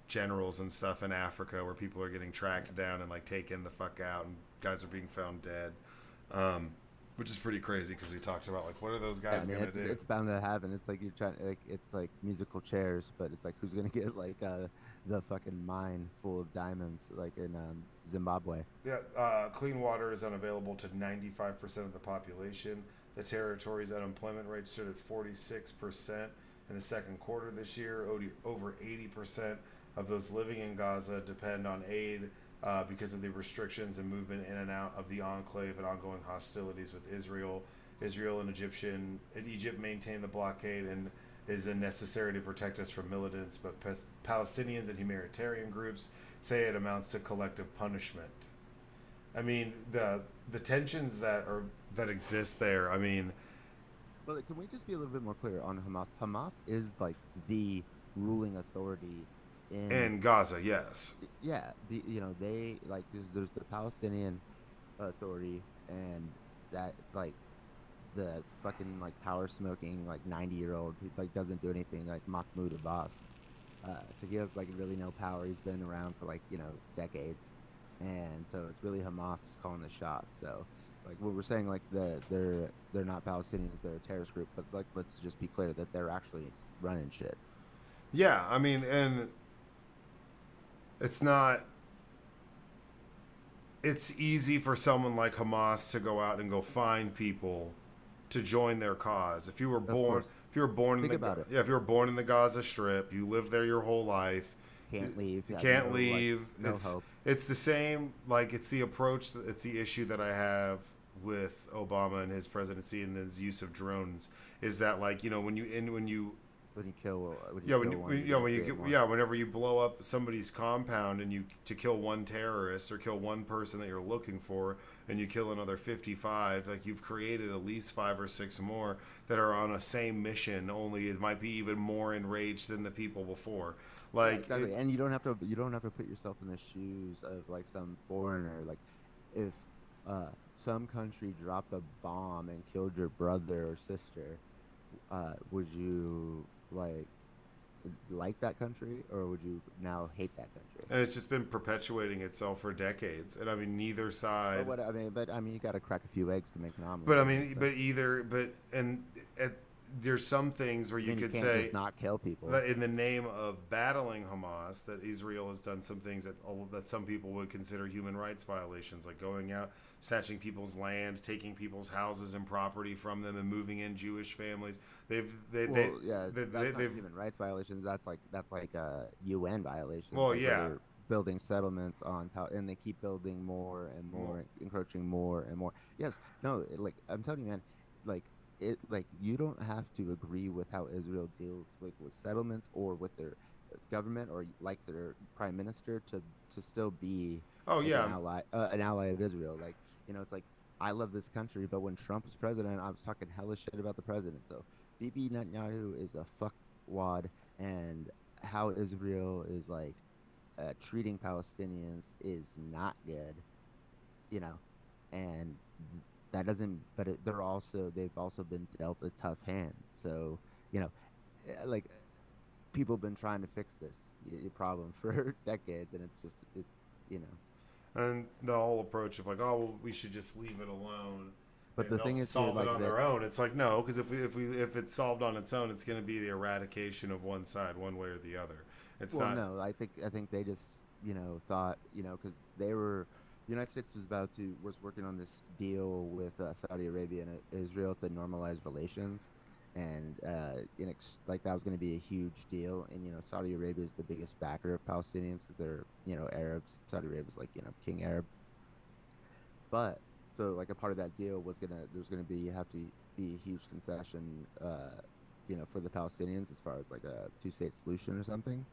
Speaker 2: generals and stuff in Africa, where people are getting tracked down and like taken the fuck out, and guys are being found dead. Um, which is pretty crazy because we talked about like what are those
Speaker 1: Yeah, I
Speaker 2: guys
Speaker 1: mean
Speaker 2: gonna
Speaker 1: it's
Speaker 2: do?
Speaker 1: it's bound to happen. It's like you're trying like it's like musical chairs, but it's like who's gonna get like the fucking mine full of diamonds like in Zimbabwe.
Speaker 2: Yeah, clean water is unavailable to 95% of the population. The territory's unemployment rate stood at 46% in the second quarter this year. Over 80% of those living in Gaza depend on aid because of the restrictions and movement in and out of the enclave and ongoing hostilities with Israel. Israel and Egypt maintain the blockade, and is necessary to protect us from militants, but Palestinians and humanitarian groups say it amounts to collective punishment. I mean, the tensions that exist there. I mean,
Speaker 1: But like, can we just be a little bit more clear on Hamas? Hamas is like the ruling authority in,
Speaker 2: in Gaza, yes.
Speaker 1: yeah, they like there's the Palestinian Authority, and that like the fucking like power smoking like 90-year-old who like doesn't do anything, like Mahmoud Abbas. So he has like really no power. He's been around for like decades, and so it's really Hamas who's calling the shots. So like what we're saying, like they're not Palestinians, they're a terrorist group, but like let's just be clear that they're actually running shit.
Speaker 2: Yeah, I mean, and it's not. It's easy for someone like Hamas to go out and go find people to join their cause.
Speaker 1: Of course,
Speaker 2: If you were born in
Speaker 1: think
Speaker 2: the
Speaker 1: about it.
Speaker 2: yeah, if you were born in the Gaza Strip, you lived there your whole life.
Speaker 1: Can't leave.
Speaker 2: You
Speaker 1: Got
Speaker 2: can't
Speaker 1: no, like,
Speaker 2: leave.
Speaker 1: no hope.
Speaker 2: It's the same. Like it's the approach. It's the issue that I have with Obama and his presidency and his use of drones. Is that like when you
Speaker 1: When you kill, when you
Speaker 2: yeah,
Speaker 1: kill one, you
Speaker 2: when you
Speaker 1: create more.
Speaker 2: yeah, whenever you blow up somebody's compound and you to kill one terrorist or kill one person that you're looking for, and you kill another 55, like you've created at least 5 or 6 more that are on a same mission. Only it might be even more enraged than the people before.
Speaker 1: Yeah,
Speaker 2: Like,
Speaker 1: exactly. And you don't have to put yourself in the shoes of like some foreigner. Like if some country dropped a bomb and killed your brother or sister, would you like that country, or would you now hate that country?
Speaker 2: and it's just been perpetuating itself for decades. And I mean, neither
Speaker 1: But
Speaker 2: side.
Speaker 1: I mean, you got to crack a few eggs to make an omelet,
Speaker 2: But I
Speaker 1: right?
Speaker 2: mean,
Speaker 1: So,
Speaker 2: but either, but and at, there's some things where
Speaker 1: I
Speaker 2: you
Speaker 1: mean, you
Speaker 2: could
Speaker 1: can't
Speaker 2: say
Speaker 1: just not kill people.
Speaker 2: that in the name of battling Hamas, that Israel has done some things that some people would consider human rights violations, like going out, snatching people's land, taking people's houses and property from them, and moving in Jewish families.
Speaker 1: Well, yeah, that's not
Speaker 2: They've
Speaker 1: human rights violations. That's like UN violations.
Speaker 2: well,
Speaker 1: Like where
Speaker 2: yeah,
Speaker 1: they're building settlements on and they keep building more and
Speaker 2: well,
Speaker 1: more, encroaching more and more. Yes, no, like I'm telling you, man, like like you don't have to agree with how Israel deals like with settlements or with their government or like their prime minister to still be
Speaker 2: oh
Speaker 1: like
Speaker 2: yeah,
Speaker 1: an ally of Israel. Like it's like I love this country, but when Trump was president, I was talking hella shit about the president. So Bibi Netanyahu is a fuckwad, and how Israel is like treating Palestinians is not good, you know, and that doesn't. But they've also been dealt a tough hand. So you know, like people have been trying to fix this problem for decades, and it's.
Speaker 2: and the whole approach of like, oh, well, we should just leave it alone.
Speaker 1: But
Speaker 2: And
Speaker 1: the
Speaker 2: they'll
Speaker 1: thing is here,
Speaker 2: solve it
Speaker 1: like
Speaker 2: on
Speaker 1: that.
Speaker 2: their own. It's like no, because if it's solved on its own, it's going to be the eradication of one side, one way or the other. It's
Speaker 1: Well,
Speaker 2: not.
Speaker 1: no, I think they just thought because the United States was working on this deal with Saudi Arabia and Israel to normalize relations, and like that was going to be a huge deal. And Saudi Arabia is the biggest backer of Palestinians because they're Arabs. Saudi Arabia is like King Arab, but so like a part of that deal was there's gonna be have to be a huge concession, for the Palestinians as far as like a two-state solution or something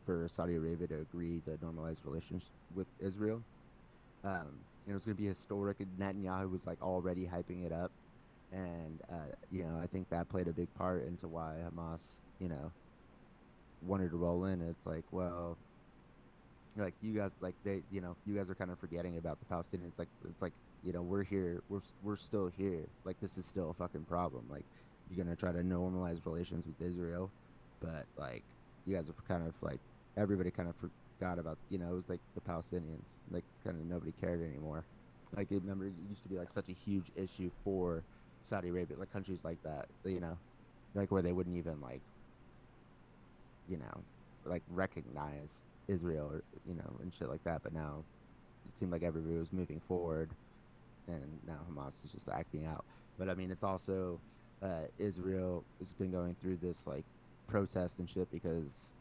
Speaker 1: for Saudi Arabia to agree to normalize relations with Israel. It was going to be historic, and Netanyahu was like already hyping it up, and I think that played a big part into why Hamas, wanted to roll in. It's like, well, like you guys, like you guys are kind of forgetting about the Palestinians. Like it's like we're here, we're still here. Like this is still a fucking problem. Like you're gonna try to normalize relations with Israel, but like you guys are kind of like everybody kind of forgot about it was like the Palestinians, like kind of nobody cared anymore. Like remember it used to be like such a huge issue for Saudi Arabia, like countries like that, like where they wouldn't even you know like recognize Israel or and shit like that. But now it seemed like everybody was moving forward, and now Hamas is just acting out. But I mean, it's also Israel has been going through this like protest and shit because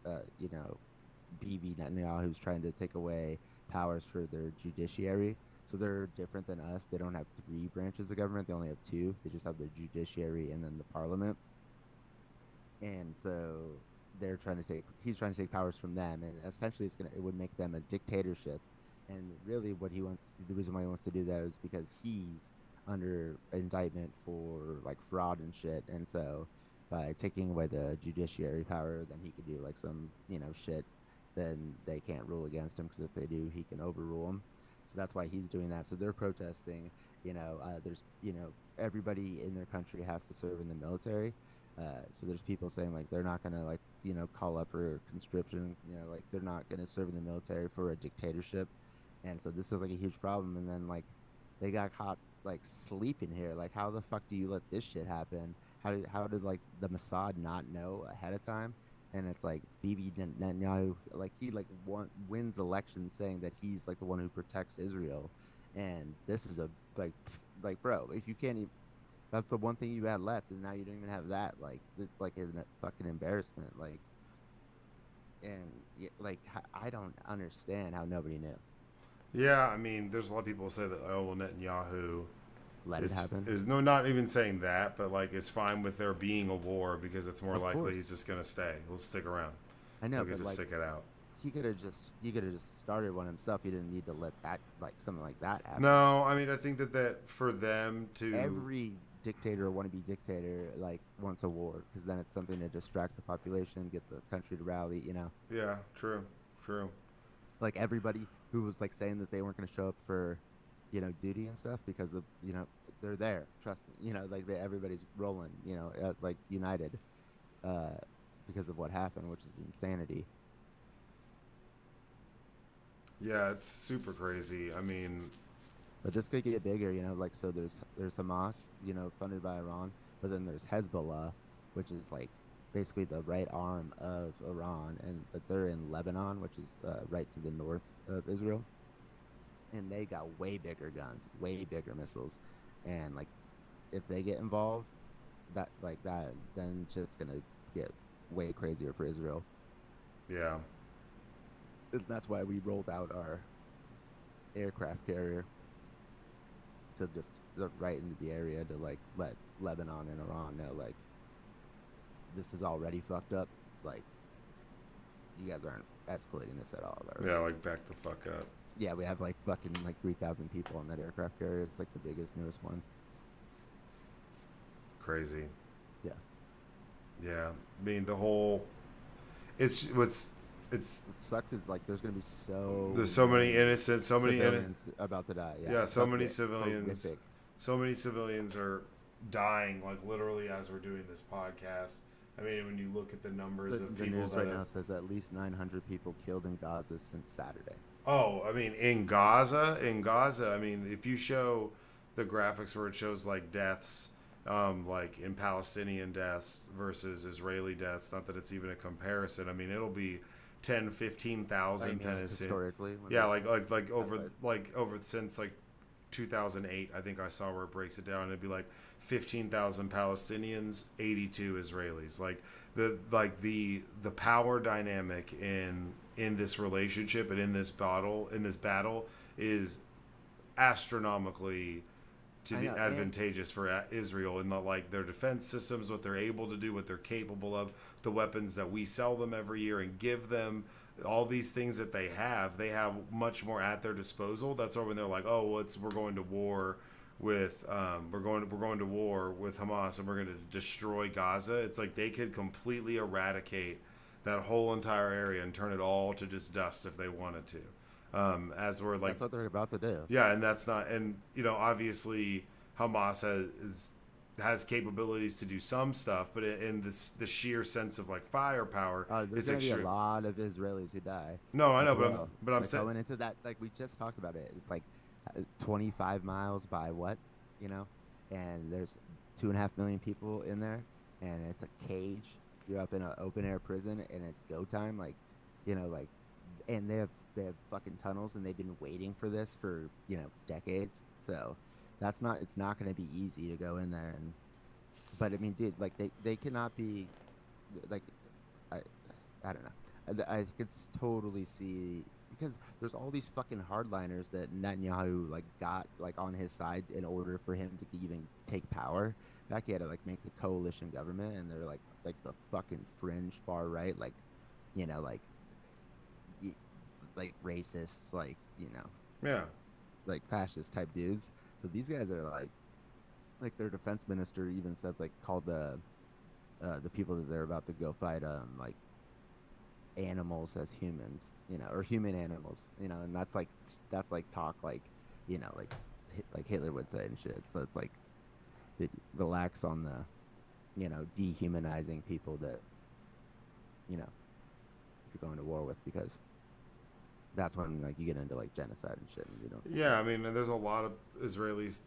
Speaker 1: Bibi Netanyahu is trying to take away powers for their judiciary. So they're different than us. They don't have three branches of government. They only have two. They just have the judiciary and then the parliament. and so he's trying to take powers from them, and essentially it would make them a dictatorship. And really, the reason why he wants to do that is because he's under indictment for like fraud and shit, and so by taking away the judiciary power, then he could do like some shit. Then they can't rule against him because if they do, he can overrule them. So that's why he's doing that. So they're protesting. There's everybody in their country has to serve in the military. So there's people saying like they're not gonna like call up for conscription. Like they're not gonna serve in the military for a dictatorship. And so this is like a huge problem. And then like they got caught like sleeping here. Like how the fuck do you let this shit happen? How did like the Mossad not know ahead of time? And it's like Bibi Netanyahu, like he like wins elections saying that he's like the one who protects Israel, and this is a like bro, if you can't even, that's the one thing you had left, and now you don't even have that. Like it's like a fucking embarrassment. Like, and like I don't understand how nobody knew.
Speaker 2: Yeah, I mean, there's a lot of people who say that well Netanyahu
Speaker 1: Let it happen.
Speaker 2: is no, not even saying that, but like is fine with there being a war because it's more
Speaker 1: Of
Speaker 2: likely
Speaker 1: course.
Speaker 2: he's just gonna stay. He'll stick around.
Speaker 1: I know,
Speaker 2: He'll get
Speaker 1: but
Speaker 2: to
Speaker 1: like
Speaker 2: stick it out.
Speaker 1: he could have just started one himself. He didn't need to let that like something like that happen.
Speaker 2: No, I mean I think that for them to
Speaker 1: Every dictator or wannabe dictator like wants a war because then it's something to distract the population, get the country to rally.
Speaker 2: yeah, true, true.
Speaker 1: Like everybody who was like saying that they weren't going to show up for duty and stuff because of they're there, trust me, like everybody's rolling, like united uh because of what happened, which is insanity.
Speaker 2: Yeah, it's super crazy. I mean,
Speaker 1: But this could get bigger, like so there's Hamas, funded by Iran, but then there's Hezbollah, which is like basically the right arm of Iran, and but they're in Lebanon, which is right to the north of Israel, and they got way bigger guns, way bigger missiles, and like if they get involved, then shit's gonna get way crazier for Israel.
Speaker 2: yeah,
Speaker 1: And that's why we rolled out our aircraft carrier to just right into the area to like let Lebanon and Iran know like this is already fucked up. Like you guys aren't escalating this at all.
Speaker 2: yeah, like back the fuck up.
Speaker 1: Yeah, we have like fucking like 3,000 people on that aircraft carrier. It's like the biggest, newest one.
Speaker 2: Crazy.
Speaker 1: Yeah.
Speaker 2: Yeah, I mean the whole. It's
Speaker 1: What sucks is like there's gonna be
Speaker 2: there's so many innocent, so many
Speaker 1: civilians about to die.
Speaker 2: yeah,
Speaker 1: It's
Speaker 2: so
Speaker 1: about to
Speaker 2: many
Speaker 1: get
Speaker 2: civilians,
Speaker 1: horrific.
Speaker 2: so many civilians are dying like literally as we're doing this podcast. I mean, when you look at the numbers of
Speaker 1: The
Speaker 2: people
Speaker 1: news
Speaker 2: that
Speaker 1: right
Speaker 2: have,
Speaker 1: now says at least 900 people killed in Gaza since Saturday.
Speaker 2: oh, I mean, in Gaza, I mean, if you show the graphics where it shows like deaths, like in Palestinian deaths versus Israeli deaths, not that it's even a comparison. I mean, it'll be 10, 15,000
Speaker 1: I mean, like, historically,
Speaker 2: Yeah, like over since like 2008, I think I saw where it breaks it down. It'd be like 15,000 Palestinians, 82 Israelis. Like the power dynamic in this relationship and in this battle is astronomically to
Speaker 1: I
Speaker 2: the
Speaker 1: know,
Speaker 2: advantageous for Israel in the like their defense systems, what they're able to do, what they're capable of, the weapons that we sell them every year and give them, all these things that they have much more at their disposal. That's why when they're like, oh, we're going to war with we're going to war with Hamas and we're going to destroy Gaza. It's like they could completely eradicate that whole entire area and turn it all to just dust if they wanted to. As we're like,
Speaker 1: that's what they're about to do.
Speaker 2: yeah, and that's not, and obviously Hamas has capabilities to do some stuff, but in the sheer sense of like firepower,
Speaker 1: There's
Speaker 2: it's
Speaker 1: gonna be a
Speaker 2: extreme.
Speaker 1: lot of Israelis who die.
Speaker 2: No, I
Speaker 1: As
Speaker 2: know,
Speaker 1: well.
Speaker 2: but I'm
Speaker 1: Like
Speaker 2: saying,
Speaker 1: going into that, like we just talked about it. It's like 25 miles by what, you know, and there's 2.5 million people in there, and it's a cage. You're up in an open air prison, and it's go time. Like, like, and they have fucking tunnels, and they've been waiting for this for decades. So it's not going to be easy to go in there. And but I mean, dude, like they cannot be like I I don't know. I could totally see because there's all these fucking hardliners that Netanyahu like got like on his side in order for him to even take power. Back he had to like make the coalition government, and they're like the fucking fringe far right, like, like like racists, like,
Speaker 2: Yeah.
Speaker 1: like fascist type dudes. So these guys are like their defense minister even said, like, called the people that they're about to go fight like animals as humans, or human animals, and that's like talk, like, like like Hitler would say and shit. So it's like they relax on the, dehumanizing people that, you're going to war with, because that's when, like, you get into like genocide and shit, and you don't.
Speaker 2: Yeah, I mean, there's a lot of Israelis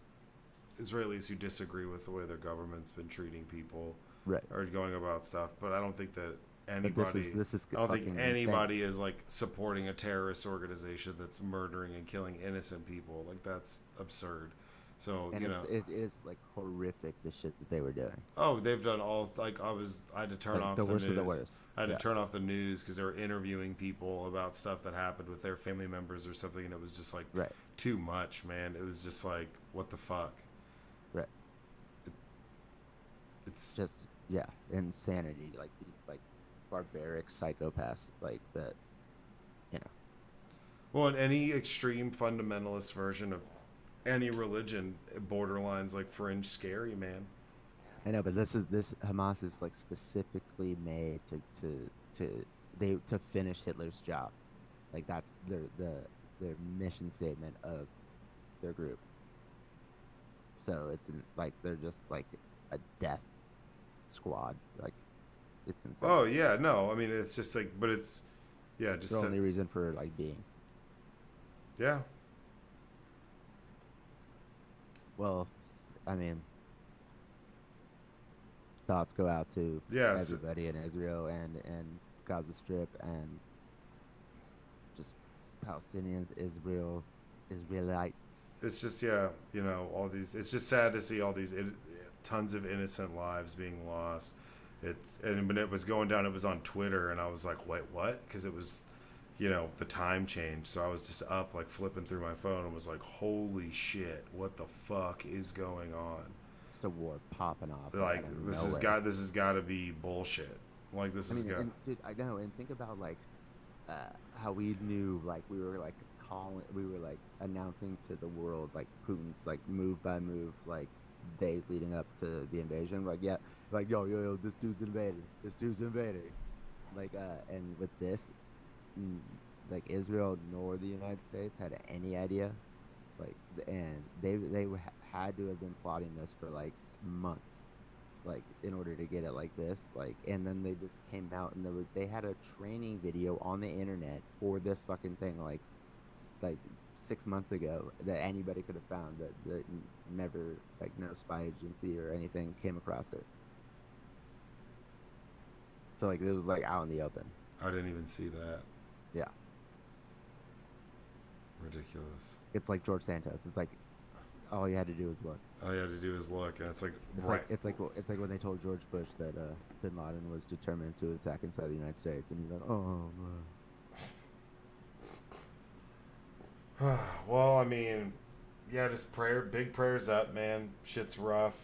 Speaker 2: who disagree with the way their government's been treating people
Speaker 1: Right.
Speaker 2: or going about stuff, but I don't think that
Speaker 1: But this is
Speaker 2: I don't think
Speaker 1: fucking
Speaker 2: anybody
Speaker 1: insane.
Speaker 2: is like supporting a terrorist organization that's murdering and killing innocent people. Like, that's absurd. So,
Speaker 1: And it is like horrific, the shit that they were doing.
Speaker 2: oh, they've done all, like, I had to turn
Speaker 1: Like
Speaker 2: off
Speaker 1: the
Speaker 2: the
Speaker 1: worst of the
Speaker 2: news.
Speaker 1: worst.
Speaker 2: I had to
Speaker 1: Yeah.
Speaker 2: turn off the news because they were interviewing people about stuff that happened with their family members or something, and it was just like
Speaker 1: Right.
Speaker 2: too much, man. It was just like, what the fuck?
Speaker 1: Right.
Speaker 2: It's
Speaker 1: Just, yeah, insanity. Like these like barbaric psychopaths, like that. You know.
Speaker 2: well, in any extreme fundamentalist version of any religion, borderlines like fringe scary, man.
Speaker 1: I know, but this Hamas is like specifically made to finish Hitler's job. Like that's their mission statement of their group. So like they're just like a death squad. Like it's insane.
Speaker 2: Oh yeah, no, I mean, it's just like, but it's, yeah,
Speaker 1: It's their
Speaker 2: just
Speaker 1: only reason for like being.
Speaker 2: yeah.
Speaker 1: Well, I mean, thoughts go out to
Speaker 2: Yes,
Speaker 1: everybody in Israel and Gaza Strip and just Palestinians, Israelites.
Speaker 2: it's just, yeah, all these. It's just sad to see all these tons of innocent lives being lost. And when it was going down, it was on Twitter, and I was like, wait, what? Because it was, the time changed, so I was just up like flipping through my phone and was like, holy shit, what the fuck is going on?
Speaker 1: Just a war popping off
Speaker 2: Like,
Speaker 1: out of
Speaker 2: this
Speaker 1: nowhere.
Speaker 2: has got to be bullshit. Like, this
Speaker 1: I
Speaker 2: has
Speaker 1: mean,
Speaker 2: got.
Speaker 1: and dude, I know, and think about like how we knew, like we were like we were like announcing to the world like Putin's like move by move, like days leading up to the invasion. Like, yeah, like yo, this dude's invaded. This dude's invading. Like, and with this, mm, like Israel nor the United States had any idea. Like, and had to have been plotting this for like months, like in order to get it like this, like, and then they just came out and they had a training video on the internet for this fucking thing, like 6 months ago, that anybody could have found, that never, like, no spy agency or anything came across it. So like it was like out in the open.
Speaker 2: I didn't even see that.
Speaker 1: Yeah,
Speaker 2: Ridiculous.
Speaker 1: it's like George Santos. It's like all you had to do was look.
Speaker 2: All you had to do is look, and it's like,
Speaker 1: It's
Speaker 2: right.
Speaker 1: like it's like when they told George Bush that Bin Laden was determined to attack inside the United States, and he's like, oh man.
Speaker 2: Well, I mean, yeah, just big prayers up, man. Shit's rough.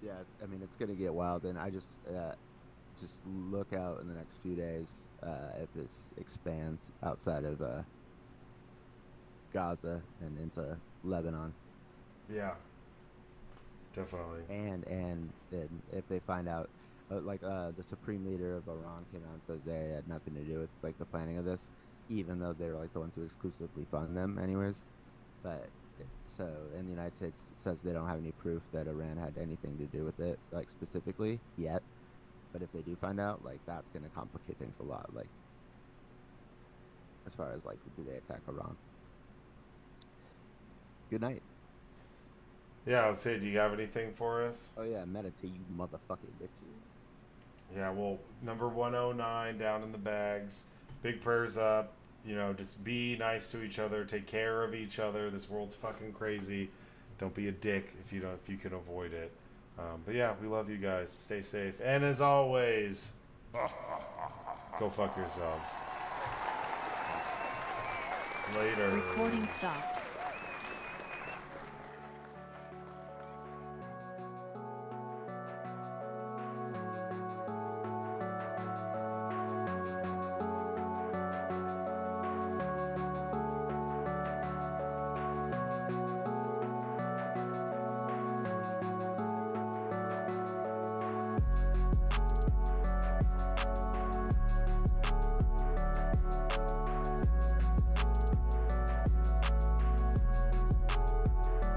Speaker 1: Yeah, I mean, it's gonna get wild, and I just look out in the next few days, if this expands outside of Gaza and into Lebanon,
Speaker 2: Yeah, definitely.
Speaker 1: and if they find out, the supreme leader of Iran came out and said they had nothing to do with like the planning of this, even though they're like the ones who exclusively fund them, anyways. But so, and the United States says they don't have any proof that Iran had anything to do with it, like specifically yet. But if they do find out, like that's gonna complicate things a lot. Like as far as like, do they attack Iran? Good night.
Speaker 2: Yeah, I would say, do you have anything for us?
Speaker 1: Oh yeah, meditate, you motherfucking bitches.
Speaker 2: Yeah, well, number 109 down in the bags. Big prayers up. Just be nice to each other. Take care of each other. This world's fucking crazy. Don't be a dick if you can avoid it. But yeah, we love you guys. Stay safe. And as always, go fuck yourselves. Later.
Speaker 3: Recording stopped.